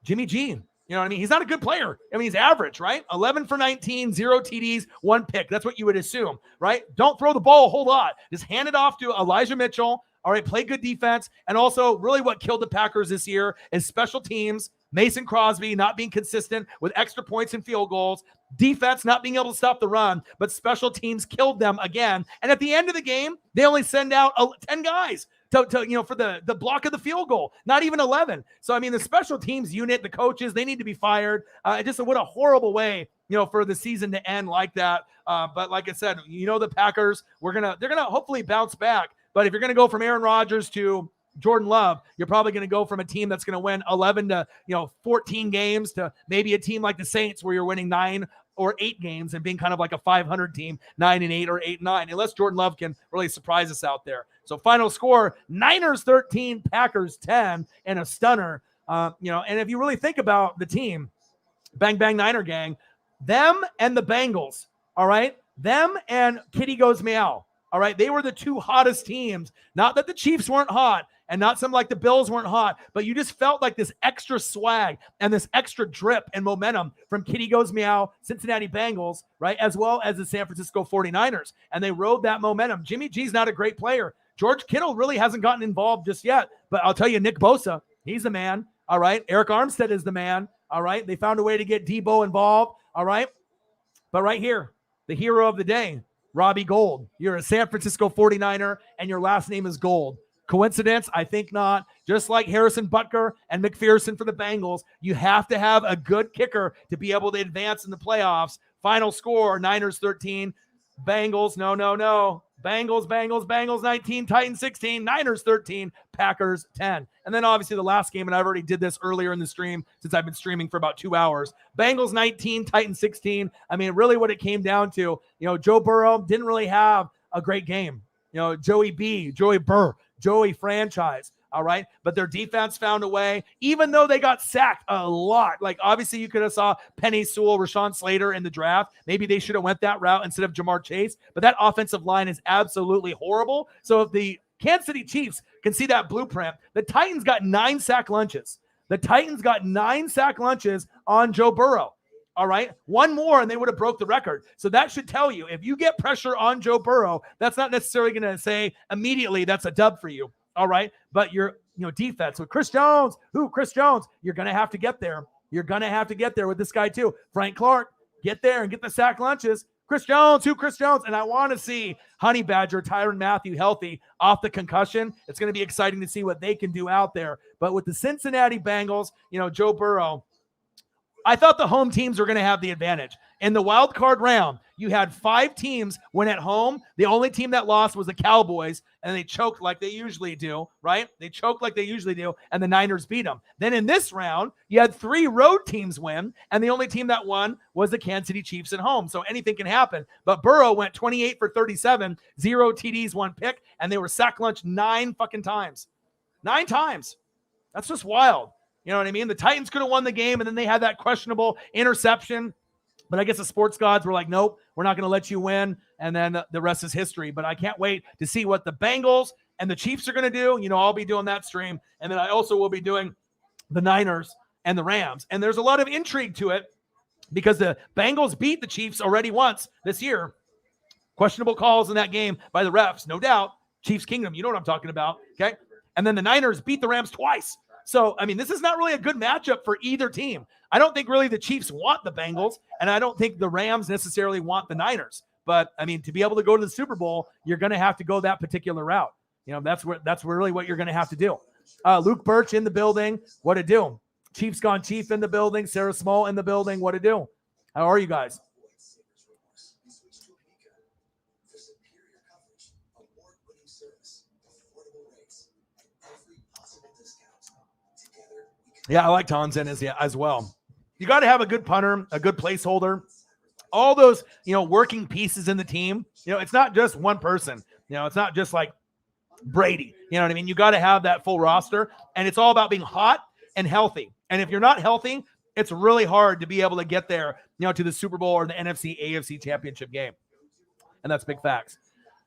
Jimmy G, you know what I mean? He's not a good player. I mean, he's average, right? 11 for 19, 0 TDs, 1 pick. That's what you would assume, right? Don't throw the ball a whole lot. Just hand it off to Elijah Mitchell. All right, play good defense. And also, really what killed the Packers this year is special teams, Mason Crosby not being consistent with extra points and field goals, defense not being able to stop the run, but special teams killed them again. And at the end of the game, they only send out 10 guys to for the block of the field goal, not even 11. So, I mean, the special teams unit, the coaches, they need to be fired. Just what a horrible way, for the season to end like that. But like I said, the Packers, they're going to hopefully bounce back. But if you're going to go from Aaron Rodgers to Jordan Love, you're probably going to go from a team that's going to win 11 to 14 games to maybe a team like the Saints where you're winning 9 or 8 games and being kind of like a 500 team, 9-8 or 8-9, unless Jordan Love can really surprise us out there. So final score, Niners 13, Packers 10, and a stunner. And if you really think about the team, Bang Bang Niner Gang, them and the Bengals, all right, them and Kitty Goes Meow. All right, they were the 2 hottest teams. Not that the Chiefs weren't hot and not some like the Bills weren't hot, but you just felt like this extra swag and this extra drip and momentum from Kitty Goes Meow, Cincinnati Bengals, right, as well as the San Francisco 49ers. And they rode that momentum. Jimmy G's not a great player. George Kittle really hasn't gotten involved just yet, but I'll tell you, Nick Bosa, he's the man. All right, Eric Armstead is the man. All right, they found a way to get Debo involved. All right, but right here, the hero of the day, Robbie Gould. You're a San Francisco 49er, and your last name is Gold. Coincidence? I think not. Just like Harrison Butker and McPherson for the Bengals, you have to have a good kicker to be able to advance in the playoffs. Final score, Niners 13, Bengals, no. Bengals 19, Titans 16, Niners 13, Packers 10. And then obviously the last game, and I've already did this earlier in the stream since I've been streaming for about 2 hours. Bengals 19, Titans 16. I mean, really what it came down to, Joe Burrow didn't really have a great game. Joey Burr, Joey franchise. All right. But their defense found a way, even though they got sacked a lot. Like, obviously, you could have saw Penny Sewell, Rashawn Slater in the draft. Maybe they should have went that route instead of Jamar Chase. But that offensive line is absolutely horrible. So if the Kansas City Chiefs can see that blueprint, the Titans got 9 sack lunches. The Titans got 9 sack lunches on Joe Burrow. All right. One more and they would have broke the record. So that should tell you, if you get pressure on Joe Burrow, that's not necessarily going to say immediately that's a dub for you. All right. But your defense with Chris Jones, you're going to have to get there. You're going to have to get there with this guy too. Frank Clark, get there and get the sack lunches. Chris Jones. And I want to see Honey Badger, Tyrann Mathieu healthy off the concussion. It's going to be exciting to see what they can do out there. But with the Cincinnati Bengals, Joe Burrow, I thought the home teams were going to have the advantage. In the wild card round, you had 5 teams win at home. The only team that lost was the Cowboys, and they choked like they usually do, right? They choked like they usually do, and the Niners beat them. Then in this round, you had 3 road teams win, and the only team that won was the Kansas City Chiefs at home. So anything can happen. But Burrow went 28 for 37, 0 TDs, 1 pick, and they were sack lunch 9 fucking times. 9 times. That's just wild. You know what I mean? The Titans could have won the game, and then they had that questionable interception. But I guess the sports gods were like, nope, we're not going to let you win. And then the rest is history. But I can't wait to see what the Bengals and the Chiefs are going to do. I'll be doing that stream. And then I also will be doing the Niners and the Rams. And there's a lot of intrigue to it because the Bengals beat the Chiefs already once this year. Questionable calls in that game by the refs, no doubt. Chiefs Kingdom, you know what I'm talking about, okay? And then the Niners beat the Rams twice. So, I mean, this is not really a good matchup for either team. I don't think really the Chiefs want the Bengals, and I don't think the Rams necessarily want the Niners. But, I mean, to be able to go to the Super Bowl, you're going to have to go that particular route. That's really what you're going to have to do. Luke Birch in the building. What to do? Chiefs Gone Chief in the building. Sarah Small in the building. What to do? How are you guys? Yeah, I like Townsend as well. You got to have a good punter, a good placeholder, all those, working pieces in the team. It's not just one person. It's not just like Brady. You know what I mean? You got to have that full roster, and it's all about being hot and healthy. And if you're not healthy, it's really hard to be able to get there, to the Super Bowl or the NFC, AFC championship game. And that's big facts.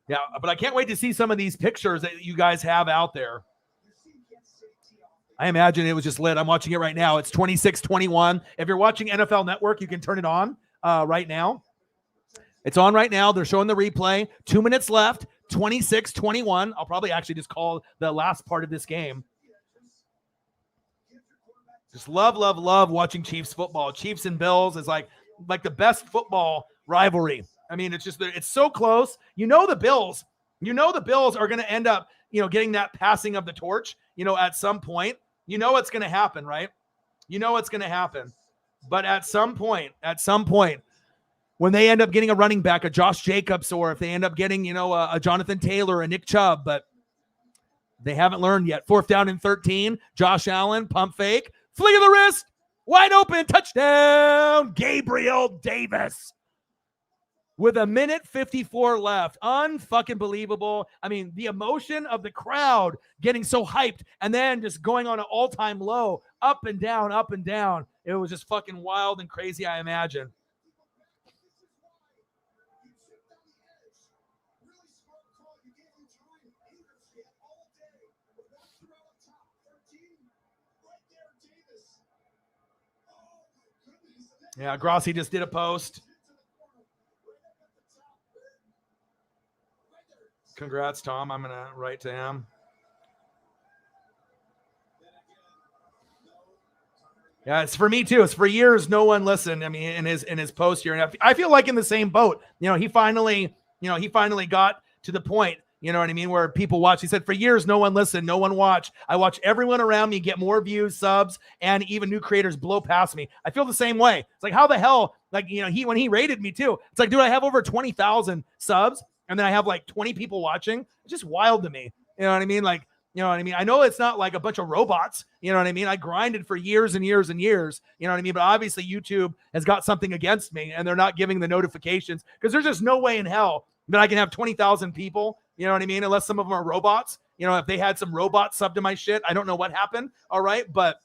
Yeah, but I can't wait to see some of these pictures that you guys have out there. I imagine it was just lit. I'm watching it right now. It's 26-21. If you're watching NFL Network, you can turn it on right now. It's on right now. They're showing the replay. 2 minutes left, 26-21. I'll probably actually just call the last part of this game. Just love watching Chiefs football. Chiefs and Bills is like the best football rivalry. I mean, it's so close. The Bills are going to end up, getting that passing of the torch, at some point. What's going to happen, right? What's going to happen. But at some point, when they end up getting a running back, a Josh Jacobs, or if they end up getting, a Jonathan Taylor, a Nick Chubb, but they haven't learned yet. 4th down and 13. Josh Allen, pump fake, flick of the wrist, wide open, touchdown, Gabriel Davis. With 1:54 left. Unfucking believable. I mean, the emotion of the crowd getting so hyped and then just going on an all-time low, up and down, up and down. It was just fucking wild and crazy, I imagine. Yeah, Grossi just did a post. Congrats, Tom. I'm going to write to him. Yeah, it's for me too. It's for years no one listened. I mean, in his post here. And I feel like in the same boat. He finally, he finally got to the point, you know what I mean, where people watch. He said, for years, no one listened, no one watched. I watch everyone around me get more views, subs, and even new creators blow past me. I feel the same way. It's like, how the hell, like, when he rated me too, it's like, dude, I have over 20,000 subs, and then I have like 20 people watching. It's just wild to me. You know what I mean? Like, you know what I mean? I know it's not like a bunch of robots. You know what I mean? I grinded for years and years and years. You know what I mean? But obviously YouTube has got something against me, and they're not giving the notifications, because there's just no way in hell that I can have 20,000 people. You know what I mean? Unless some of them are robots. If they had some robots sub to my shit, I don't know what happened. All right. But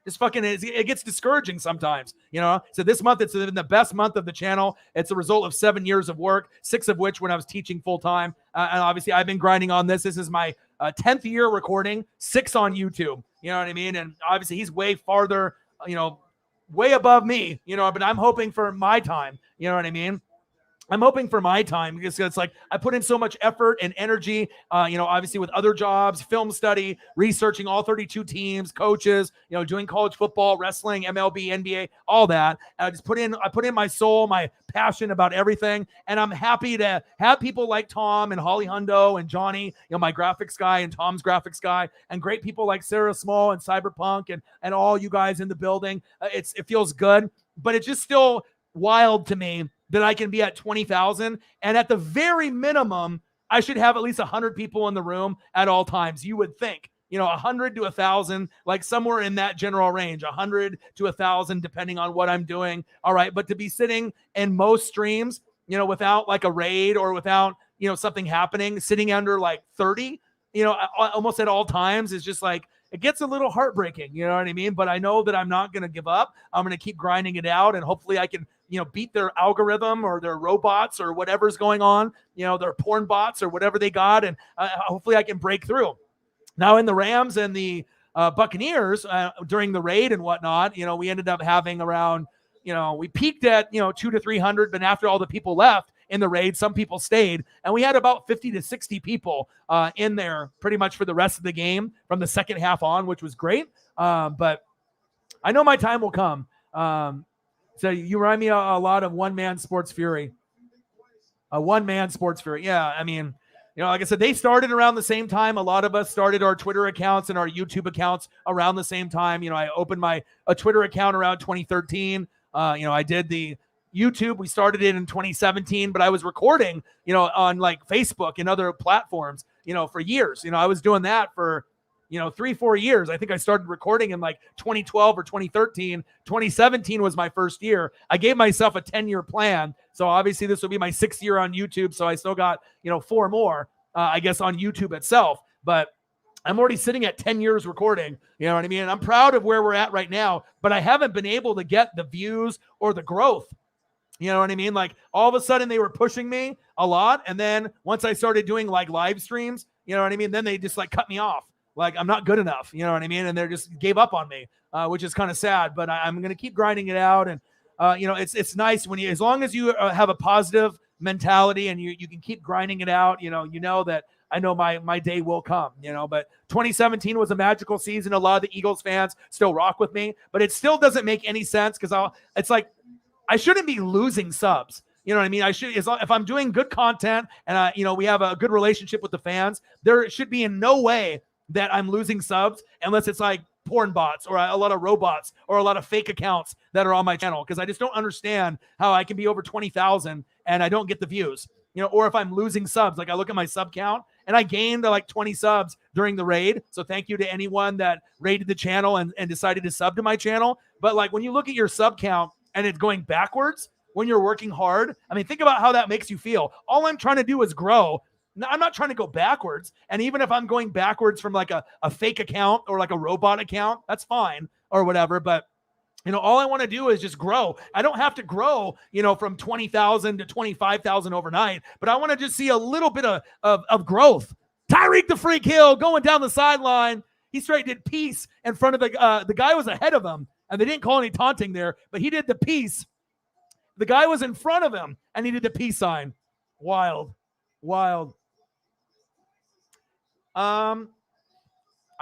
it's fucking, it gets discouraging sometimes, So this month, it's been the best month of the channel. It's a result of 7 years of work, 6 of which when I was teaching full time. And obviously I've been grinding on this. This is my 10th year recording, 6 on YouTube. You know what I mean? And obviously he's way farther, way above me, but I'm hoping for my time. You know what I mean? I'm hoping for my time, because it's like I put in so much effort and energy, obviously with other jobs, film study, researching all 32 teams, coaches, doing college football, wrestling, MLB, NBA, all that. I put in my soul, my passion about everything. And I'm happy to have people like Tom and Holly Hundo and Johnny, my graphics guy and Tom's graphics guy, and great people like Sarah Small and Cyberpunk and all you guys in the building. It feels good, but it's just still wild to me that I can be at 20,000, and at the very minimum, I should have at least 100 people in the room at all times. You would think, 100 to 1,000, like somewhere in that general range, 100 to 1,000, depending on what I'm doing. All right. But to be sitting in most streams, without like a raid or without, something happening, sitting under like 30, almost at all times is just like, it gets a little heartbreaking. You know what I mean? But I know that I'm not going to give up. I'm going to keep grinding it out, and hopefully I can, beat their algorithm or their robots or whatever's going on, their porn bots or whatever they got. And hopefully I can break through. Now in the Rams and the Buccaneers during the raid and whatnot, we ended up having around, we peaked at, 200 to 300, but after all the people left in the raid, some people stayed, and we had about 50 to 60 people in there pretty much for the rest of the game from the second half on, which was great. But I know my time will come. So you remind me a lot of One Man Sports Fury. Yeah, I mean, like I said, they started around the same time. A lot of us started our Twitter accounts and our YouTube accounts around the same time. I opened a Twitter account around 2013. I did the YouTube. We started it in 2017, but I was recording, on like Facebook and other platforms, for years. I was doing that for 3-4 years. I think I started recording in like 2012 or 2013. 2017 was my first year. I gave myself a 10-year plan. So obviously this will be my 6th year on YouTube. So I still got, 4 more, I guess, on YouTube itself. But I'm already sitting at 10 years recording. You know what I mean? And I'm proud of where we're at right now, but I haven't been able to get the views or the growth. You know what I mean? Like all of a sudden they were pushing me a lot. And then once I started doing like live streams, you know what I mean? Then they just like cut me off. Like I'm not good enough, you know what I mean? And they just gave up on me, which is kind of sad, but I'm going to keep grinding it out. And, it's nice when as long as you have a positive mentality and you can keep grinding it out, that I know my day will come, but 2017 was a magical season. A lot of the Eagles fans still rock with me, but it still doesn't make any sense. It's like, I shouldn't be losing subs. You know what I mean? I should, if I'm doing good content and, we have a good relationship with the fans, there should be in no way that I'm losing subs unless it's like porn bots or a lot of robots or a lot of fake accounts that are on my channel. Cause I just don't understand how I can be over 20,000 and I don't get the views, or if I'm losing subs. Like I look at my sub count and I gained like 20 subs during the raid. So thank you to anyone that raided the channel and decided to sub to my channel. But like when you look at your sub count and it's going backwards when you're working hard, I mean, think about how that makes you feel. All I'm trying to do is grow. I'm not trying to go backwards. And even if I'm going backwards from like a fake account or like a robot account, that's fine or whatever. But, all I want to do is just grow. I don't have to grow, from 20,000 to 25,000 overnight, but I want to just see a little bit of growth. Tyreek the Freak Hill going down the sideline. He straight did peace in front of the guy was ahead of him and they didn't call any taunting there, but he did the peace. The guy was in front of him and he did the peace sign. Wild. I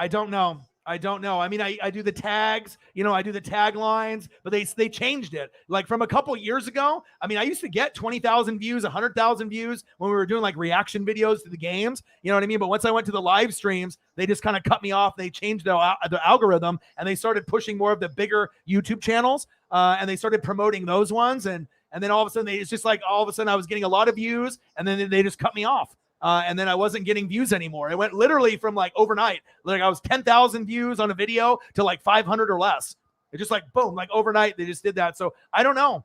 don't know. I don't know. I mean, I do the tags, I do the taglines, but they changed it. Like from a couple years ago, I mean, I used to get 20,000 views, 100,000 views when we were doing like reaction videos to the games. You know what I mean? But once I went to the live streams, they just kind of cut me off. They changed the algorithm and they started pushing more of the bigger YouTube channels, and they started promoting those ones. And then all of a sudden, it's just like all of a sudden I was getting a lot of views, and then they just cut me off. And then I wasn't getting views anymore. It went literally from like overnight. Like I was 10,000 views on a video to like 500 or less. It just like, boom, like overnight, they just did that. So I don't know.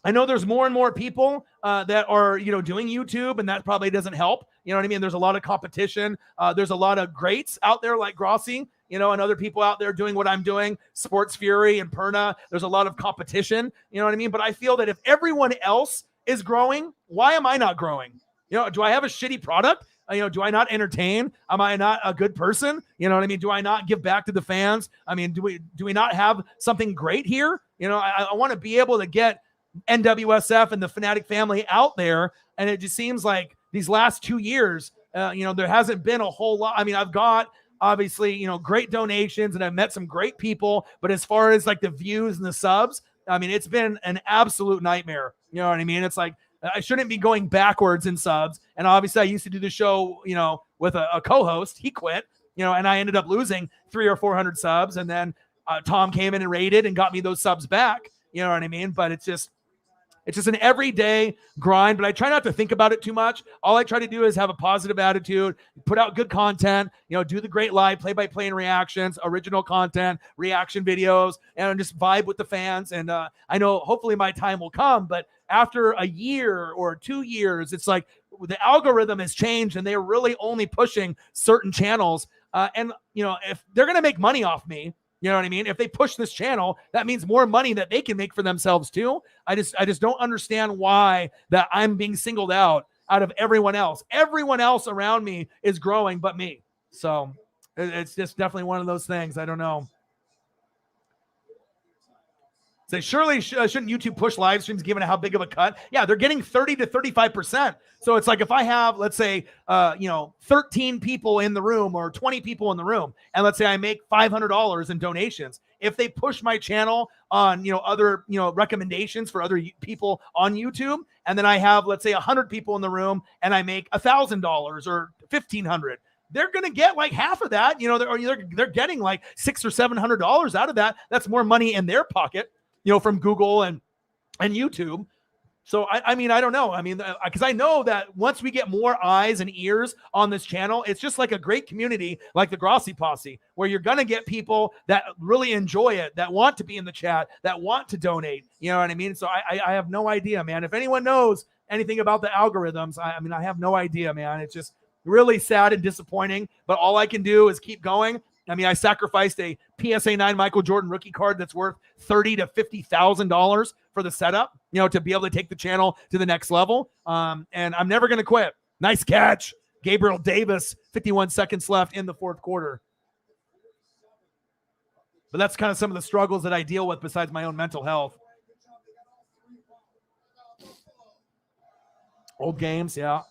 I know there's more and more people that are, doing YouTube, and that probably doesn't help. You know what I mean? There's a lot of competition. There's a lot of greats out there like Grossi, and other people out there doing what I'm doing, Sports Fury and Perna. There's a lot of competition. You know what I mean? But I feel that if everyone else is growing, why am I not growing? Do I have a shitty product? Do I not entertain? Am I not a good person? You know what I mean? Do I not give back to the fans? I mean, do we not have something great here? I want to be able to get NWSF and the Fanatic family out there. And it just seems like these last 2 years, there hasn't been a whole lot. I mean, I've got obviously, great donations and I've met some great people, but as far as like the views and the subs, I mean, it's been an absolute nightmare. You know what I mean? It's like, I shouldn't be going backwards in subs. And obviously I used to do the show, with a co-host. He quit, and I ended up losing 300 or 400 subs. And then Tom came in and raided and got me those subs back. You know what I mean? But it's just an everyday grind, but I try not to think about it too much. All I try to do is have a positive attitude, put out good content, do the great live play-by-play and reactions, original content, reaction videos, and just vibe with the fans. And I know hopefully my time will come, but after a year or 2 years, it's like the algorithm has changed and they're really only pushing certain channels. And if they're going to make money off me, you know what I mean? If they push this channel, that means more money that they can make for themselves too. I just don't understand why that I'm being singled out of everyone else. Everyone else around me is growing but me. So it's just definitely one of those things. I don't know. They surely shouldn't YouTube push live streams given how big of a cut? Yeah, they're getting 30 to 35%. So it's like if I have, let's say, 13 people in the room or 20 people in the room, and let's say I make $500 in donations. If they push my channel on, other, recommendations for other people on YouTube, and then I have, let's say, 100 people in the room, and I make $1,000 or $1,500. They're going to get like half of that. They're getting like $600 or $700 out of that. That's more money in their pocket, from Google and YouTube. So, I mean, I don't know. I mean, because I know that once we get more eyes and ears on this channel, it's just like a great community like the Grossi Posse, where you're going to get people that really enjoy it, that want to be in the chat, that want to donate. You know what I mean? So I have no idea, man. If anyone knows anything about the algorithms, I have no idea, man. It's just really sad and disappointing. But all I can do is keep going. I mean, I sacrificed a PSA 9 Michael Jordan rookie card that's worth $30,000 to $50,000 for the setup, to be able to take the channel to the next level. And I'm never going to quit. Nice catch. Gabriel Davis, 51 seconds left in the fourth quarter. But that's kind of some of the struggles that I deal with besides my own mental health. Old games, yeah.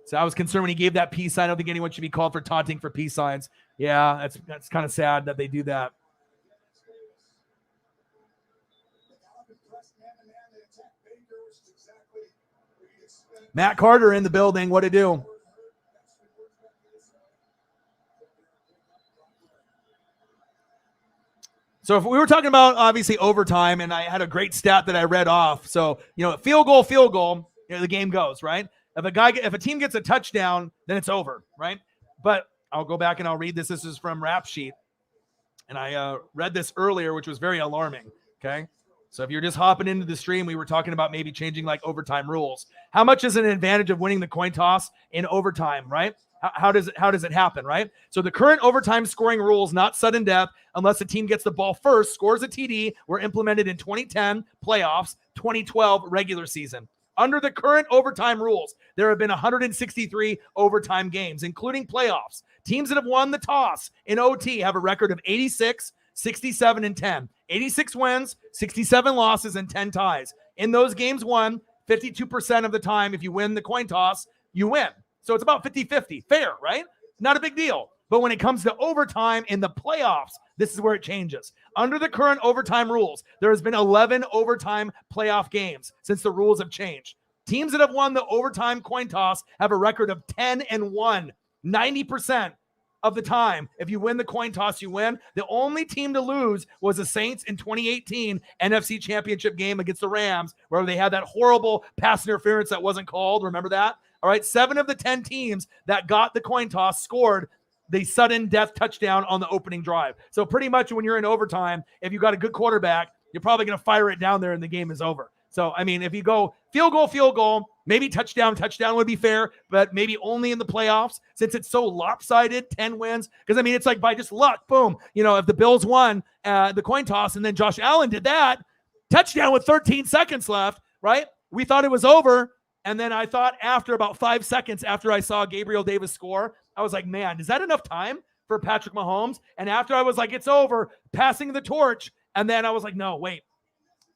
So I was concerned when he gave that peace sign. I don't think anyone should be called for taunting for peace signs. Yeah, that's kind of sad that they do that. Matt Carter in the building. What to do? So if we were talking about obviously overtime, and I had a great stat that I read off. So, field goal, the game goes, right? If a team gets a touchdown, then it's over, right? But I'll go back and I'll read this. This is from Rap Sheet. And I read this earlier, which was very alarming, okay? So if you're just hopping into the stream, we were talking about maybe changing like overtime rules. How much is an advantage of winning the coin toss in overtime, right? How does it happen, right? So the current overtime scoring rules, not sudden death, unless the team gets the ball first, scores a TD, were implemented in 2010 playoffs, 2012 regular season. Under the current overtime rules, there have been 163 overtime games, including playoffs. Teams that have won the toss in OT have a record of 86, 67, and 10. 86 wins, 67 losses, and 10 ties. In those games won, 52% of the time, if you win the coin toss, you win. So it's about 50-50. Fair, right? Not a big deal. But when it comes to overtime in the playoffs, this is where it changes. Under the current overtime rules, there has been 11 overtime playoff games since the rules have changed. Teams that have won the overtime coin toss have a record of 10-1. 90% of the time, if you win the coin toss, you win. The only team to lose was the Saints in 2018 NFC Championship game against the Rams, where they had that horrible pass interference that wasn't called. Remember that? All right, 7 of the 10 teams that got the coin toss scored the sudden death touchdown on the opening drive. So pretty much when you're in overtime, if you got a good quarterback, you're probably going to fire it down there and the game is over. So, I mean, if you go field goal, maybe touchdown would be fair, but maybe only in the playoffs since it's so lopsided, 10 wins. Because, I mean, it's like by just luck, boom. You know, if the Bills won the coin toss and then Josh Allen did that, touchdown with 13 seconds left, right? We thought it was over. And then I thought after about 5 seconds after I saw Gabriel Davis score, I was like, man, is that enough time for Patrick Mahomes? And after I was like, it's over, passing the torch. And then I was like, no, wait.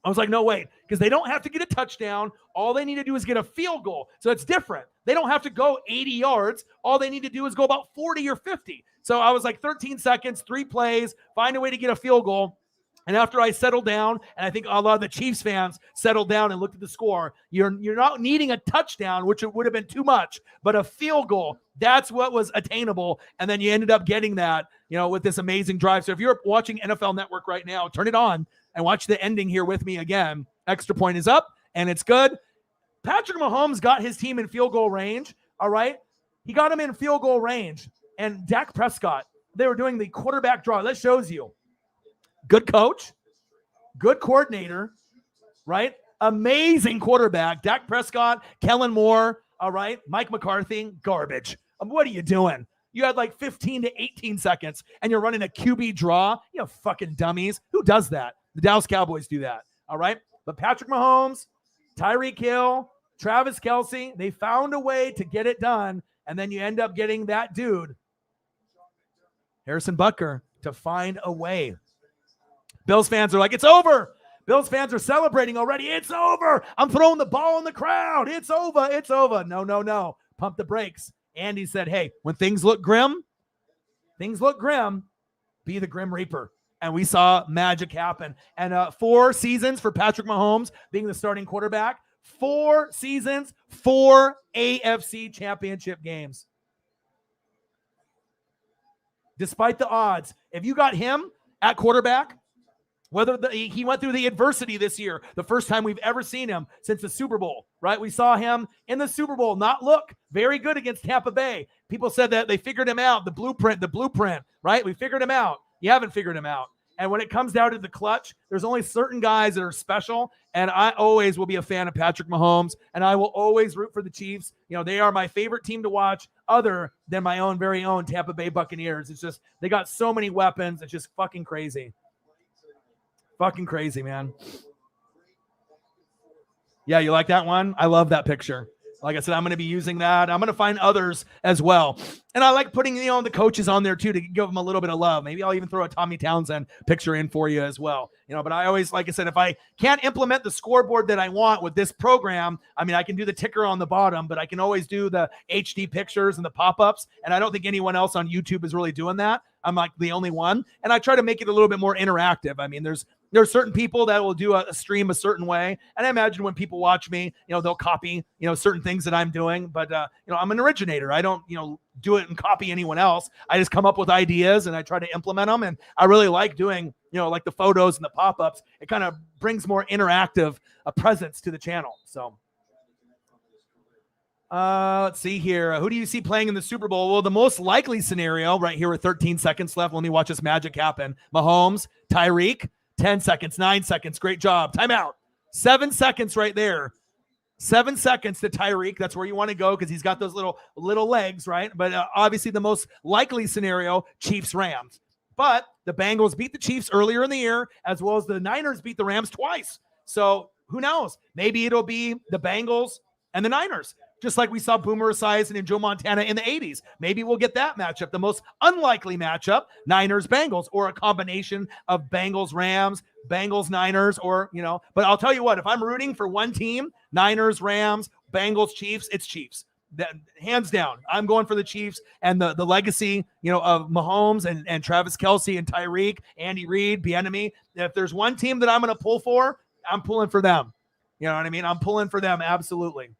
Because they don't have to get a touchdown. All they need to do is get a field goal. So it's different. They don't have to go 80 yards. All they need to do is go about 40 or 50. So I was like 13 seconds, 3 plays, find a way to get a field goal. And after I settled down, and I think a lot of the Chiefs fans settled down and looked at the score, you're not needing a touchdown, which it would have been too much, but a field goal, that's what was attainable. And then you ended up getting that, you know, with this amazing drive. So if you're watching NFL Network right now, turn it on and watch the ending here with me again. Extra point is up, and it's good. Patrick Mahomes got his team in field goal range, all right? He got him in field goal range. And Dak Prescott, they were doing the quarterback draw. That shows you. Good coach, good coordinator, right? Amazing quarterback. Dak Prescott, Kellen Moore, all right? Mike McCarthy, garbage. What are you doing? You had like 15 to 18 seconds, and you're running a QB draw? You fucking dummies. Who does that? The Dallas Cowboys do that, all right? But Patrick Mahomes, Tyreek Hill, Travis Kelce, they found a way to get it done, and then you end up getting that dude, Harrison Butker, to find a way. Bills fans are like, it's over. Bills fans are celebrating already. It's over. I'm throwing the ball in the crowd. It's over. It's over. No. Pump the brakes. Andy said, hey, when things look grim, be the Grim Reaper. And we saw magic happen. And 4 seasons for Patrick Mahomes being the starting quarterback. 4 seasons, 4 AFC championship games. Despite the odds, if you got him at quarterback, he went through the adversity this year, the first time we've ever seen him since the Super Bowl, right? We saw him in the Super Bowl not look very good against Tampa Bay. People said that they figured him out, the blueprint, right? We figured him out. You haven't figured him out. And when it comes down to the clutch, there's only certain guys that are special, and I always will be a fan of Patrick Mahomes, and I will always root for the Chiefs. You know, they are my favorite team to watch other than my own very own Tampa Bay Buccaneers. It's just, they got so many weapons. It's just fucking crazy. Fucking crazy, man. Yeah, you like that one? I love that picture. Like I said, I'm going to be using that. I'm going to find others as well. And I like putting, the coaches on there too to give them a little bit of love. Maybe I'll even throw a Tommy Townsend picture in for you as well. But I always, like I said, if I can't implement the scoreboard that I want with this program, I mean, I can do the ticker on the bottom, but I can always do the HD pictures and the pop-ups. And I don't think anyone else on YouTube is really doing that. I'm like the only one. And I try to make it a little bit more interactive. I mean, there are certain people that will do a stream a certain way. And I imagine when people watch me, they'll copy, certain things that I'm doing. But, I'm an originator. I don't, do it and copy anyone else. I just come up with ideas and I try to implement them. And I really like doing, like the photos and the pop-ups. It kind of brings more interactive presence to the channel. So let's see here. Who do you see playing in the Super Bowl? Well, the most likely scenario right here with 13 seconds left. Let me watch this magic happen. Mahomes, Tyreek, 10 seconds, 9 seconds. Great job. Timeout. 7 seconds right there. 7 seconds to Tyreek. That's where you want to go because he's got those little legs, right? But obviously the most likely scenario, Chiefs-Rams. But the Bengals beat the Chiefs earlier in the year, as well as the Niners beat the Rams twice. So who knows? Maybe it'll be the Bengals and the Niners, just like we saw Boomer Esiason and Joe Montana in the 80s. Maybe we'll get that matchup, the most unlikely matchup, Niners-Bengals, or a combination of Bengals-Rams, Bengals-Niners, or, but I'll tell you what, if I'm rooting for one team, Niners, Rams, Bengals, Chiefs, it's Chiefs. That hands down, I'm going for the Chiefs and the legacy, of Mahomes and Travis Kelce and Tyreek, Andy Reid, Bieniemy. If there's one team that I'm going to pull for, I'm pulling for them. You know what I mean? I'm pulling for them. Absolutely.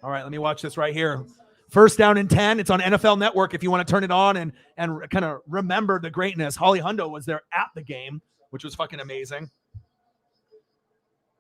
All right, let me watch this right here. First down and 10. It's on NFL Network if you want to turn it on and kind of remember the greatness. Holly Hundo was there at the game, which was fucking amazing.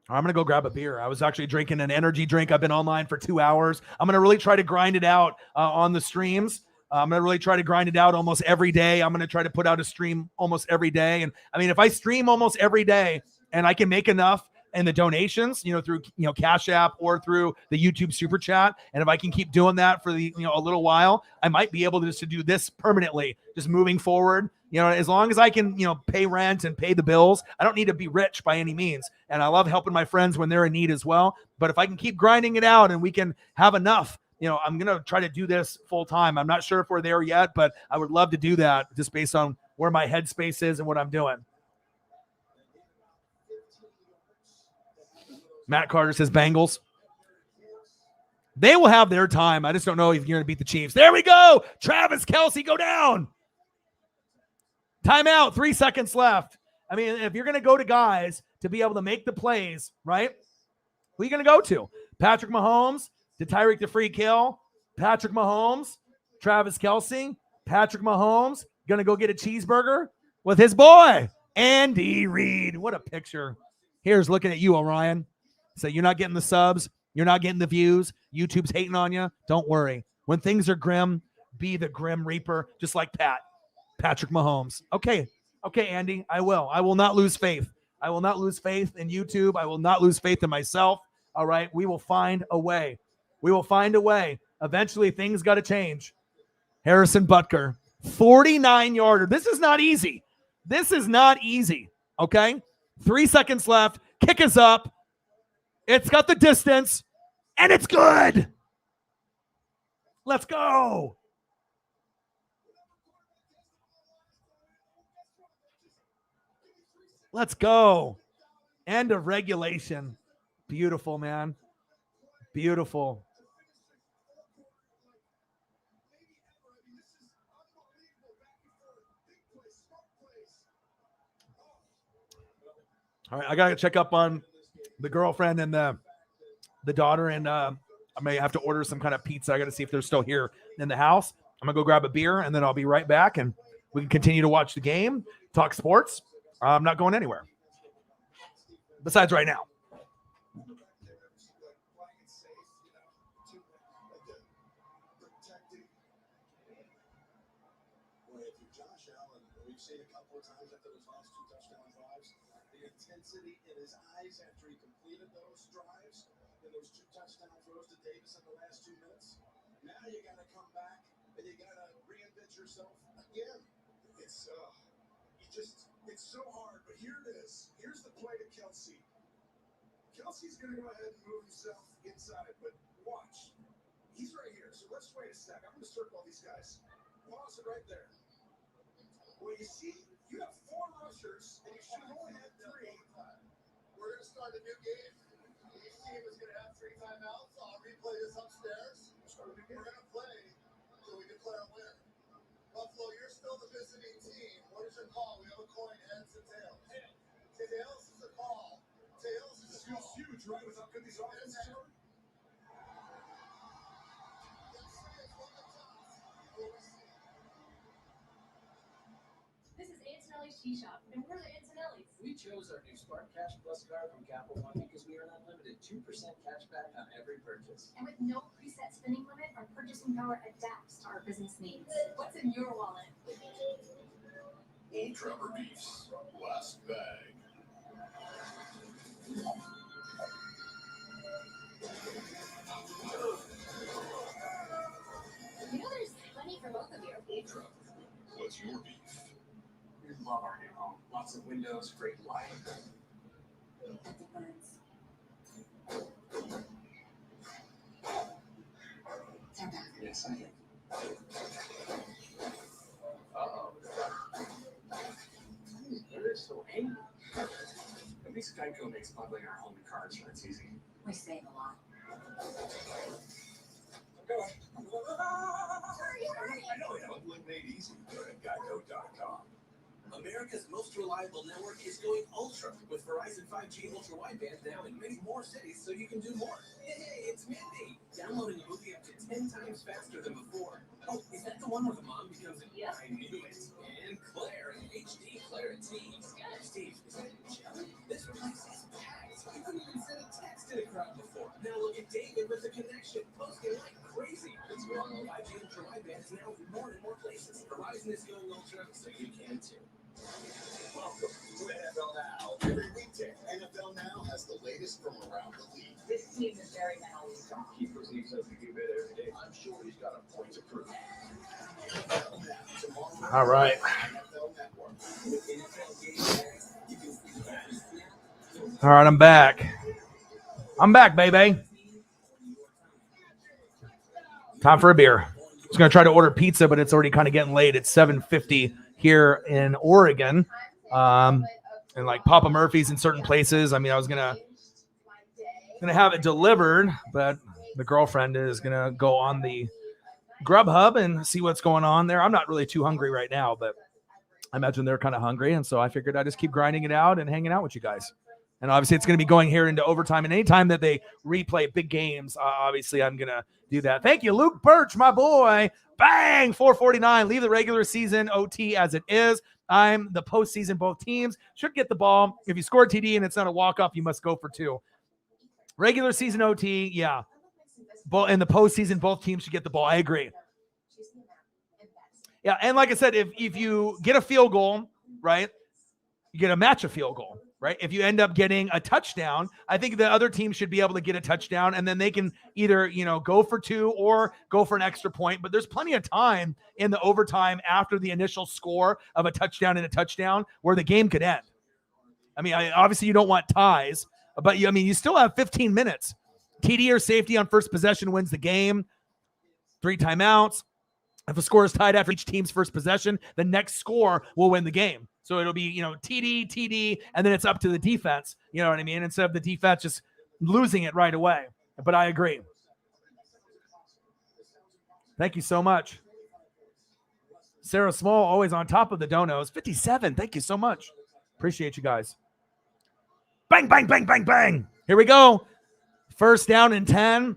I'm going to go grab a beer. I was actually drinking an energy drink. I've been online for 2 hours. I'm going to really try to grind it out on the streams. I'm going to really try to grind it out almost every day. I'm going to try to put out a stream almost every day. And I mean, if I stream almost every day and I can make enough in the donations, through, Cash App or through the YouTube super chat. And if I can keep doing that for the, a little while, I might be able to just to do this permanently, just moving forward. As long as I can, pay rent and pay the bills, I don't need to be rich by any means. And I love helping my friends when they're in need as well. But if I can keep grinding it out and we can have enough, I'm going to try to do this full time. I'm not sure if we're there yet, but I would love to do that just based on where my headspace is and what I'm doing. Matt Carter says Bengals. They will have their time. I just don't know if you're going to beat the Chiefs. There we go. Travis Kelce, go down. Timeout, 3 seconds left. I mean, if you're going to go to guys to be able to make the plays, right? Who are you going to go to? Patrick Mahomes, to Tyreek the free kill. Patrick Mahomes, Travis Kelce. Patrick Mahomes, going to go get a cheeseburger with his boy, Andy Reid. What a picture. Here's looking at you, Orion. So you're not getting the subs. You're not getting the views. YouTube's hating on you. Don't worry. When things are grim, be the grim reaper, just like Patrick Mahomes. Okay, Andy, I will. I will not lose faith. I will not lose faith in YouTube. I will not lose faith in myself. All right, we will find a way. We will find a way. Eventually, things got to change. Harrison Butker, 49-yarder. This is not easy. This is not easy, okay? 3 seconds left. Kick is up. It's got the distance, and it's good. Let's go. Let's go. End of regulation. Beautiful, man. Beautiful. All right, I got to check up on the girlfriend and the daughter, and I may have to order some kind of pizza. I got to see if they're still here in the house. I'm going to go grab a beer, and then I'll be right back, and we can continue to watch the game, talk sports. I'm not going anywhere. Besides right now. Intensity in his eyes after he completed those drives and those 2 touchdown throws to Davis in the last 2 minutes. Now you got to come back and you got to reinvent yourself again. It's so hard, but here it is. Here's the play to Kelce. Kelce's going to go ahead and move himself inside, but watch. He's right here, so let's wait a sec. I'm going to circle all these guys. Pause it right there. Well, you see, you have 4 rushers, and you should have only had 3. We're going to start a new game. Each team is going to have 3 timeouts. I'll replay this upstairs. We're going to play until we declare a winner. Buffalo, you're still the visiting team. What is your call? We have a coin, heads and tails. Tails is a call. Tails is a call. This feels huge, right? With how good these offenses are. This is Antonelli's Tea Shop, and we're the Antonellis. We chose our new Smart Cash Plus card from Capital One because we earn unlimited 2% cash back on every purchase. And with no preset spending limit, our purchasing power adapts to our business needs. What's in your wallet? Old Trapper Beefs. Last bag. You know there's plenty for both of you. Old Trapper. What's your beef? We love our new home. Lots of windows, great light. Yes, I am. Uh-oh. They're so least Geico makes bundling our home and car insurance easy. We save a lot. I know. Bundling made easy. Go to Geico.com. America's most reliable network is going ultra with Verizon 5G ultra wideband now in many more cities, so you can do more. Hey, it's Mindy. Downloading a movie up to 10 times faster than before. Oh, is that the one where the mom becomes Yep. I knew it. And Claire in HD Clarity. Steve, is that jelly? This place is packed. I couldn't even send a text in a crowd before. Now look at David with the connection, posting like crazy. It's wrong. 5G ultra wideband is now in more and more places. Verizon is going ultra, so you can too. Welcome to NFL Now. Every weekday, NFL Now has the latest from around the league. This team is very mentally strong. Keith receives something to do better every day. I'm sure he's got a point to prove. NFL Now, tomorrow All right. NFL Network. All right, I'm back. I'm back, baby. Time for a beer. I was going to try to order pizza, but it's already kind of getting late. It's 7:50 here in Oregon. And like Papa Murphy's in certain places. I mean, I was gonna have it delivered, but the girlfriend is gonna go on the Grubhub and see what's going on there. I'm not really too hungry right now, but I imagine they're kind of hungry, and so I figured I'd just keep grinding it out and hanging out with you guys. And obviously, it's going to be going here into overtime. And anytime that they replay big games, obviously, I'm going to do that. Thank you, Luke Birch, my boy. Bang, 449. Leave the regular season OT as it is. I'm the postseason. Both teams should get the ball. If you score TD and it's not a walk-off, you must go for two. Regular season OT, yeah. In the postseason, both teams should get the ball. I agree. Yeah, and like I said, if you get a field goal, right, you get to match a field goal, right? If you end up getting a touchdown, I think the other team should be able to get a touchdown, and then they can either, go for two or go for an extra point. But there's plenty of time in the overtime after the initial score of a touchdown and a touchdown where the game could end. I mean, obviously you don't want ties, but you still have 15 minutes. TD or safety on first possession wins the game. 3 timeouts. If a score is tied after each team's first possession, the next score will win the game. So it'll be, TD, and then it's up to the defense. You know what I mean? Instead of the defense just losing it right away. But I agree. Thank you so much. Sarah Small, always on top of the donos. 57. Thank you so much. Appreciate you guys. Bang, bang, bang, bang, bang. Here we go. First down and 10.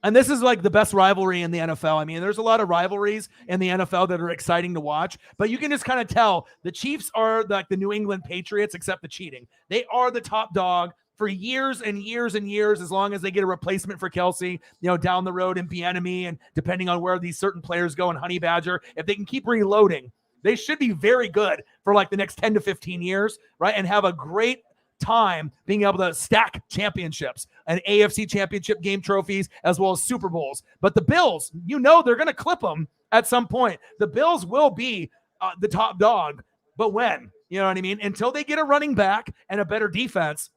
And this is like the best rivalry in the NFL. I mean, there's a lot of rivalries in the NFL that are exciting to watch, but you can just kind of tell the Chiefs are like the New England Patriots, except the cheating. They are the top dog for years and years and years, as long as they get a replacement for Kelsey, down the road in Bieniemy, and depending on where these certain players go in Honey Badger, if they can keep reloading, they should be very good for like the next 10 to 15 years, right? And have a great time being able to stack championships and AFC championship game trophies as well as Super Bowls. But the Bills, they're going to clip them at some point. The Bills will be the top dog, but when? You know what I mean? Until they get a running back and a better defense,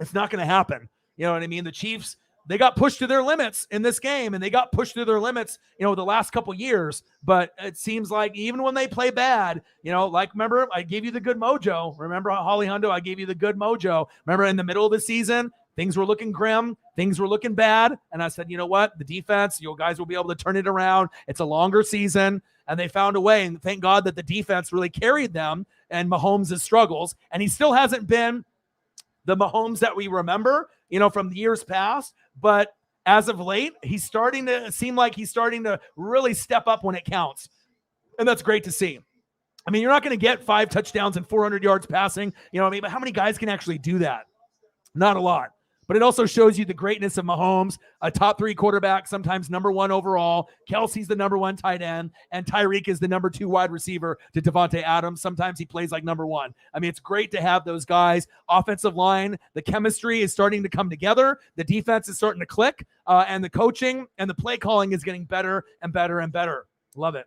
it's not going to happen. You know what I mean? The Chiefs, they got pushed to their limits in this game, and they got pushed to their limits, the last couple years. But it seems like even when they play bad, remember, I gave you the good mojo. Remember, Holly Hundo, I gave you the good mojo. Remember, in the middle of the season, things were looking grim. Things were looking bad. And I said, you know what? The defense, you guys will be able to turn it around. It's a longer season. And they found a way. And thank God that the defense really carried them and Mahomes' struggles. And he still hasn't been the Mahomes that we remember, from the years past. But as of late, he's starting to really step up when it counts. And that's great to see. I mean, you're not going to get 5 touchdowns and 400 yards passing, but how many guys can actually do that? Not a lot. But it also shows you the greatness of Mahomes, a top 3 quarterback, sometimes number 1 overall. Kelsey's the number 1 tight end, and Tyreek is the number 2 wide receiver to Devontae Adams. Sometimes he plays like number 1. I mean, it's great to have those guys. Offensive line, the chemistry is starting to come together. The defense is starting to click, and the coaching and the play calling is getting better and better and better. Love it.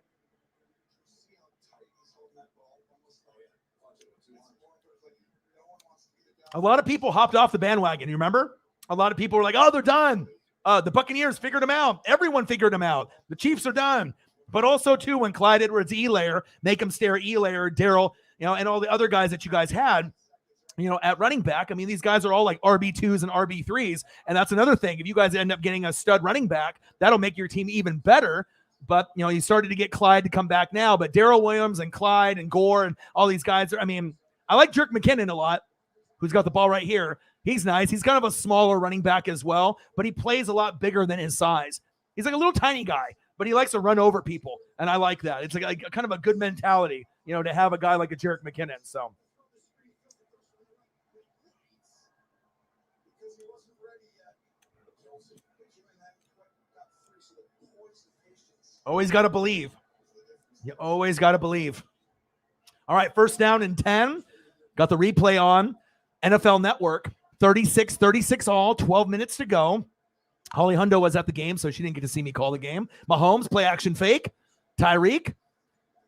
A lot of people hopped off the bandwagon. You remember? A lot of people were like, oh, they're done. The Buccaneers figured them out. Everyone figured them out. The Chiefs are done. But also, too, when Clyde Edwards-Helaire, make him stare Helaire, Darrell, and all the other guys that you guys had, at running back, I mean, these guys are all like RB2s and RB3s. And that's another thing. If you guys end up getting a stud running back, that'll make your team even better. But, you started to get Clyde to come back now. But Darrell Williams and Clyde and Gore and all these guys, I mean, I like Jerick McKinnon a lot, who's got the ball right here. He's nice. He's kind of a smaller running back as well, but he plays a lot bigger than his size. He's like a little tiny guy, but he likes to run over people. And I like that. It's like kind of a good mentality, to have a guy like a Jerick McKinnon. So. Always got to believe. You always got to believe. All right, 1st down and 10. Got the replay on. NFL Network, 36-36 all, 12 minutes to go. Holly Hundo was at the game, so she didn't get to see me call the game. Mahomes, play action fake. Tyreek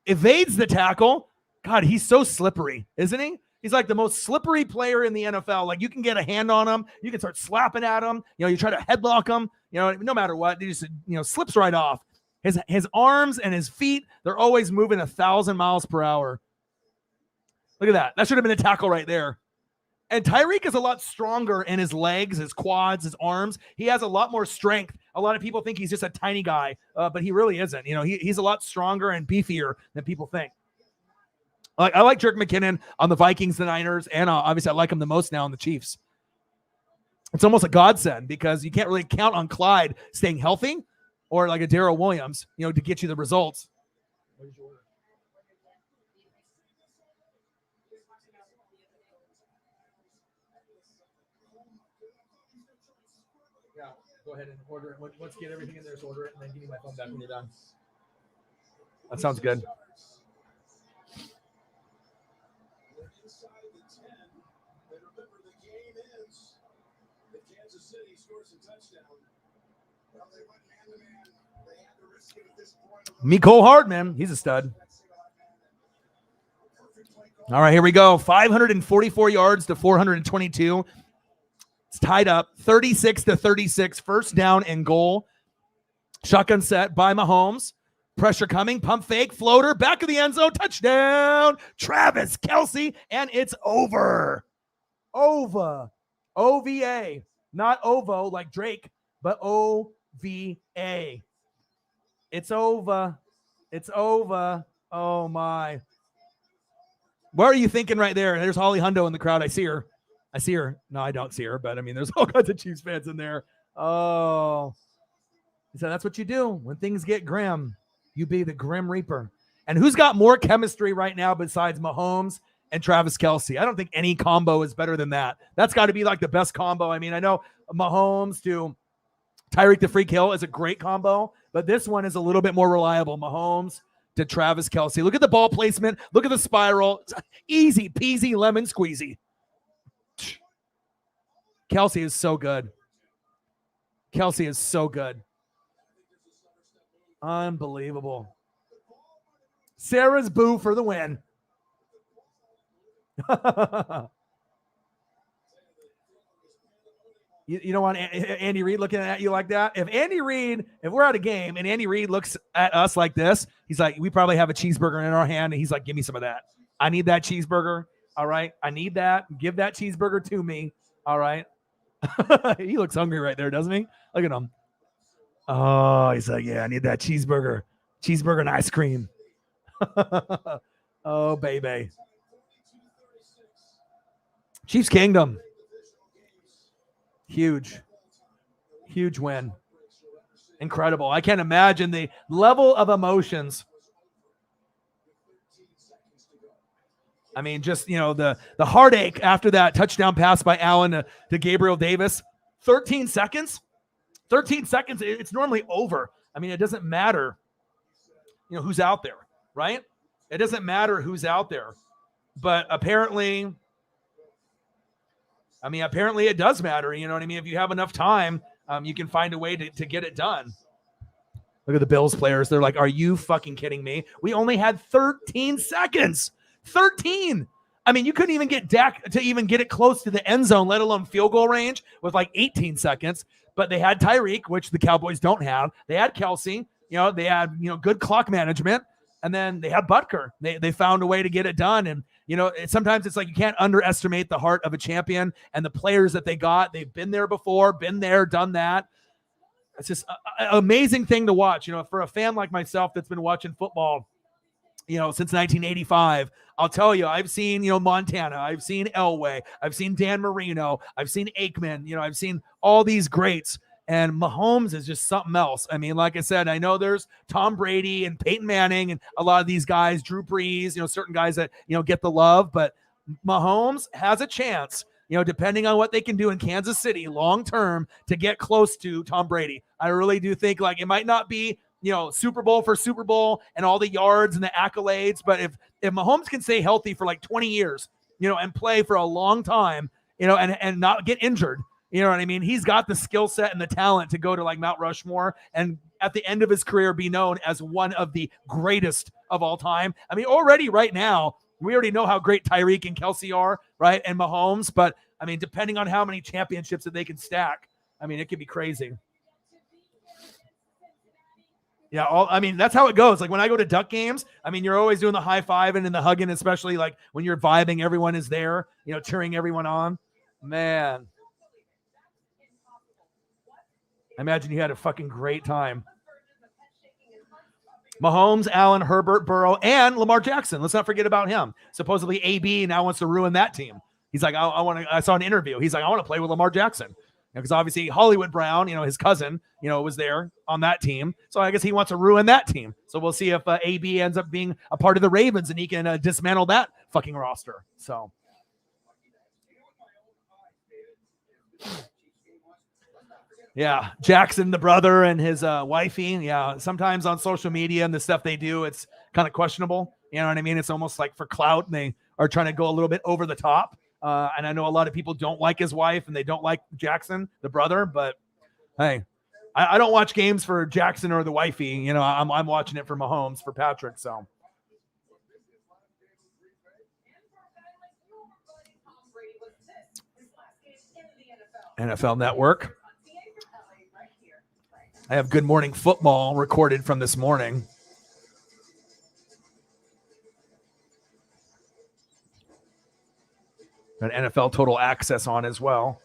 evades the tackle. God, he's so slippery, isn't he? He's like the most slippery player in the NFL. Like, you can get a hand on him. You can start slapping at him. You try to headlock him. No matter what, he just, slips right off. His arms and his feet, they're always moving 1,000 miles per hour. Look at that. That should have been a tackle right there. And Tyreek is a lot stronger in his legs, his quads, his arms. He has a lot more strength. A lot of people think he's just a tiny guy, but he really isn't. He's a lot stronger and beefier than people think. I like Jerick McKinnon on the Vikings, the Niners, and obviously I like him the most now on the Chiefs. It's almost a godsend because you can't really count on Clyde staying healthy or like a Darrell Williams, to get you the results. Yeah, go ahead and order it. Once you get everything in there, just order it, and then give me my phone back when you're done. That sounds good. Mecole Hardman, he's a stud. All right, here we go. 544 yards to 422. It's tied up 36-36. 1st down and goal. Shotgun set by Mahomes. Pressure coming. Pump fake. Floater. Back of the end zone. Touchdown. Travis Kelce. And it's over. OVA. Not OVO like Drake, but OVA. It's over. It's over. Oh, my. What are you thinking right there? There's Holly Hundo in the crowd. I see her. No, I don't see her, but I mean, there's all kinds of Chiefs fans in there. Oh. So that's what you do. When things get grim, you be the Grim Reaper. And who's got more chemistry right now besides Mahomes and Travis Kelce? I don't think any combo is better than that. That's got to be like the best combo. I mean, I know Mahomes to Tyreek the Freak Hill is a great combo, but this one is a little bit more reliable. Mahomes to Travis Kelce. Look at the ball placement. Look at the spiral. It's easy peasy lemon squeezy. Kelce is so good. Unbelievable. Sarah's boo for the win. You don't want Andy Reid looking at you like that? If we're at a game and Andy Reid looks at us like this, he's like, we probably have a cheeseburger in our hand, and he's like, give me some of that. I need that cheeseburger. All right. I need that. Give that cheeseburger to me. All right. He looks hungry right there, doesn't he? Look at him. Oh, he's like, yeah, I need that cheeseburger. Cheeseburger and ice cream. Oh, baby. Chiefs Kingdom. Huge win. Incredible. I can't imagine the level of emotions. I mean, just, the heartache after that touchdown pass by Allen to Gabriel Davis. 13 seconds. 13 seconds. It's normally over. I mean, it doesn't matter, who's out there, right? It doesn't matter who's out there. But apparently it does matter. You know what I mean? If you have enough time, you can find a way to get it done. Look at the Bills players. They're like, are you fucking kidding me? We only had 13 seconds. 13. I mean, you couldn't even get Dak to even get it close to the end zone, let alone field goal range with like 18 seconds. But they had Tyreek, which the Cowboys don't have. They had Kelce. They had, good clock management. And then they have Butker. They found a way to get it done. And, sometimes it's like you can't underestimate the heart of a champion and the players that they got. They've been there before, been there, done that. It's just an amazing thing to watch. For a fan like myself that's been watching football, since 1985, I'll tell you, I've seen, Montana, I've seen Elway, I've seen Dan Marino, I've seen Aikman, I've seen all these greats. And Mahomes is just something else. I mean, like I said, I know there's Tom Brady and Peyton Manning and a lot of these guys, Drew Brees, certain guys that, get the love. But Mahomes has a chance, depending on what they can do in Kansas City long term, to get close to Tom Brady. I really do think like it might not be, Super Bowl for Super Bowl and all the yards and the accolades. But if Mahomes can stay healthy for like 20 years, and play for a long time, and not get injured, you know what I mean? He's got the skill set and the talent to go to like Mount Rushmore and at the end of his career be known as one of the greatest of all time. I mean, already right now, we already know how great Tyreek and Kelsey are, right? And Mahomes. But, I mean, depending on how many championships that they can stack, I mean, it could be crazy. Yeah, that's how it goes. Like when I go to Duck games, I mean, you're always doing the high-fiving and the hugging, especially like when you're vibing, everyone is there, cheering everyone on. Man. I imagine you had a fucking great time. Mahomes, Allen, Herbert, Burrow, and Lamar Jackson. Let's not forget about him. Supposedly AB now wants to ruin that team. He's like, I saw an interview. He's like, I want to play with Lamar Jackson. Because obviously Hollywood Brown, his cousin, was there on that team. So I guess he wants to ruin that team. So we'll see if AB ends up being a part of the Ravens and he can dismantle that fucking roster. So. Yeah, Jackson, the brother, and his wifey. Yeah, sometimes on social media and the stuff they do, it's kind of questionable. You know what I mean? It's almost like for clout, and they are trying to go a little bit over the top. And I know a lot of people don't like his wife, and they don't like Jackson, the brother. But hey, I don't watch games for Jackson or the wifey. I'm watching it for Mahomes, for Patrick. So. NFL Network. I have Good Morning Football recorded from this morning. Got NFL Total Access on as well.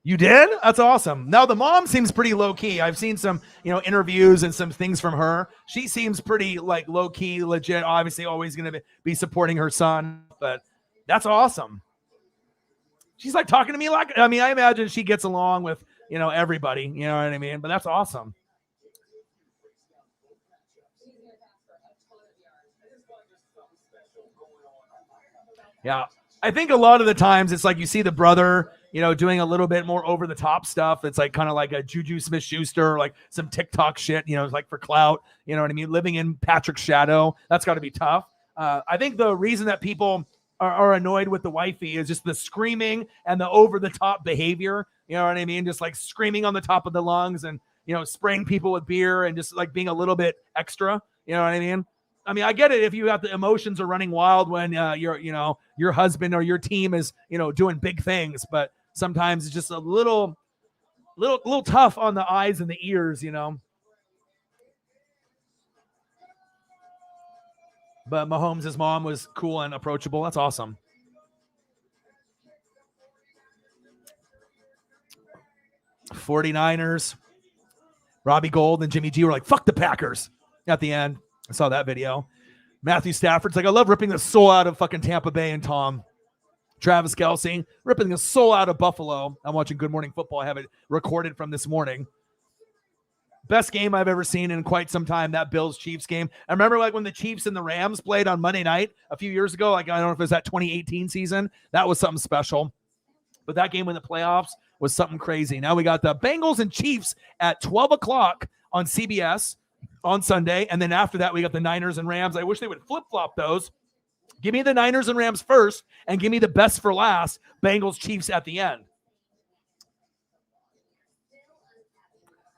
You did? That's awesome. Now the mom seems pretty low key. I've seen some, interviews and some things from her. She seems pretty like low key, legit. Obviously, always going to be supporting her son, but that's awesome. She's like talking to me like, I imagine she gets along with, everybody, you know what I mean? But that's awesome. Yeah. I think a lot of the times it's like you see the brother, doing a little bit more over the top stuff. It's like kind of like a Juju Smith-Schuster, like some TikTok shit, like for clout, you know what I mean? Living in Patrick's shadow. That's got to be tough. I think the reason that people are annoyed with the wifey is just the screaming and the over-the-top behavior. You know what I mean? Just like screaming on the top of the lungs and, spraying people with beer and just like being a little bit extra. You know what I mean? I get it if you have the emotions are running wild when your husband or your team is, doing big things. But sometimes it's just a little tough on the eyes and the ears, But Mahomes' mom was cool and approachable. That's awesome. '49ers. Robbie Gould and Jimmy G were like, fuck the Packers at the end. I saw that video. Matthew Stafford's like, I love ripping the soul out of fucking Tampa Bay and Tom. Travis Kelce, ripping the soul out of Buffalo. I'm watching Good Morning Football. I have it recorded from this morning. Best game I've ever seen in quite some time, that Bills-Chiefs game. I remember like when the Chiefs and the Rams played on Monday night a few years ago. Like I don't know if it was that 2018 season. That was something special. But that game in the playoffs was something crazy. Now we got the Bengals and Chiefs at 12 o'clock on CBS on Sunday. And then after that, we got the Niners and Rams. I wish they would flip-flop those. Give me the Niners and Rams first and give me the best for last, Bengals-Chiefs at the end.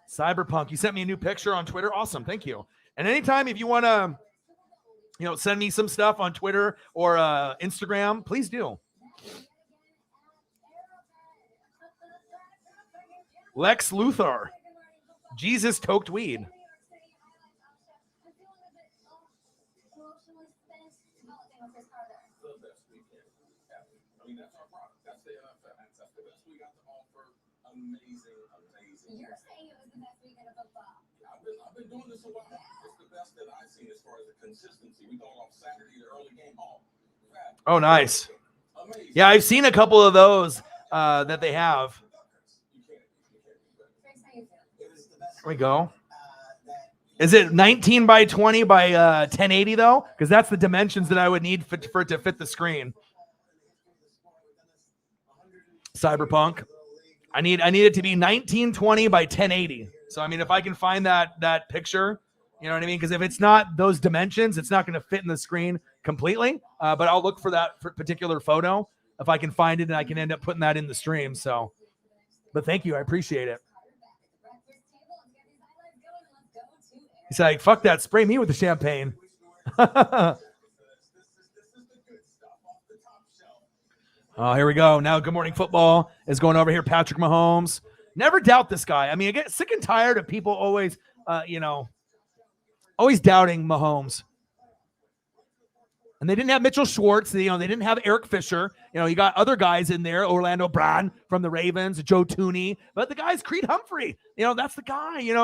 Cyberpunk, you sent me a new picture on Twitter. Awesome. Thank you. And anytime if you want to, send me some stuff on Twitter or Instagram, please do. Lex Luthor. Jesus toked weed. The best weekend ever. I mean, that's our product. That's the NFL. That's the best we got to offer. Amazing, amazing. You're saying it was the best weekend of football. I've been doing this a while. It's the best that I've seen as far as the consistency. We go off Saturday, the early game. Oh, nice. Amazing. Yeah, I've seen a couple of those that they have. There we go. Is it 19 by 20 by 1080 though? Because that's the dimensions that I would need for it to fit the screen. Cyberpunk. I need it to be 1920 by 1080. So I mean, if I can find that picture, you know what I mean? Because if it's not those dimensions, it's not going to fit in the screen completely. But I'll look for that particular photo if I can find it, and I can end up putting that in the stream. So, but thank you, I appreciate it. He's like, fuck that, spray me with the champagne. Oh, here we go. Now Good Morning Football is going over here. Patrick Mahomes. Never doubt this guy. I mean, I get sick and tired of people always, always doubting Mahomes. And they didn't have Mitchell Schwartz. They didn't have Eric Fisher. You got other guys in there. Orlando Brown from the Ravens, Joe Tooney. But the guy's Creed Humphrey. That's the guy. You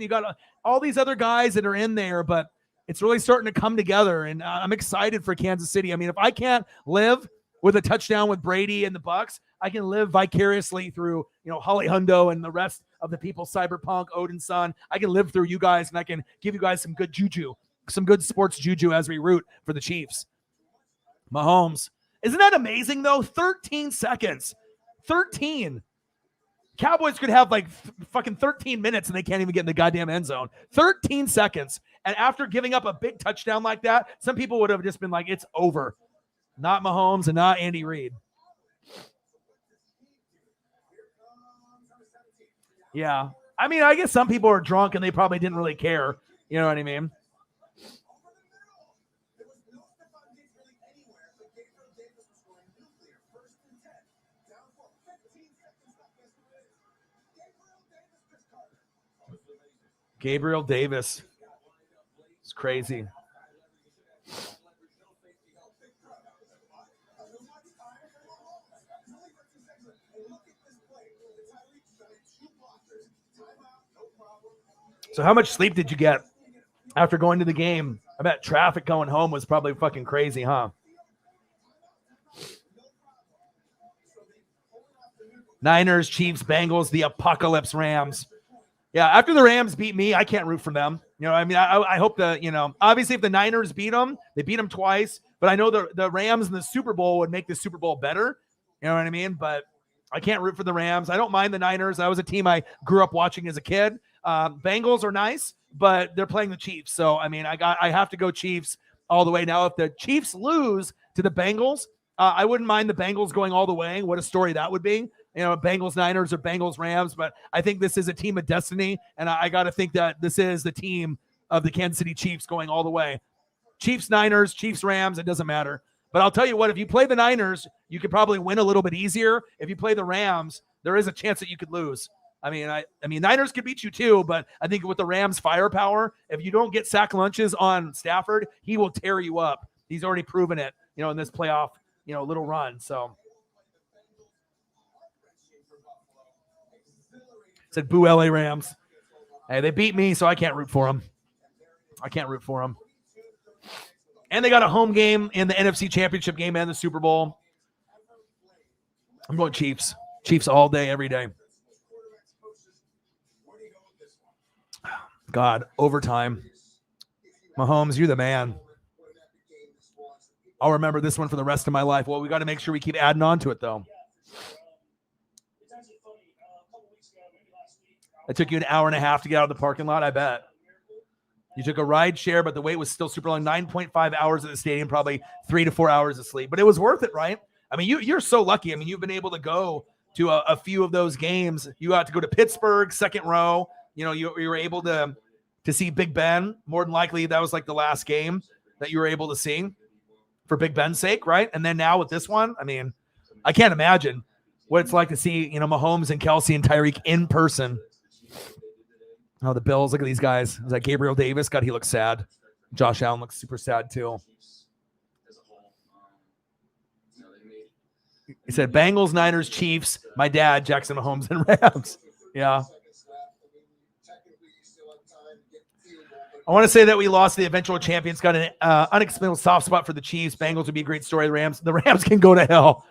got all these other guys that are in there, but it's really starting to come together. And I'm excited for Kansas City. I mean, if I can't live with a touchdown with Brady and the Bucs, I can live vicariously through, Holly Hundo and the rest of the people, Cyberpunk, Odin's son. I can live through you guys, and I can give you guys some good juju, some good sports juju as we root for the Chiefs. Mahomes. Isn't that amazing, though? 13 seconds. 13. Cowboys could have fucking 13 minutes, and they can't even get in the goddamn end zone. 13 seconds. And after giving up a big touchdown like that, some people would have just been like, it's over. Not Mahomes and not Andy Reid. Yeah. I mean, I guess some people are drunk and they probably didn't really care. You know what I mean? Gabriel Davis. It's crazy. So how much sleep did you get after going to the game? I bet traffic going home was probably fucking crazy, huh? Niners, Chiefs, Bengals, the Apocalypse Rams. Yeah, after the Rams beat me, I can't root for them. I hope obviously if the Niners beat them, they beat them twice, but I know the Rams in the Super Bowl would make the Super Bowl better. You know what I mean? But I can't root for the Rams. I don't mind the Niners. That was a team I grew up watching as a kid. Bengals are nice, but they're playing the Chiefs. So, I mean, I have to go Chiefs all the way. Now, if the Chiefs lose to the Bengals, I wouldn't mind the Bengals going all the way. What a story that would be. Bengals Niners or Bengals Rams, but I think this is a team of destiny, and I got to think that this is the team of the Kansas City Chiefs going all the way. Chiefs Niners, Chiefs Rams, it doesn't matter. But I'll tell you what, if you play the Niners, you could probably win a little bit easier. If you play the Rams, there is a chance that you could lose. I mean, Niners could beat you too, but I think with the Rams' firepower, if you don't get sack lunches on Stafford, he will tear you up. He's already proven it, in this playoff, little run. So. Said, boo LA Rams. Hey, they beat me, so I can't root for them. And they got a home game in the NFC Championship game and the Super Bowl. I'm going Chiefs. Chiefs all day, every day. God, overtime. Mahomes, you're the man. I'll remember this one for the rest of my life. Well, we got to make sure we keep adding on to it, though. It took you an hour and a half to get out of the parking lot, I bet. You took a ride share, but the wait was still super long. 9.5 hours at the stadium, probably 3 to 4 hours of sleep. But it was worth it, right? I mean, you're so lucky. I mean, you've been able to go to a few of those games. You got to go to Pittsburgh, second row. You were able to see Big Ben. More than likely, that was like the last game that you were able to see for Big Ben's sake, right? And then now with this one, I mean, I can't imagine what it's like to see, Mahomes and Kelsey and Tyreek in person. Oh, the Bills. Look at these guys. Is that Gabriel Davis? God, he looks sad. Josh Allen looks super sad too. He said Bengals, Niners, Chiefs, my dad, Jackson Mahomes, and Rams. Yeah. I want to say that we lost the eventual champions, got an unexplainable soft spot for the Chiefs. Bengals would be a great story. The Rams can go to hell.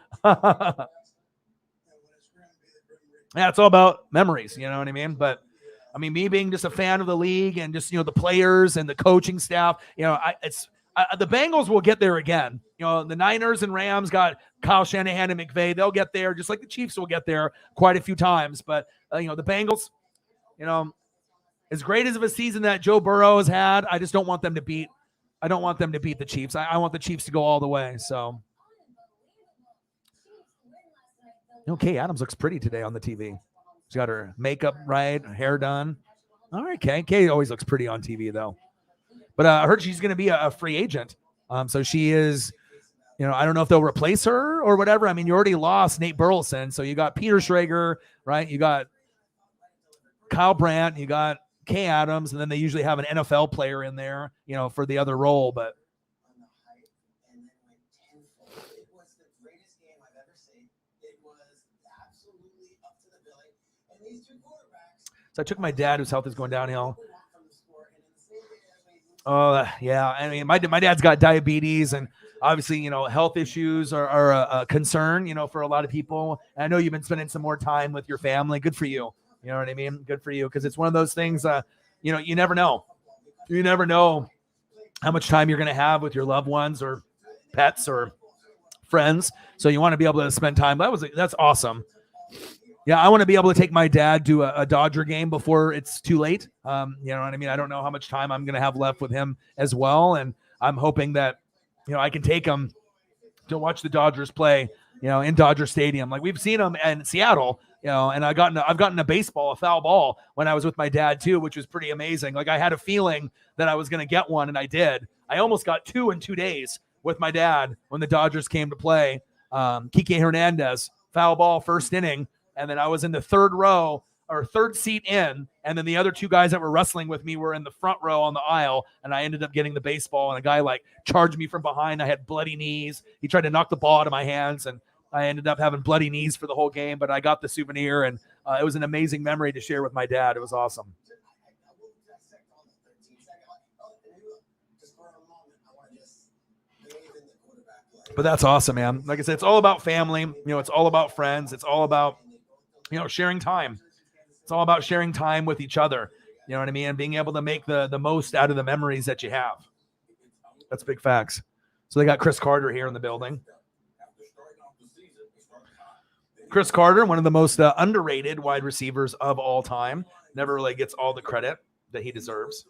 Yeah, it's all about memories, you know what I mean? But I mean, me being just a fan of the league and just, the players and the coaching staff, the Bengals will get there again. The Niners and Rams got Kyle Shanahan and McVay. They'll get there just like the Chiefs will get there quite a few times. But, the Bengals, as great as of a season that Joe Burrow has had, I just don't want them to beat the Chiefs. I want the Chiefs to go all the way. So, Kay Adams looks pretty today on the TV. She's got her makeup right, her hair done. All right, Kay. Kay always looks pretty on TV, though. But I heard she's going to be a free agent. So she is, I don't know if they'll replace her or whatever. I mean, you already lost Nate Burleson. So you got Peter Schrager, right? You got Kyle Brandt. You got Kay Adams. And then they usually have an NFL player in there, for the other role. But so I took my dad, whose health is going downhill. Oh, yeah. I mean, my dad's got diabetes, and obviously, health issues are a concern, for a lot of people. And I know you've been spending some more time with your family. Good for you. You know what I mean? Good for you. Because it's one of those things, you never know. You never know how much time you're going to have with your loved ones or pets or friends. So you want to be able to spend time. That's awesome. Yeah, I want to be able to take my dad to a Dodger game before it's too late. You know what I mean? I don't know how much time I'm going to have left with him as well. And I'm hoping that, I can take him to watch the Dodgers play, in Dodger Stadium. Like we've seen them in Seattle, and I've gotten a foul ball when I was with my dad too, which was pretty amazing. Like I had a feeling that I was going to get one, and I did. I almost got 2 in 2 days with my dad when the Dodgers came to play. Kike Hernandez, foul ball, first inning. And then I was in the third seat in, and then the other 2 guys that were wrestling with me were in the front row on the aisle, and I ended up getting the baseball, and a guy charged me from behind. I had bloody knees. He tried to knock the ball out of my hands, and I ended up having bloody knees for the whole game, but I got the souvenir, and it was an amazing memory to share with my dad. It was awesome. But that's awesome, man. Like I said, it's all about family. It's all about friends. It's all about sharing time. It's all about sharing time with each other. You know what I mean? And being able to make the most out of the memories that you have. That's big facts. So they got Chris Carter here in the building. Chris Carter, one of the most underrated wide receivers of all time. Never really gets all the credit that he deserves.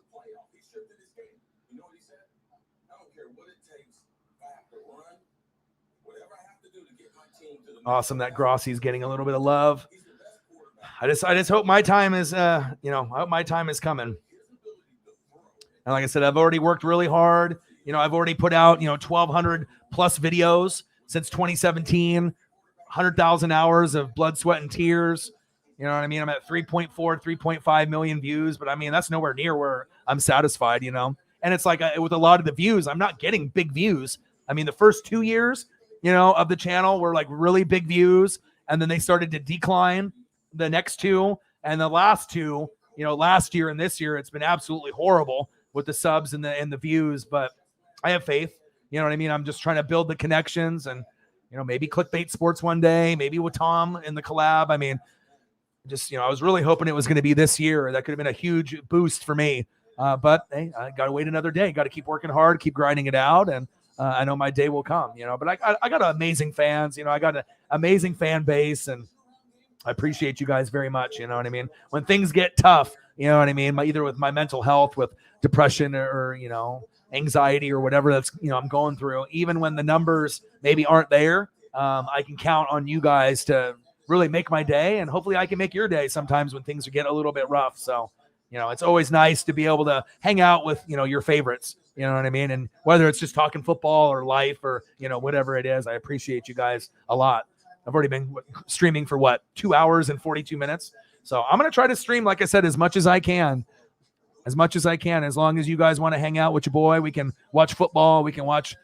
Awesome that Grossi's getting a little bit of love. I just hope my time is, I hope my time is coming. And like I said, I've already worked really hard. I've already put out, 1,200 plus videos since 2017, 100,000 hours of blood, sweat, and tears. You know what I mean? I'm at 3.5 million views, but I mean, that's nowhere near where I'm satisfied, And it's like with a lot of the views, I'm not getting big views. I mean, the first 2 years, of the channel were really big views. And then they started to decline the next 2. And the last 2, last year and this year, it's been absolutely horrible with the subs and the views, but I have faith. You know what I mean? I'm just trying to build the connections and, maybe Clickbait Sports one day, maybe with Tom in the collab. I mean, just, I was really hoping it was going to be this year. That could have been a huge boost for me. But hey, I got to wait another day. Got to keep working hard, keep grinding it out. And I know my day will come, but I got amazing fans, I got an amazing fan base, and I appreciate you guys very much. You know what I mean? When things get tough, you know what I mean? Either with my mental health, with depression or anxiety or whatever that's, I'm going through, even when the numbers maybe aren't there, I can count on you guys to really make my day, and hopefully I can make your day sometimes when things get a little bit rough. So, it's always nice to be able to hang out with, your favorites. You know what I mean? And whether it's just talking football or life or, whatever it is, I appreciate you guys a lot. I've already been streaming for 2 hours and 42 minutes. So I'm going to try to stream, like I said, as much as I can. As long as you guys want to hang out with your boy. We can watch football. We can watch,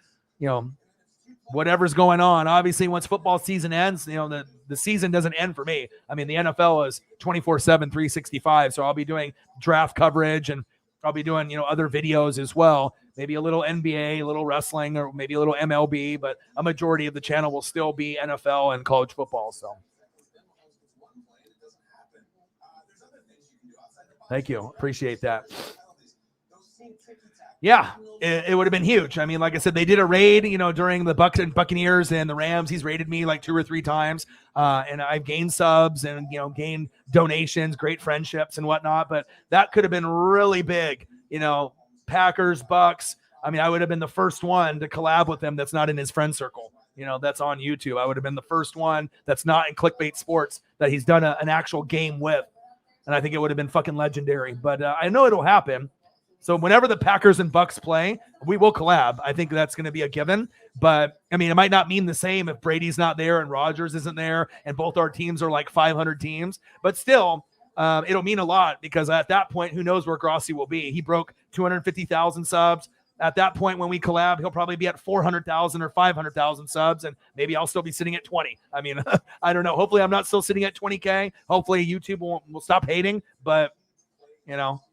whatever's going on. Obviously, once football season ends, the season doesn't end for me. I mean, the NFL is 24/7, 365. So I'll be doing draft coverage, and I'll be doing, other videos as well. Maybe a little NBA, a little wrestling, or maybe a little MLB, but a majority of the channel will still be NFL and college football. So thank you. Appreciate that. Yeah, it would have been huge. I mean, like I said, they did a raid, during the Buccaneers and the Rams. He's raided me like 2 or 3 times, and I've gained subs and, gained donations, great friendships and whatnot. But that could have been really big, Packers, Bucks. I mean, I would have been the first one to collab with him that's not in his friend circle, that's on YouTube. I would have been the first one that's not in Clickbait Sports that he's done an actual game with. And I think it would have been fucking legendary. But I know it'll happen. So whenever the Packers and Bucks play, we will collab. I think that's going to be a given. But, I mean, it might not mean the same if Brady's not there and Rodgers isn't there and both our teams are like 500 teams. But still, it'll mean a lot because at that point, who knows where Grossi will be. He broke 250,000 subs. At that point, when we collab, he'll probably be at 400,000 or 500,000 subs, and maybe I'll still be sitting at 20. I mean, I don't know. Hopefully, I'm not still sitting at 20K. Hopefully, YouTube will stop hating. But,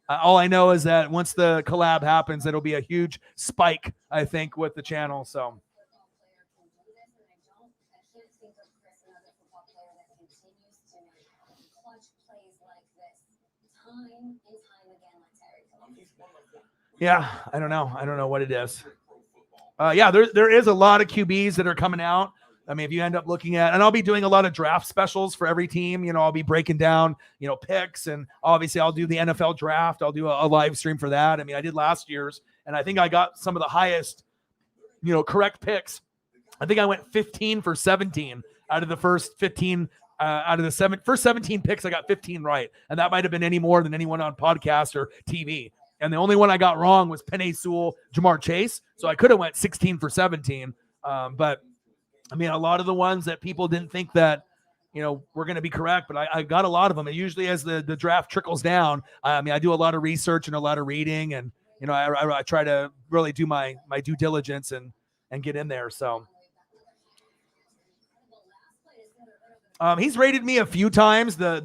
all I know is that once the collab happens, it'll be a huge spike, I think, with the channel. So. Yeah, I don't know. I don't know what it is. Yeah, there is a lot of QBs that are coming out. I mean, if you end up looking at, and I'll be doing a lot of draft specials for every team. I'll be breaking down, picks, and obviously I'll do the NFL draft. I'll do a live stream for that. I mean, I did last year's, and I think I got some of the highest, correct picks. I think I went 15 for 17 out of the first 15. Out of the first 17 picks, I got 15 right, and that might have been any more than anyone on podcast or TV. And the only one I got wrong was Penei Sewell, Jamar Chase. So I could have went 16 for 17. But I mean, a lot of the ones that people didn't think that, were going to be correct, but I got a lot of them. And usually as the draft trickles down, I mean, I do a lot of research and a lot of reading, and, I try to really do my due diligence and get in there. So he's rated me a few times. The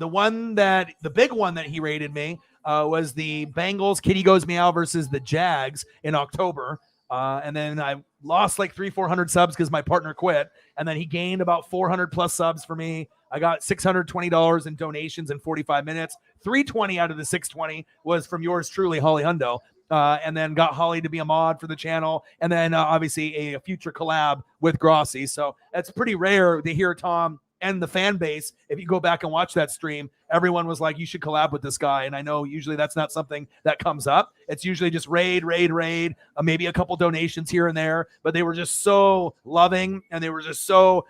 big one that he rated me was the Bengals Kitty Goes Meow versus the Jags in October. And then I lost like 300-400 subs because my partner quit. And then he gained about 400 plus subs for me. I got $620 in donations in 45 minutes. 320 out of the 620 was from yours truly, Holly Hundo. And then got Holly to be a mod for the channel. And then obviously a future collab with Grossi. So that's pretty rare to hear Tom and the fan base. If you go back and watch that stream, everyone was like, you should collab with this guy. And I know usually that's not something that comes up. It's usually just raid, maybe a couple donations here and there, but they were just so loving and they were just so,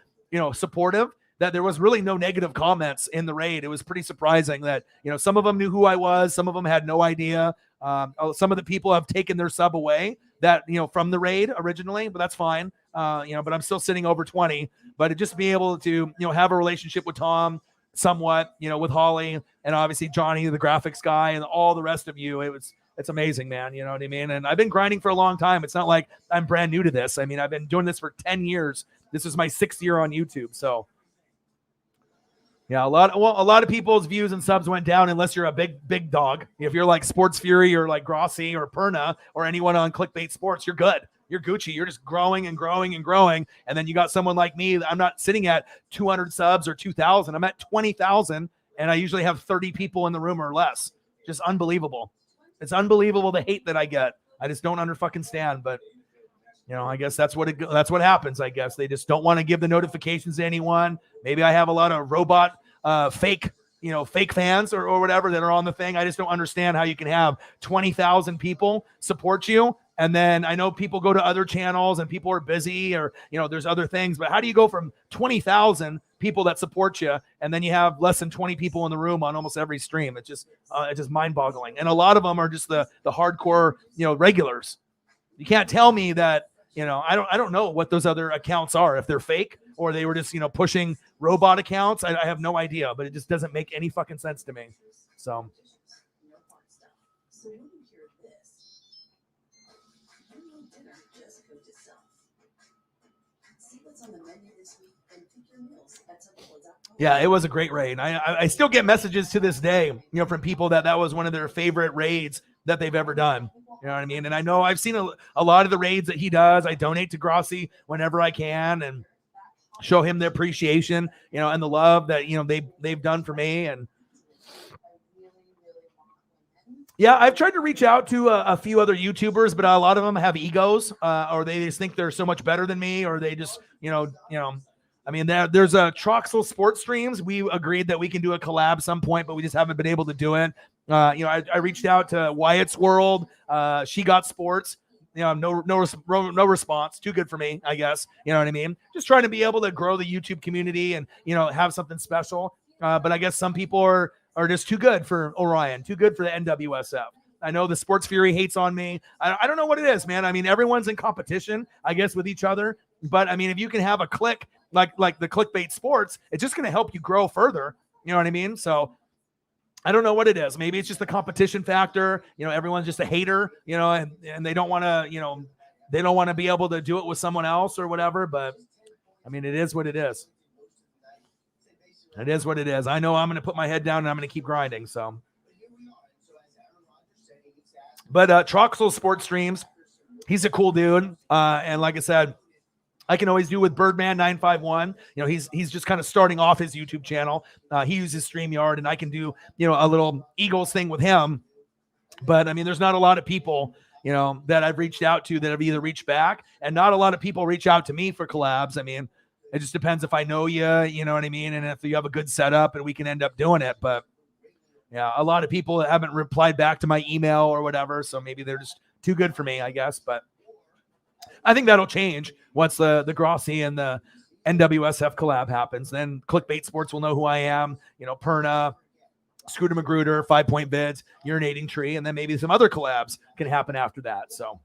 supportive that there was really no negative comments in the raid. It was pretty surprising that, some of them knew who I was. Some of them had no idea. Some of the people have taken their sub away that, from the raid originally, but that's fine. But I'm still sitting over 20, but to just be able to, have a relationship with Tom somewhat, with Holly and obviously Johnny, the graphics guy, and all the rest of you, it's amazing, man. You know what I mean? And I've been grinding for a long time. It's not like I'm brand new to this. I mean, I've been doing this for 10 years. This is my 6th year on YouTube. So yeah, a lot of people's views and subs went down unless you're a big dog. If you're like Sports Fury or like Grossi or Perna or anyone on Clickbait Sports, you're good. You're Gucci. You're just growing and growing and growing. And then you got someone like me. I'm not sitting at 200 subs or 2,000. I'm at 20,000, and I usually have 30 people in the room or less. Just unbelievable. It's unbelievable the hate that I get. I just don't stand. But I guess that's what happens. I guess they just don't want to give the notifications to anyone. Maybe I have a lot of robot fake fans or whatever that are on the thing. I just don't understand how you can have 20,000 people support you. And then I know people go to other channels and people are busy or, there's other things, but how do you go from 20,000 people that support you and then you have less than 20 people in the room on almost every stream? It's just mind boggling. And a lot of them are just the hardcore, regulars. You can't tell me that, I don't know what those other accounts are, if they're fake or they were just, pushing robot accounts. I have no idea, but it just doesn't make any fucking sense to me. So. So when you hear this, you know dinner just cooked itself. See what's on the menu this week and pick your meals at Subway.com. Yeah, it was a great raid. I still get messages to this day, from people that was one of their favorite raids that they've ever done. You know what I mean? And I know I've seen a lot of the raids that he does. I donate to Grossi whenever I can and show him the appreciation, and the love that, they've done for me. And yeah, I've tried to reach out to a few other YouTubers, but a lot of them have egos, or they just think they're so much better than me, or they just, I mean, there's a Troxel Sports Streams. We agreed that we can do a collab some point, but we just haven't been able to do it. I reached out to Wyatt's World. She Got Sports. No response. Too good for me, I guess. You know what I mean? Just trying to be able to grow the YouTube community and, have something special. But I guess some people are just too good for Orion, too good for the NWSF. I know the Sports Fury hates on me. I don't know what it is, man. I mean, everyone's in competition, I guess, with each other. But I mean, if you can have a click like the Clickbait Sports, it's just going to help you grow further. You know what I mean? So I don't know what it is. Maybe it's just the competition factor. Everyone's just a hater, and they don't want to, they don't want to be able to do it with someone else or whatever. But I mean, it is what it is. It is what it is. I know I'm going to put my head down and I'm going to keep grinding. So, but Troxel Sports Streams, he's a cool dude. And like I said, I can always do with Birdman 951. He's just kind of starting off his YouTube channel. He uses StreamYard, and I can do, a little Eagles thing with him. But I mean, there's not a lot of people, that I've reached out to that have either reached back, and not a lot of people reach out to me for collabs. I mean, it just depends if I know you, you know what I mean? And if you have a good setup and we can end up doing it. But yeah, a lot of people haven't replied back to my email or whatever. So maybe they're just too good for me, I guess. But I think that'll change once the Grossi and the NWSF collab happens. Then Clickbait Sports will know who I am. Perna, Scooter Magruder, 5 Point Vids, Urinating Tree, and then maybe some other collabs can happen after that. So.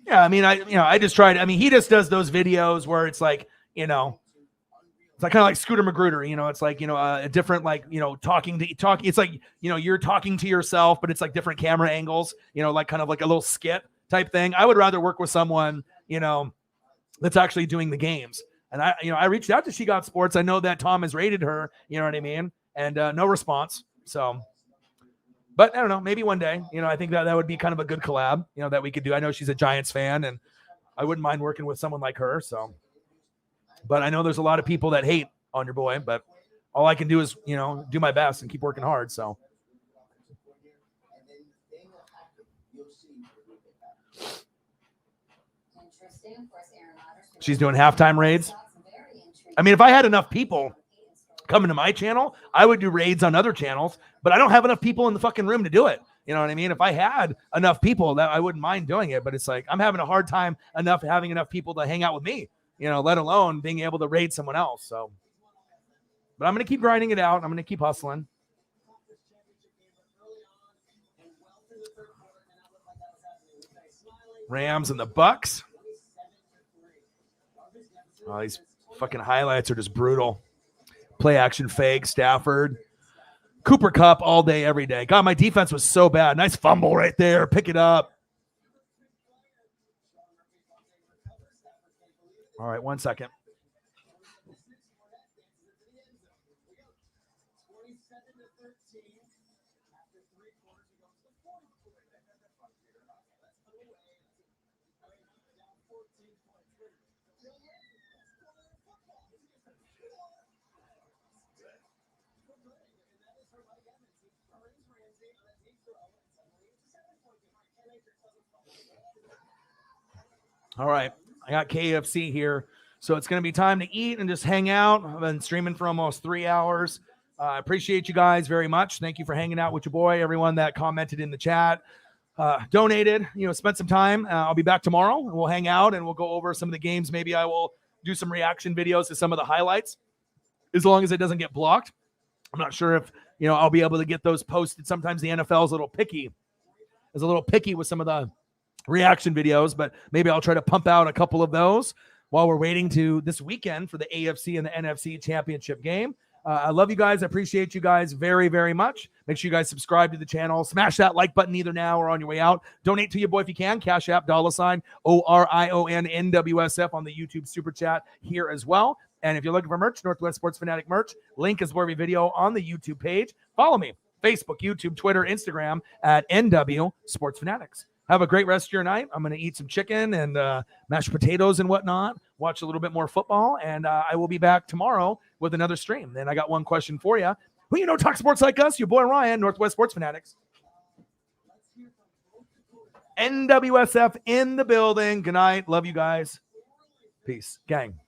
Yeah, I mean, I just tried. I mean, he just does those videos where it's like, it's like kind of like Scooter Magruder, it's like, a different, like, talking. It's like, you're talking to yourself, but it's like different camera angles, like kind of like a little skit type thing. I would rather work with someone, that's actually doing the games. And I reached out to She Got Sports. I know that Tom has rated her, you know what I mean? And no response. So, but I don't know, maybe one day, I think that would be kind of a good collab, that we could do. I know she's a Giants fan, and I wouldn't mind working with someone like her. So, but I know there's a lot of people that hate on your boy, but all I can do is, do my best and keep working hard. So. She's doing halftime raids. I mean, if I had enough people coming to my channel, I would do raids on other channels, but I don't have enough people in the fucking room to do it. You know what I mean? If I had enough people, that I wouldn't mind doing it, but it's like, I'm having a hard time having enough people to hang out with me, let alone being able to raid someone else. So, but I'm going to keep grinding it out. I'm going to keep hustling. Rams and the Bucks. Oh, these fucking highlights are just brutal. Play action fake, Stafford. Cooper Kupp all day, every day. God, my defense was so bad. Nice fumble right there. Pick it up. All right, 1 second. All right, I got KFC here, so it's going to be time to eat and just hang out. I've been streaming for almost 3 hours. I appreciate you guys very much. Thank you for hanging out with your boy, everyone that commented in the chat, donated, spent some time. I'll be back tomorrow, and we'll hang out, and we'll go over some of the games. Maybe I will do some reaction videos to some of the highlights, as long as it doesn't get blocked. I'm not sure if, I'll be able to get those posted. Sometimes the NFL is a little picky was a little picky with some of the reaction videos, but maybe I'll try to pump out a couple of those while we're waiting to this weekend for the AFC and the NFC championship game. I love you guys. I appreciate you guys very, very much. Make sure you guys subscribe to the channel. Smash that like button either now or on your way out. Donate to your boy if you can. Cash App, $ORION NWSF on the YouTube Super Chat here as well. And if you're looking for merch, Northwest Sports Fanatic merch, link is below every video on the YouTube page. Follow me, Facebook, YouTube, Twitter, Instagram at NW Sports Fanatics. Have a great rest of your night. I'm going to eat some chicken and mashed potatoes and whatnot, watch a little bit more football, and I will be back tomorrow with another stream. Then I got one question for you. Who you know talk sports like us? Your boy Ryan, Northwest Sports Fanatics. NWSF in the building. Good night. Love you guys. Peace. Gang.